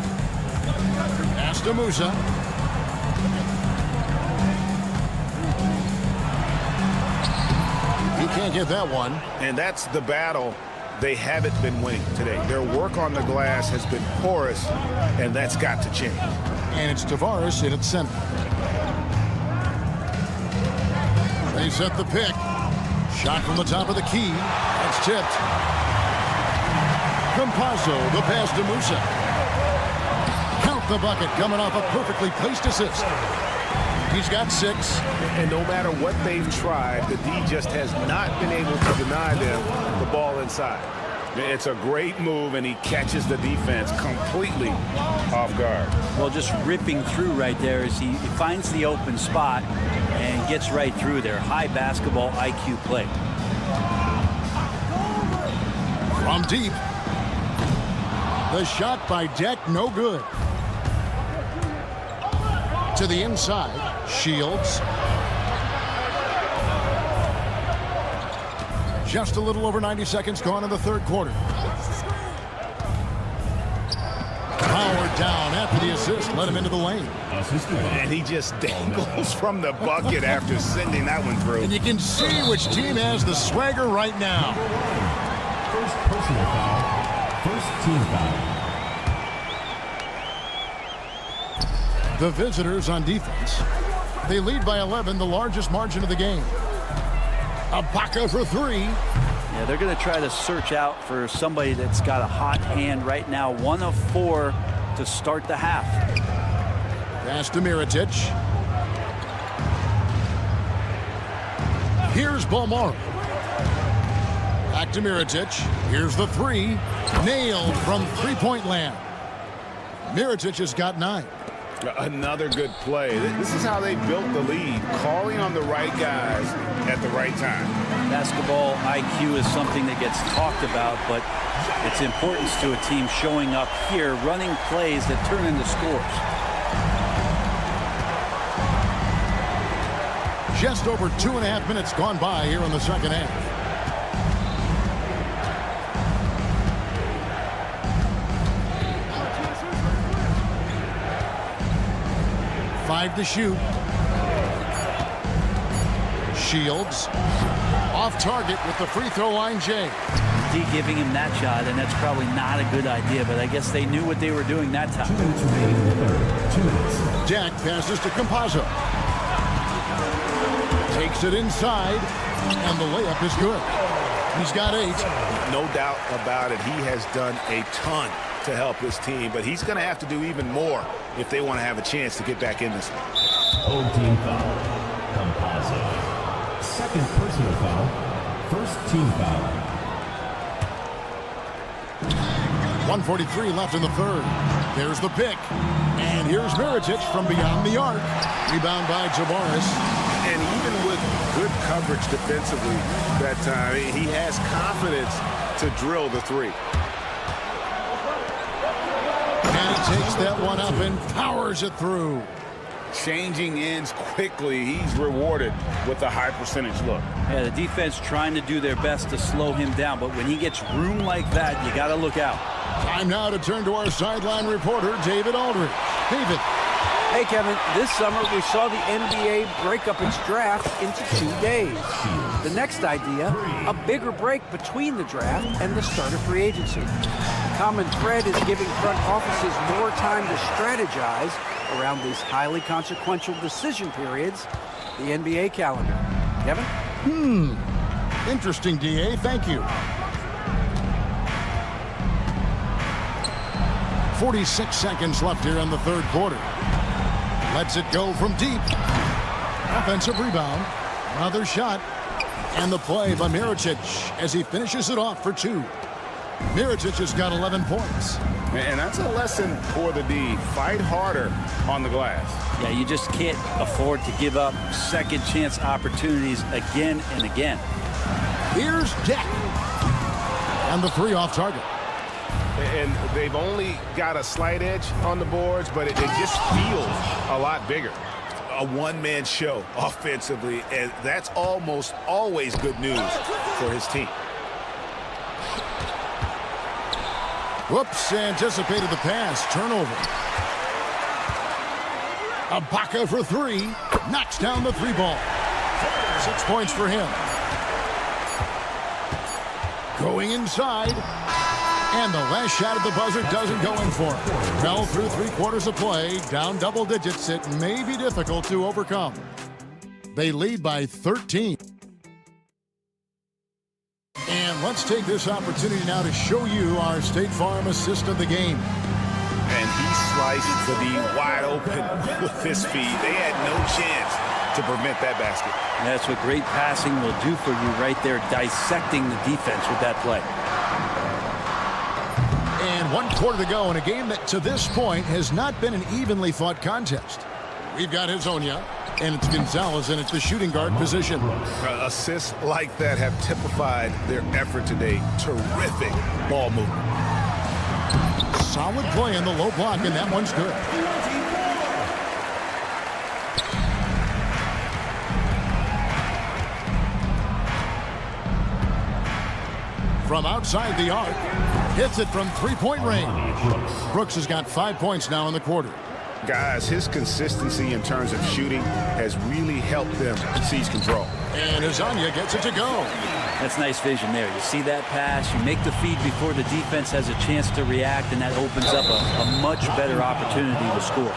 S1: Pass to Musa. He can't get that one.
S2: And that's the battle they haven't been winning today. Their work on the glass has been porous, and that's got to change.
S1: And it's Tavares in its center. They set the pick. Shot from the top of the key. That's tipped. Campazzo, the pass to Musa. Count the bucket, coming off a perfectly placed assist. He's got 6.
S2: And no matter what they've tried, the D just has not been able to deny them the ball inside. It's a great move, and he catches the defense completely off guard.
S16: Well, just ripping through right there as he finds the open spot and gets right through there. High basketball IQ play.
S1: From deep. The shot by Deck, no good. To the inside. Shields. Just a little over 90 seconds gone in the third quarter. Powered down after the assist. Let him into the lane.
S2: And he just dangles from the bucket after sending that one through.
S1: And you can see which team has the swagger right now.
S4: First personal foul. First team foul.
S1: The visitors on defense. They lead by 11, the largest margin of the game. Ibaka for 3.
S16: Yeah, they're going to try to search out for somebody that's got a hot hand right now. 1 of 4 to start the half.
S1: Pass to Mirotic. Here's Balmora. Back to Mirotic. Here's the 3. Nailed from three-point land. Mirotic has got 9.
S2: Another good play. This is how they built the lead, calling on the right guys at the right time.
S16: Basketball IQ is something that gets talked about, but its importance to a team showing up here, running plays that turn into scores.
S1: Just over 2.5 minutes gone by here in the second half. Five to shoot. Shields off target with the free throw line, Jay.
S16: D giving him that shot, and that's probably not a good idea, but I guess they knew what they were doing that time.
S1: Jack passes to Campazzo. Takes it inside, and the layup is good. He's got 8.
S2: No doubt about it. He has done a ton to help his team, but he's going to have to do even more if they want to have a chance to get back in this one.
S4: Old team foul. Campazzo. Second personal foul. First team foul.
S1: 1:43 left in the third. There's the pick. And here's Mirotic from beyond the arc. Rebound by Jabaris.
S2: And even with good coverage defensively that time, he has confidence to drill the 3.
S1: And he takes that one up and powers it through.
S5: Changing ends quickly. He's rewarded with a high percentage look.
S16: Yeah, the defense trying to do their best to slow him down, but when he gets room like that, you got to look out.
S1: Time now to turn to our sideline reporter, David Aldridge. David.
S8: Hey, Kevin, this summer we saw the NBA break up its draft into 2 days. The next idea, a bigger break between the draft and the start of free agency. The common thread is giving front offices more time to strategize around these highly consequential decision periods, the NBA calendar. Kevin?
S1: Interesting, DA. Thank you. 46 seconds left here in the third quarter. Lets it go from deep. Offensive rebound. Another shot. And the play by Mirotic as he finishes it off for 2. Mirotic has got 11 points.
S5: And that's a lesson for the D. Fight harder on the glass.
S16: Yeah, you just can't afford to give up second chance opportunities again and again.
S1: Here's Jack. And the 3 off target.
S5: And they've only got a slight edge on the boards, but it just feels a lot bigger.
S2: A one-man show offensively, and that's almost always good news for his team.
S1: Whoops, anticipated the pass. Turnover. Ibaka for 3. Knocks down the 3 ball. 6 points for him. Going inside. And the last shot at the buzzer doesn't go in for him. Fell through 3/4 of play. Down double digits. It may be difficult to overcome. They lead by 13. And let's take this opportunity now to show you our State Farm assist of the game.
S2: And he sliced the D wide open with his feet. They had no chance to prevent that basket.
S16: And that's what great passing will do for you right there, dissecting the defense with that play.
S1: And 1 quarter to go in a game that to this point has not been an evenly fought contest. We've got Hezonja, and it's Gonzalez, and it's the shooting guard position.
S2: Assists like that have typified their effort today. Terrific ball movement.
S1: Solid play in the low block, and that one's good. From outside the arc, hits it from 3-point range. Brooks has got 5 points now in the quarter.
S2: Guys, his consistency in terms of shooting has really helped them seize control.
S1: And Hezonja gets it to go.
S16: That's nice vision there. You see that pass, you make the feed before the defense has a chance to react, and that opens up a much better opportunity to score.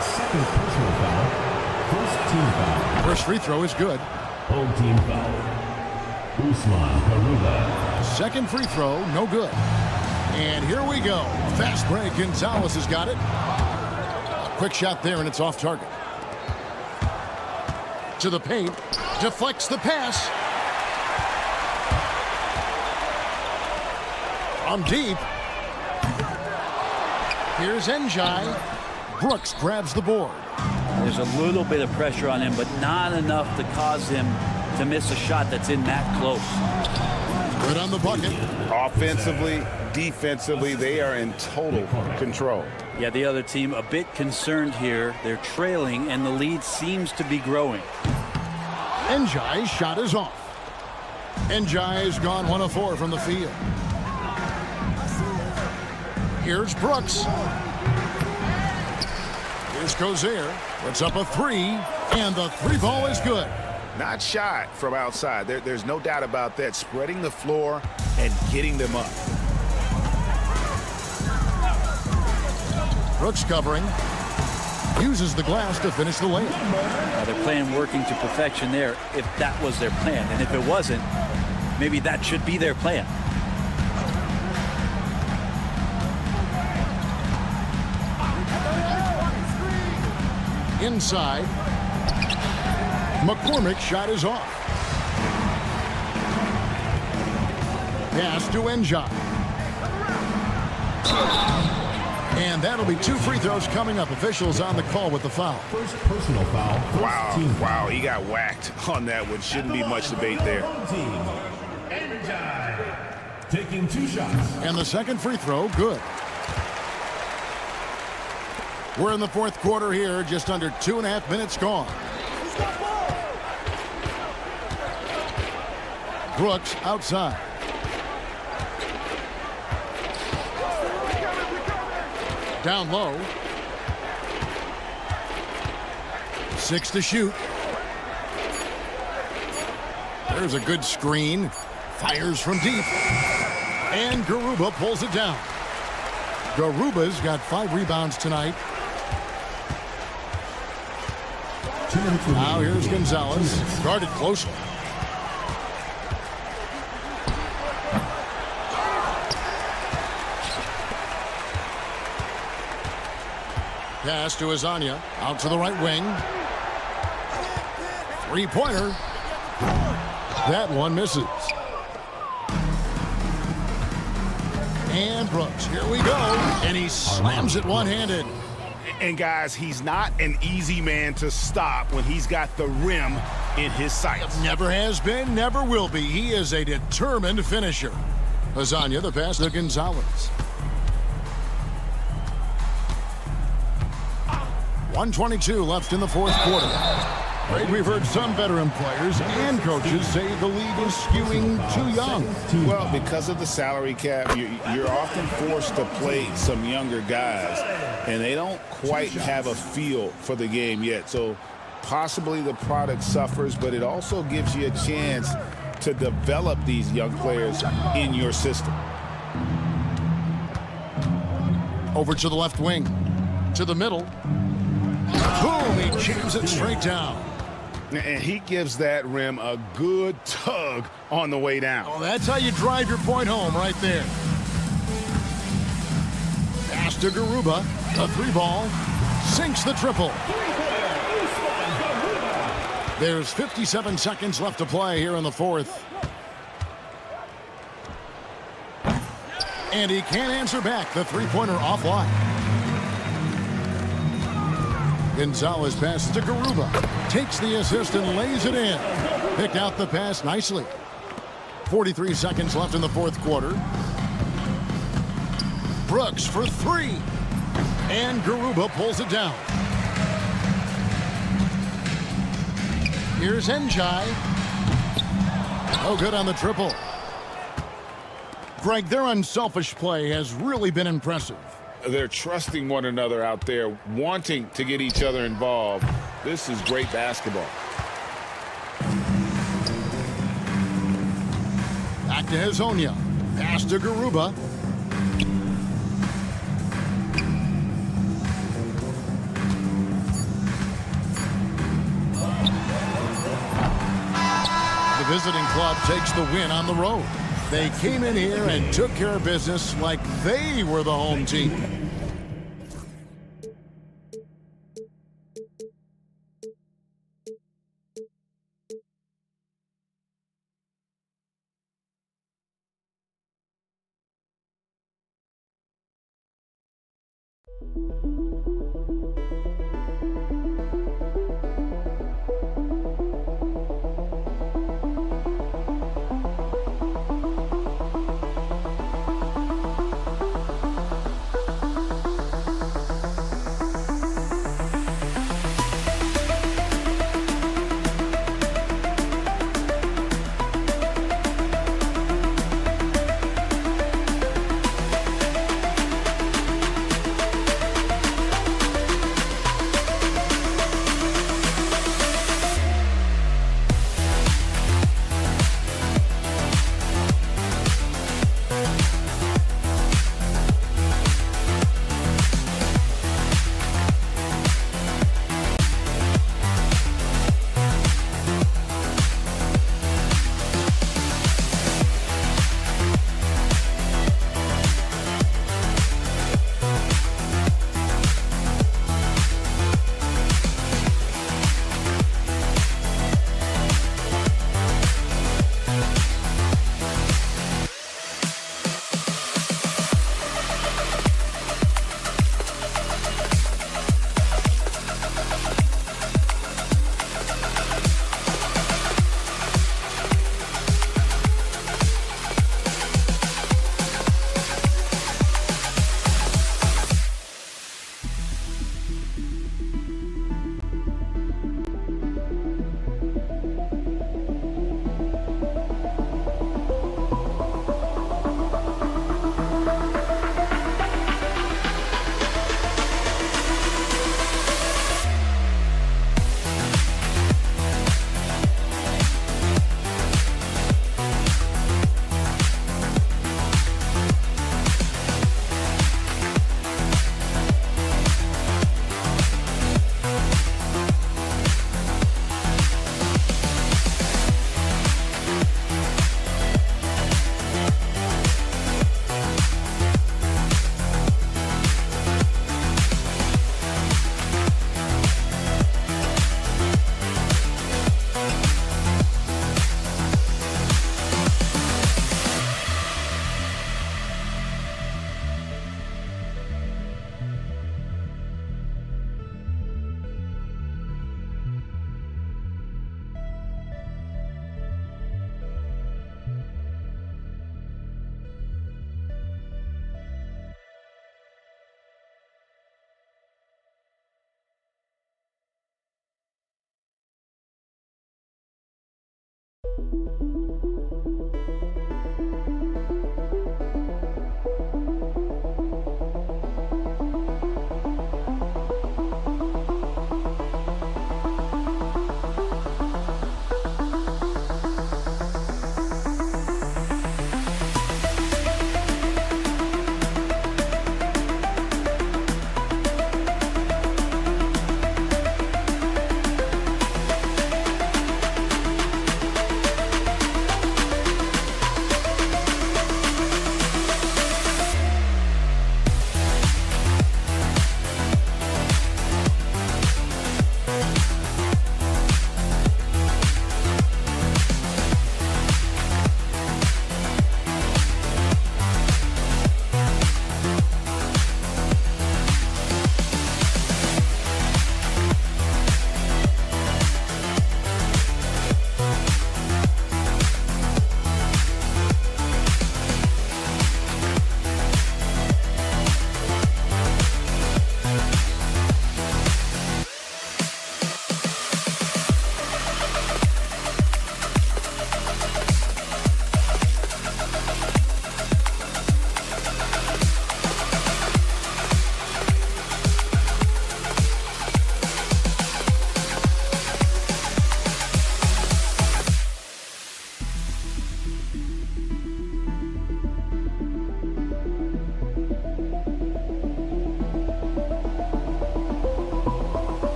S4: Second personal foul. First team foul.
S1: First free throw is good.
S4: Home team foul. Usman Garuba.
S1: Second free throw, no good. And here we go. Fast break. Gonzalez has got it. A quick shot there, and it's off target. To the paint. Deflects the pass. From deep. Here's Njai. Brooks grabs the board.
S16: There's a little bit of pressure on him, but not enough to cause him to miss a shot that's in that close.
S1: Good on the bucket.
S5: Offensively, defensively, they are in total control.
S16: Yeah, the other team a bit concerned here. They're trailing, and the lead seems to be growing.
S1: Njai's shot is off. Njai's gone 1 of 4 from the field. Here's Brooks. Here's Cozier. Puts up a 3, and the 3-ball is good.
S2: Not shy from outside. There's no doubt about that. Spreading the floor and getting them up.
S1: Brooks covering. Uses the glass to finish the layup.
S16: They're playing working to perfection there if that was their plan. And if it wasn't, maybe that should be their plan.
S1: Inside. McCormick's shot is off. Pass to Njai. And that'll be 2 free throws coming up. Officials on the call with the foul.
S4: First personal foul.
S2: Wow, he got whacked on that one. Shouldn't be much debate there.
S4: Taking 2 shots.
S1: And the second free throw, good. We're in the fourth quarter here, just under 2.5 minutes gone. Brooks outside. Down low. 6 to shoot. There's a good screen. Fires from deep. And Garuba pulls it down. Garuba's got 5 rebounds tonight. Now here's Gonzalez. Guarded closely. Pass to Azania. Out to the right wing. 3-pointer. That one misses. And Brooks, here we go. And he slams it one-handed.
S2: And guys, he's not an easy man to stop when he's got the rim in his sights.
S1: Never has been, never will be. He is a determined finisher. Azania, the pass to Gonzalez. 1:22 left in the fourth quarter. Right, we've heard some veteran players and coaches say the league is skewing too young.
S2: Well, because of the salary cap, you're often forced to play some younger guys, and they don't quite have a feel for the game yet. So possibly the product suffers, but it also gives you a chance to develop these young players in your system.
S1: Over to the left wing. To the middle. Boom, he jams it straight down.
S2: And he gives that rim a good tug on the way down.
S1: Oh, that's how you drive your point home right there. Pass to Garuba. A 3-ball. Sinks the triple. There's 57 seconds left to play here in the fourth. And he can't answer back. The 3-pointer offline. Gonzalez passes to Garuba. Takes the assist and lays it in. Picked out the pass nicely. 43 seconds left in the fourth quarter. Brooks for 3. And Garuba pulls it down. Here's Njai. Oh, good on the triple. Greg, their unselfish play has really been impressive.
S5: They're trusting one another out there, wanting to get each other involved. This is great basketball.
S1: Back to Hazonia. Pass to Garuba. The visiting club takes the win on the road. They came in here and took care of business like they were the home team.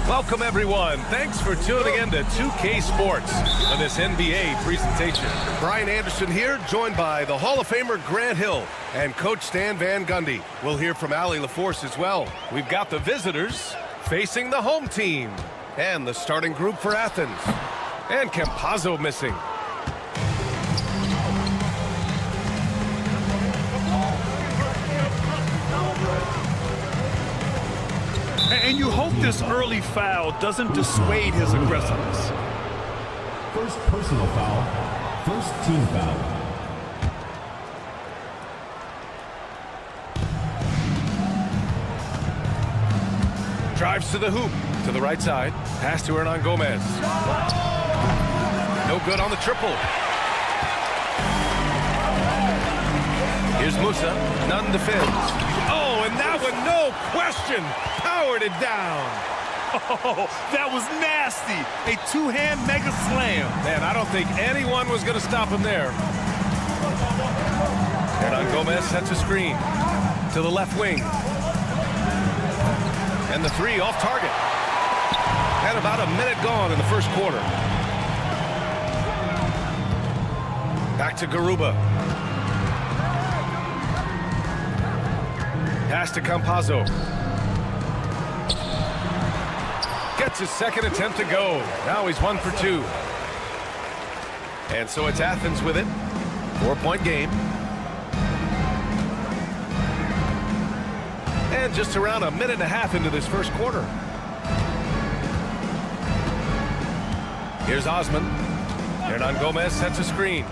S9: Welcome, everyone. Thanks for tuning in to 2K Sports for this NBA presentation. Brian Anderson here, joined by the Hall of Famer Grant Hill and Coach Stan Van Gundy. We'll hear from Allie LaForce as well. We've got the visitors facing the home team and the starting group for Athens. And Campazzo missing.
S10: And you hope this early foul doesn't dissuade his aggressiveness.
S4: First personal foul. First team foul.
S9: Drives to the hoop, to the right side. Pass to Hernan Gomez. No good on the triple. Here's Musa. Nunn defends. Oh, and that one, no question, powered it down.
S10: Oh, that was nasty. A two-hand mega slam.
S9: Man, I don't think anyone was going to stop him there. Hernan Gomez sets a screen to the left wing. And the three off target. And about a minute gone in the first quarter. Back to Garuba. Pass to Campazzo. Gets his second attempt to go. Now he's 1 for 2. And so it's Athens with it. 4-point game. And just around a minute and a half into this first quarter. Here's Osman. Hernan Gomez sets a screen.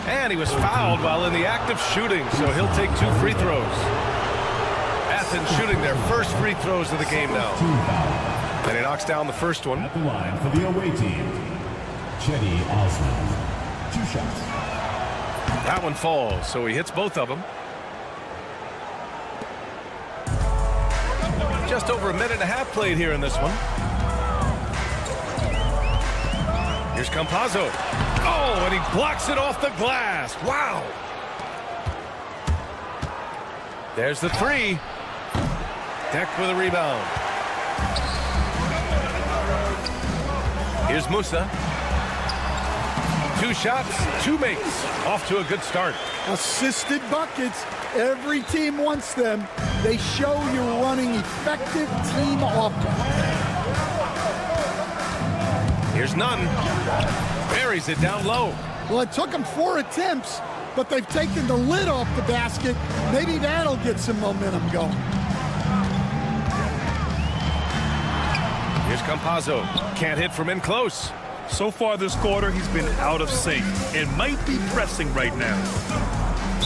S9: And he was fouled while in the act of shooting, so he'll take 2 free throws. Athens shooting their first free throws of the game now. And he knocks down the first one.
S4: At the line for the away team, Cedi Osman. 2 shots.
S9: That one falls, so he hits both of them. Just over a minute and a half played here in this one. Here's Campazzo. Oh, and he blocks it off the glass. Wow. There's the three. Deck with a rebound. Here's Musa. 2 shots, 2 makes. Off to a good start.
S3: Assisted buckets. Every team wants them. They show you're running effective team offense.
S9: Here's Nunn. Buries it down low.
S3: Well, it took them 4 attempts, but they've taken the lid off the basket. Maybe that'll get some momentum going.
S9: Here's Campazzo. Can't hit from in close.
S10: So far this quarter, he's been out of sync and might be pressing right now.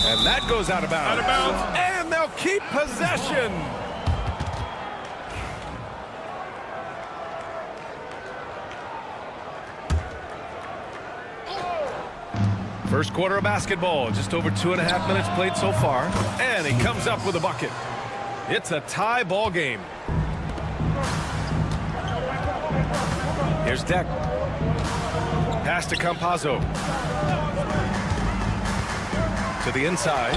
S9: And that goes out of bounds.
S10: Out of bounds.
S9: And they'll keep possession. First quarter of basketball, just over 2.5 minutes played so far. And he comes up with a bucket. It's a tie ball game. Here's Deck. Pass to Campazzo. To the inside.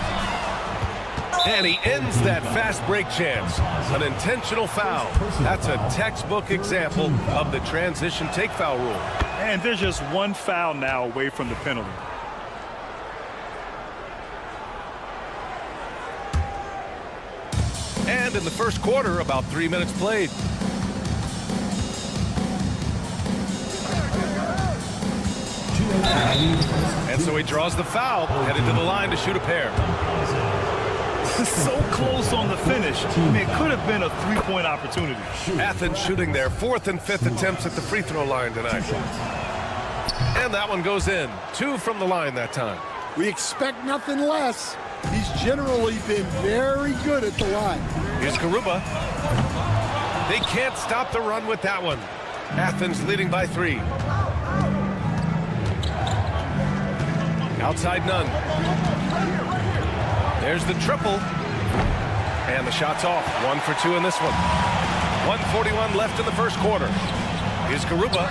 S9: And he ends that fast break chance. An intentional foul. That's a textbook example of the transition take foul rule.
S10: And there's just 1 foul now away from the penalty.
S9: And in the first quarter, about 3 minutes played. And so he draws the foul, headed to the line to shoot a pair.
S10: So close on the finish. I mean, it could have been a three-point opportunity.
S9: Athens shooting their 4th and 5th attempts at the free throw line tonight. And that one goes in. 2 from the line that time.
S3: We expect nothing less. He's generally been very good at the line.
S9: Here's Garuba. They can't stop the run with that one. Athens leading by 3. Outside none. There's the triple. And the shot's off. 1 for 2 in this one. 1:41 left in the first quarter. Here's Garuba.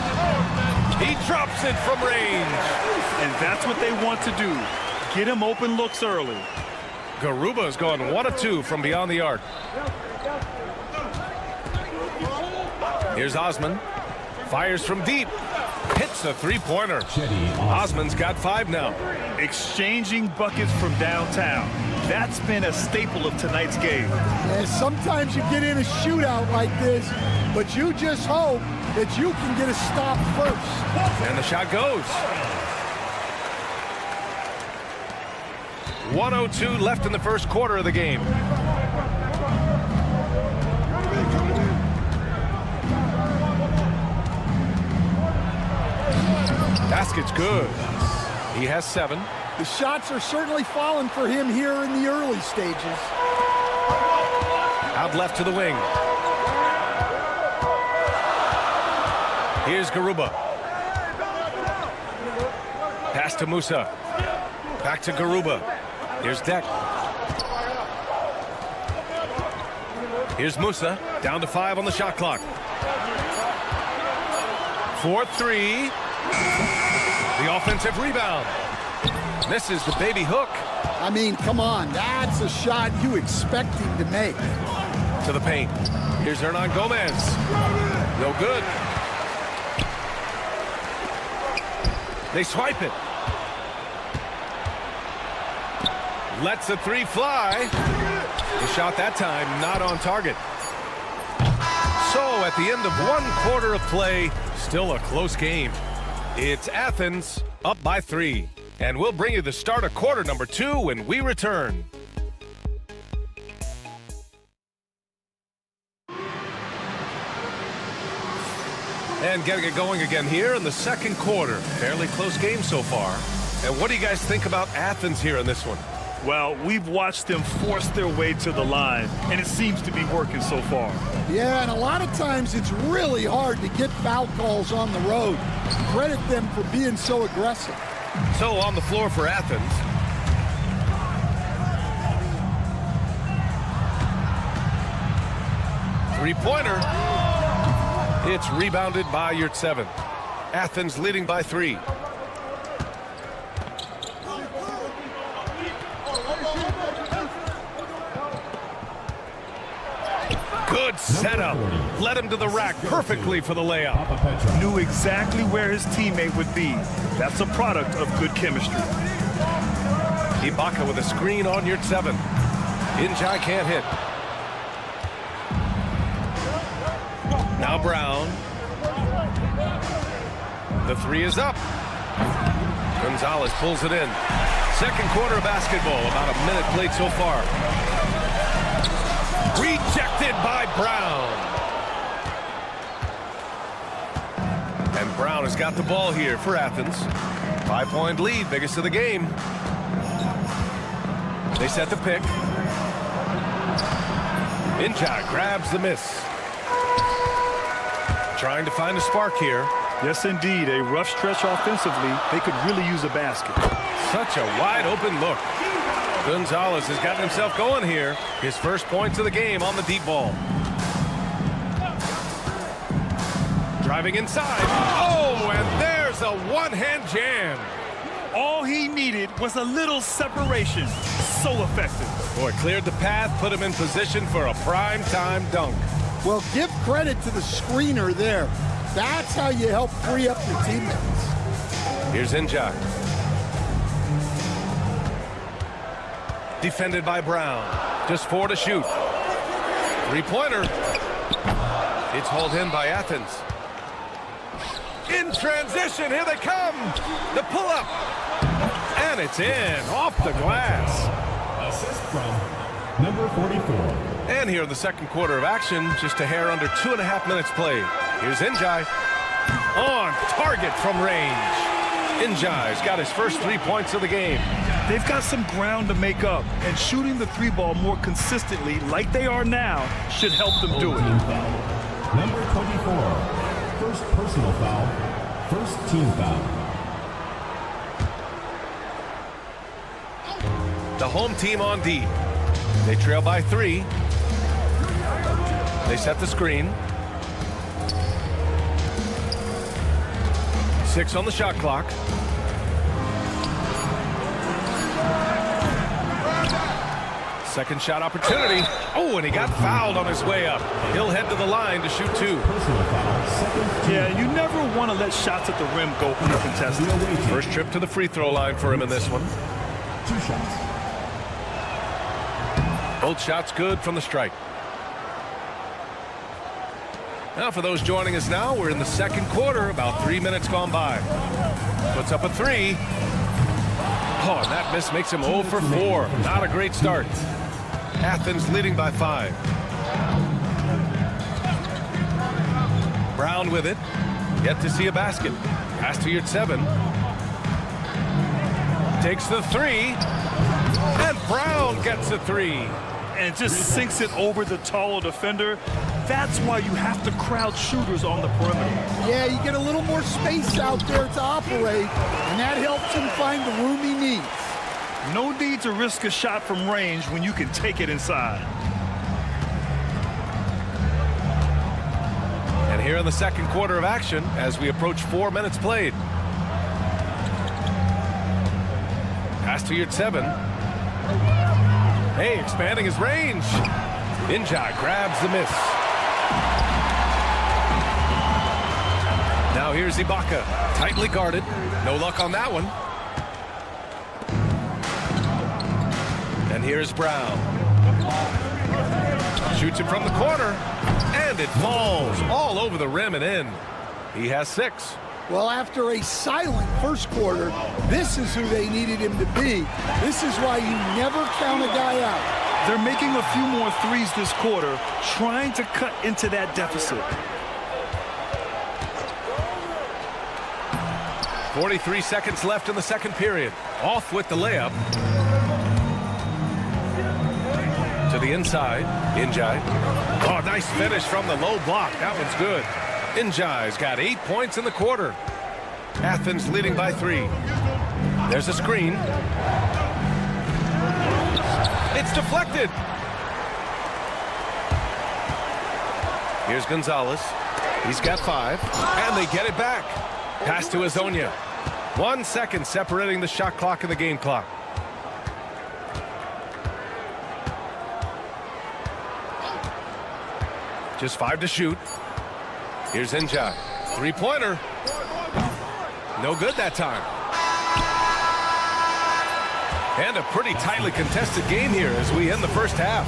S9: He drops it from range.
S10: And that's what they want to do. Get him open looks early.
S9: Garuba's going 1 of 2 from beyond the arc. Here's Osman. Fires from deep. Hits a three-pointer. Osman's got 5 now.
S10: Exchanging buckets from downtown. That's been a staple of tonight's game.
S3: And sometimes you get in a shootout like this, but you just hope that you can get a stop first.
S9: And the shot goes. 1:02 left in the first quarter of the game. Basket's good. He has 7.
S3: The shots are certainly falling for him here in the early stages.
S9: Out left to the wing. Here's Garuba. Pass to Musa. Back to Garuba. Here's Deck. Here's Musa. Down to 5 on the shot clock. 4-3. The offensive rebound. Misses the baby hook.
S3: I mean, come on. That's a shot you expect him to make.
S9: To the paint. Here's Hernan Gomez. No good. They swipe it. Lets the 3 fly. The shot that time not on target. So at the end of 1 quarter of play, still a close game. It's Athens up by 3. And we'll bring you the start of quarter number 2 when we return. And getting it going again here in the second quarter. Fairly close game so far. And what do you guys think about Athens here in this one?
S10: Well, we've watched them force their way to the line, and it seems to be working so far.
S3: Yeah, and a lot of times it's really hard to get foul calls on the road. Credit them for being so aggressive.
S9: So on the floor for Athens. Three-pointer. It's rebounded by Yurtseven. Athens leading by 3. Good setup. Led him to the rack perfectly for the layup.
S10: Knew exactly where his teammate would be. That's a product of good chemistry.
S9: Ibaka with a screen on Yurtseven. Injai can't hit. Now Brown. The 3 is up. Gonzalez pulls it in. Second quarter of basketball. About a minute played so far. Rejected by Brown. And Brown has got the ball here for Athens. 5-point lead, biggest of the game. They set the pick. Injai grabs the miss. Trying to find a spark here.
S10: Yes, indeed. A rough stretch offensively. They could really use a basket.
S9: Such a wide open look. Gonzalez has gotten himself going here. His first points of the game on the deep ball. Driving inside. Oh, and there's a one-hand jam.
S10: All he needed was a little separation. So effective.
S9: Boy, cleared the path, put him in position for a prime-time dunk.
S3: Well, give credit to the screener there. That's how you help free up your teammates.
S9: Here's Injai. Defended by Brown. Just 4 to shoot. Three-pointer. It's hauled in by Athens. In transition, here they come. The pull-up. And it's in, off the glass.
S4: Assist from Number 44.
S9: And here in the second quarter of action, just a hair under 2.5 minutes played. Here's Njai. On target from range. Njai's got his first 3 points of the game.
S10: They've got some ground to make up, and shooting the three ball more consistently like they are now should help them do it.
S4: Number 24. First personal foul. First team foul.
S9: The home team on D. They trail by 3. They set the screen. 6 on the shot clock. Second shot opportunity. Oh, and he got fouled on his way up. He'll head to the line to shoot 2.
S10: Yeah, you never want to let shots at the rim go uncontested.
S9: First trip to the free throw line for him in this one.
S4: 2 shots.
S9: Both shots good from the stripe. Now for those joining us now, we're in the second quarter, about 3 minutes gone by. Puts up a 3. Oh, and that miss makes him 0 for 4. Not a great start. Athens leading by 5. Brown with it. Yet to see a basket. Pass to Yurtseven. Takes the 3. And Brown gets a 3.
S10: And just sinks it over the taller defender. That's why you have to crowd shooters on the perimeter.
S3: Yeah, you get a little more space out there to operate, and that helps him find the room he needs.
S10: No need to risk a shot from range when you can take it inside.
S9: And here in the second quarter of action, as we approach 4 minutes played. Pass to Yurtseven. Hey, expanding his range. Njai grabs the miss. Now here's Ibaka, tightly guarded. No luck on that one. And here's Brown. Shoots it from the corner, and it falls all over the rim and in. He has 6.
S3: Well, after a silent first quarter, this is who they needed him to be. This is why you never count a guy out.
S10: They're making a few more threes this quarter, trying to cut into that deficit.
S9: 43 seconds left in the second period. Off with the layup. To the inside, Njai. Oh, nice finish from the low block. That one's good. Njai's got 8 points in the quarter. Athens leading by 3. There's a screen. It's deflected. Here's Gonzalez. He's got 5, and they get it back. Pass to Azonia. 1 second separating the shot clock and the game clock. Just 5 to shoot. Here's Njai. 3-pointer. No good that time. And a pretty tightly contested game here as we end the first half.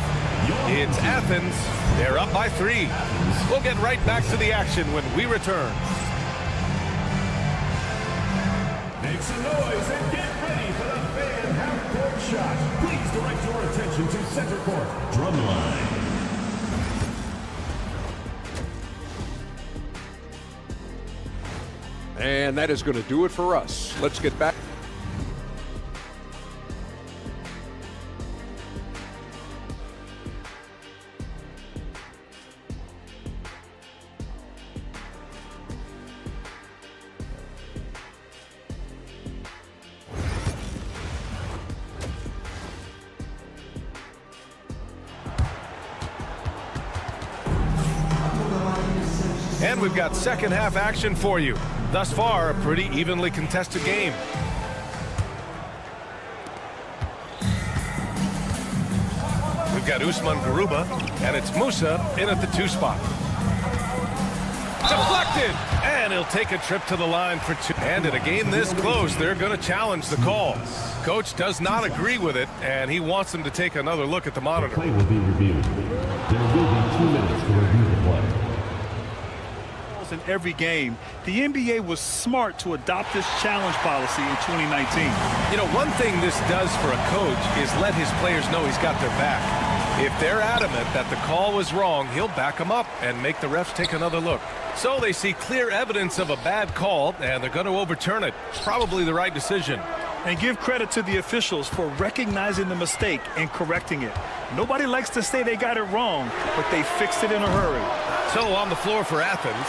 S9: It's Athens. They're up by 3. We'll get right back to the action when we return.
S4: Make some noise and get ready for the fan half-court shot. Please direct your attention to center court. Drumline.
S6: And that is going to do it for us. Let's get back.
S9: And we've got second half action for you. Thus far, a pretty evenly contested game. We've got Usman Garuba, and it's Musa in at the 2 spot. Deflected! And he'll take a trip to the line for 2. And in a game this close, they're going to challenge the call. Coach does not agree with it, and he wants them to take another look at the monitor.
S4: The play will be reviewed. There will be 2 minutes to review the play.
S10: In every game, the NBA was smart to adopt this challenge policy in 2019.
S9: You know, one thing this does for a coach is let his players know he's got their back. If they're adamant that the call was wrong, he'll back them up and make the refs take another look. So they see clear evidence of a bad call, and they're going to overturn it. Probably the right decision.
S10: And give credit to the officials for recognizing the mistake and correcting it. Nobody likes to say they got it wrong, but they fixed it in a hurry.
S9: So on the floor for Athens.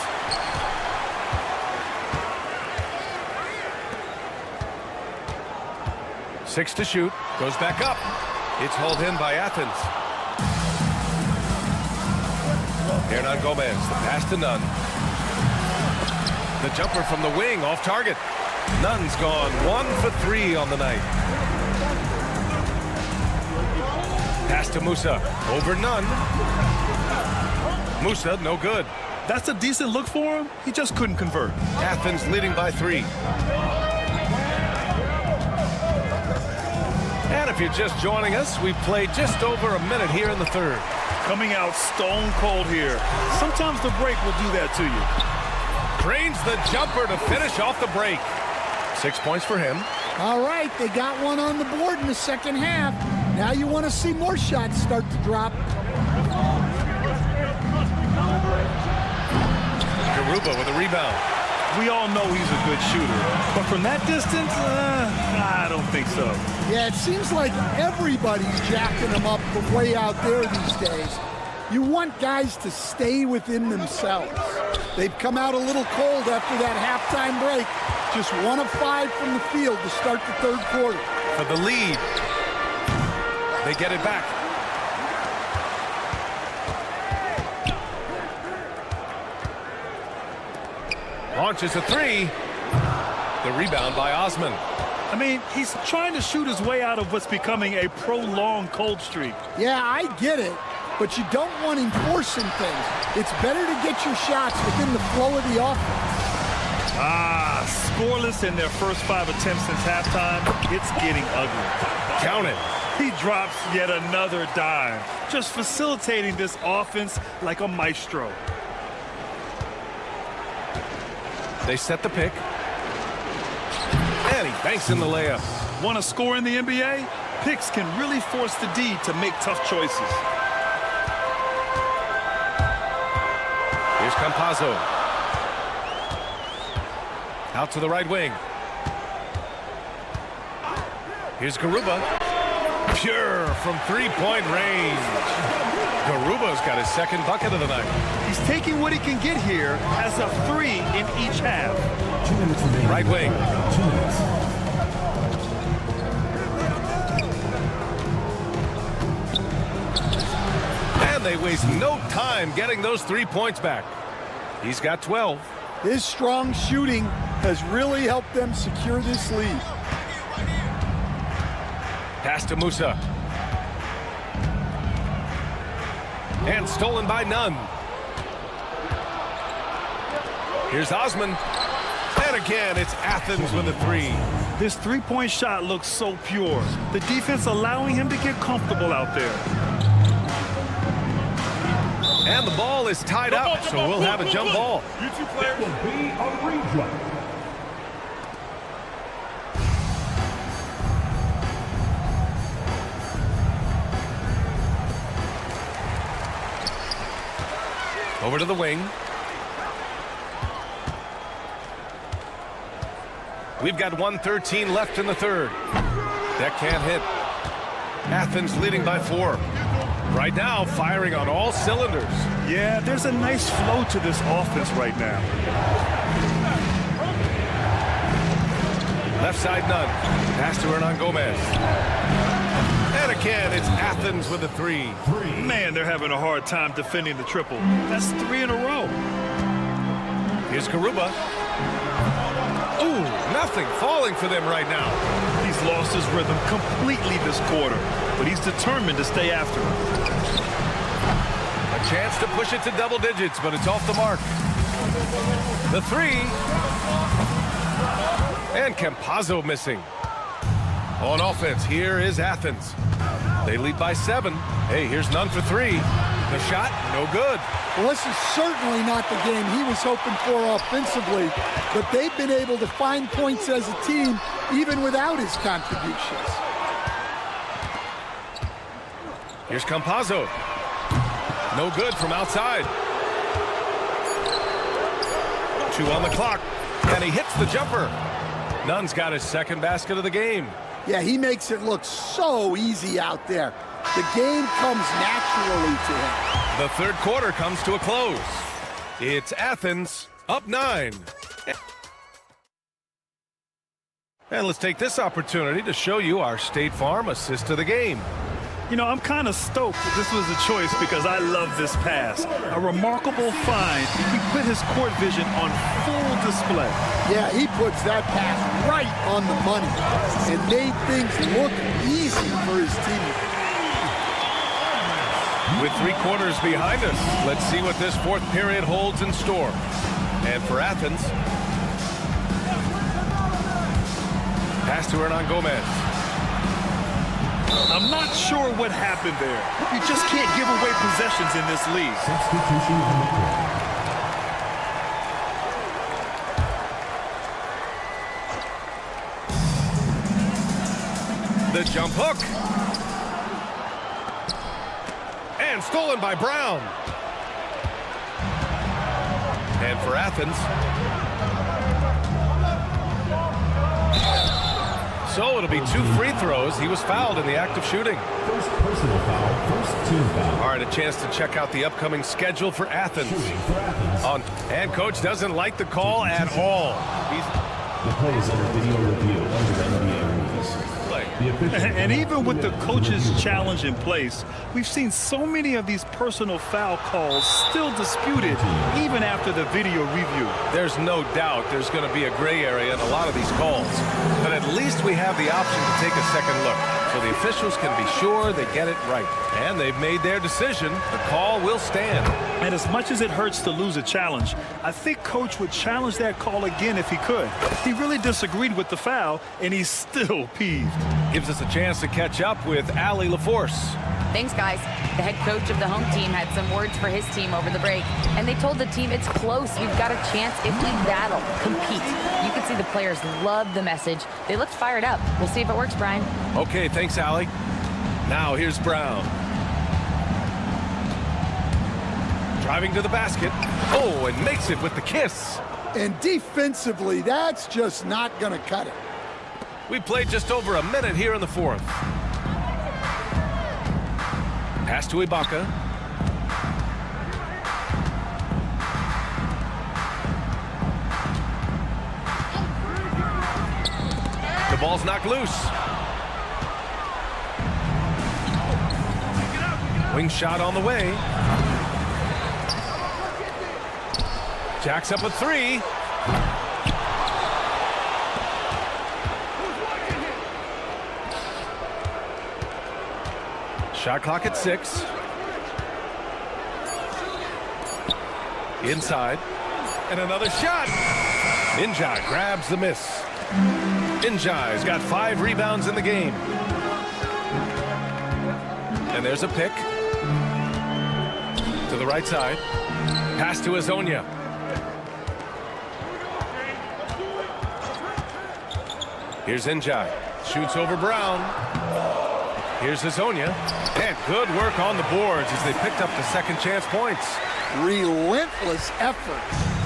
S9: Six to shoot. Goes back up. It's hauled in by Athens. Hernan Gomez, the pass to Nunn. The jumper from the wing, off target. Nunn's gone 1 for 3 on the night. Pass to Musa, over Nunn. Musa, no good.
S10: That's a decent look for him. He just couldn't convert.
S9: Athens leading by 3. And if you're just joining us, we've played just over a minute here in the third.
S10: Coming out stone cold here. Sometimes the break will do that to you.
S9: Drains the jumper to finish off the break. 6 points for him.
S3: All right, they got one on the board in the second half. Now you want to see more shots start to drop.
S9: Garuba with a rebound.
S10: We all know he's a good shooter, but from that distance, I don't think so.
S3: Yeah, it seems like everybody's jacking him up from way out there these days. You want guys to stay within themselves. They've come out a little cold after that halftime break. Just 1 of 5 from the field to start the third quarter.
S9: For the lead. They get it back. Launches a 3. The rebound by Osman.
S10: I mean, he's trying to shoot his way out of what's becoming a prolonged cold streak.
S3: Yeah, I get it, but you don't want him forcing things. It's better to get your shots within the flow of the offense.
S10: Scoreless in their first 5 attempts since halftime. It's getting ugly.
S9: Count it.
S10: He drops yet another dime, just facilitating this offense like a maestro.
S9: They set the pick. And he banks in the layup.
S10: Want to score in the NBA? Picks can really force the D to make tough choices.
S9: Here's Campazzo. Out to the right wing. Here's Garuba. Pure from three-point range. Garuba's got his second bucket of the night.
S10: He's taking what he can get here as a 3 in each half.
S4: 2 minutes remaining.
S9: Right wing.
S4: 2 minutes.
S9: And they waste no time getting those 3 points back. He's got 12.
S3: His strong shooting has really helped them secure this lead.
S9: Pass to Musa. And stolen by Nunn. Here's Osman. And again, it's Athens with a 3.
S10: This three-point shot looks so pure. The defense allowing him to get comfortable out there.
S9: And the ball is tied up, so we'll have a jump ball.
S4: You 2 players will be a rejump.
S9: Over to the wing. We've got 1:13 left in the third. That can't hit. Athens leading by 4. Right now, firing on all cylinders.
S10: Yeah, there's a nice flow to this offense right now.
S9: Left side Nunn. Pass to Hernan Gomez. And again, it's Athens with a 3.
S10: Man, they're having a hard time defending the triple. That's 3 in a row.
S9: Here's Garuba. Ooh, nothing falling for them right now.
S10: He's lost his rhythm completely this quarter, but he's determined to stay after him.
S9: A chance to push it to double digits, but it's off the mark. The 3. And Campazzo missing. On offense, here is Athens. They lead by 7. Hey, here's Nunn for 3. The shot, no good.
S3: Well, this is certainly not the game he was hoping for offensively, but they've been able to find points as a team even without his contributions.
S9: Here's Campazzo. No good from outside. 2 on the clock. And he hits the jumper. Nunn's got his second basket of the game.
S3: Yeah, he makes it look so easy out there. The game comes naturally to him.
S9: The third quarter comes to a close. It's Athens up 9. And let's take this opportunity to show you our State Farm assist of the game.
S10: You know, I'm kind of stoked that this was a choice because I love this pass. A remarkable find. He put his court vision on full display.
S3: Yeah, he puts that pass right on the money and made things look easy for his team.
S9: With 3 quarters behind us, let's see what this fourth period holds in store. And for Athens, pass to Hernan Gomez.
S10: I'm not sure what happened there. You just can't give away possessions in this league.
S4: Substitution on the court.
S9: The jump hook. And stolen by Brown. And for Athens. So it'll be 2 free throws. He was fouled in the act of shooting.
S4: First personal foul, first team foul.
S9: All right, a chance to check out the upcoming schedule for Athens. And coach doesn't like the call at all.
S4: The play is under video review under the NBA rules.
S10: And even with the coach's challenge in place, we've seen so many of these personal foul calls still disputed even after the video review.
S9: There's no doubt there's going to be a gray area in a lot of these calls. But at least we have the option to take a second look, so the officials can be sure they get it right. And they've made their decision. The call will stand.
S10: And as much as it hurts to lose a challenge, I think Coach would challenge that call again if he could. He really disagreed with the foul, and he's still peeved.
S9: Gives us a chance to catch up with Allie LaForce.
S12: Thanks, guys. The head coach of the home team had some words for his team over the break, and they told the team it's close. We've got a chance if we battle, compete. You can see the players love the message. They looked fired up. We'll see if it works, Brian.
S9: Okay, thanks, Allie. Now here's Brown. Driving to the basket. Oh, and makes it with the kiss.
S3: And defensively, that's just not going to cut it.
S9: We played just over a minute here in the fourth. Pass to Ibaka. The ball's knocked loose. Wing shot on the way. Jacks up a 3. Shot clock at 6. Inside. And another shot. Njai grabs the miss. Njai's got 5 rebounds in the game. And there's a pick. To the right side. Pass to Azonia. Here's Njai. Shoots over Brown. Here's Azonia. And good work on the boards as they picked up the second chance points.
S3: Relentless effort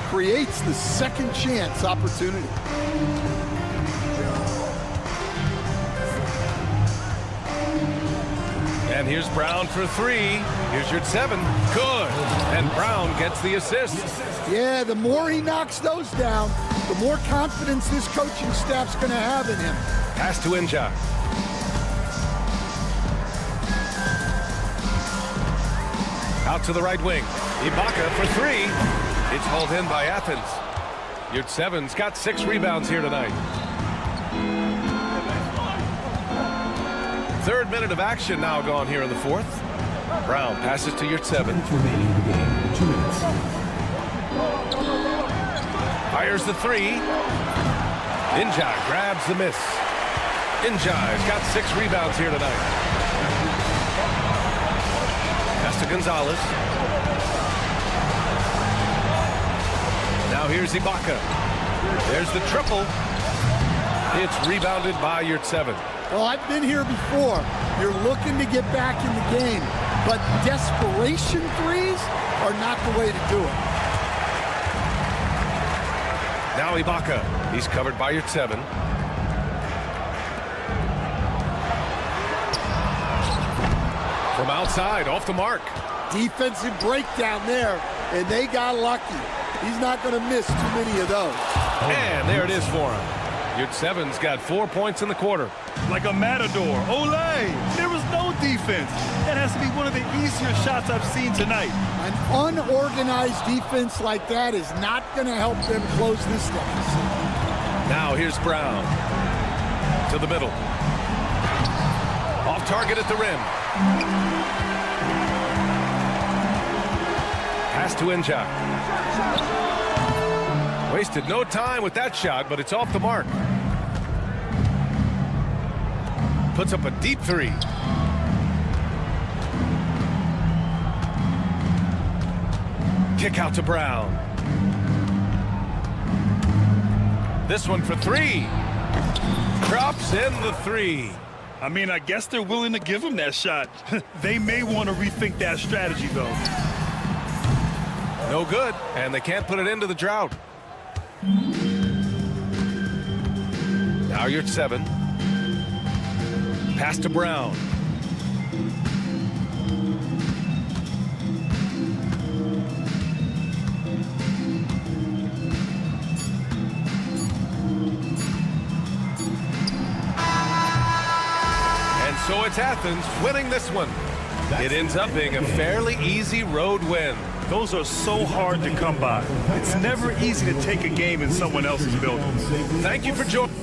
S3: creates the second chance opportunity.
S9: And here's Brown for 3. Here's your 7. Good. And Brown gets the assist.
S3: Yeah, the more he knocks those down, the more confidence this coaching staff's going to have in him.
S9: Pass to Njai. Out to the right wing. Ibaka for 3. It's hauled in by Athens. Yurt 7's got 6 rebounds here tonight. Third minute of action now gone here in the fourth. Brown passes to Yurt 7.
S4: Remaining in the game, 2 minutes.
S9: Fires the 3. Njai grabs the miss. Njai's got 6 rebounds here tonight. Pass to Gonzalez. Now here's Ibaka. There's the triple. It's rebounded by Yurt 7.
S3: Well, I've been here before. You're looking to get back in the game, but desperation threes are not the way to do it.
S9: Now Ibaka. He's covered by your 7. From outside, off the mark.
S3: Defensive breakdown there, and they got lucky. He's not going to miss too many of those.
S9: And there it is for him. Your 7's got 4 points in the quarter.
S10: Like a matador. Olay! There was no defense. That has to be one of the easier shots I've seen tonight.
S3: An unorganized defense like that is not going to help them close this deficit.
S9: Now here's Brown. To the middle. Off target at the rim. Pass to Inja. Wasted no time with that shot, but it's off the mark. Puts up a deep 3. Kick out to Brown. This one for 3. Drops in the 3.
S10: I mean, I guess they're willing to give him that shot. They may want to rethink that strategy, though.
S9: No good, and they can't put it into the drought. Now you're at 7. Pass to Brown. And so it's Athens winning this one. It ends up being a fairly easy road win.
S10: Those are so hard to come by. It's never easy to take a game in someone else's building.
S9: Thank you for joining.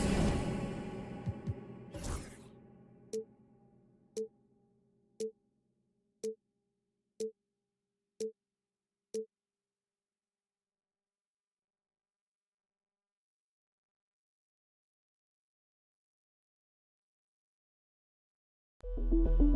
S18: You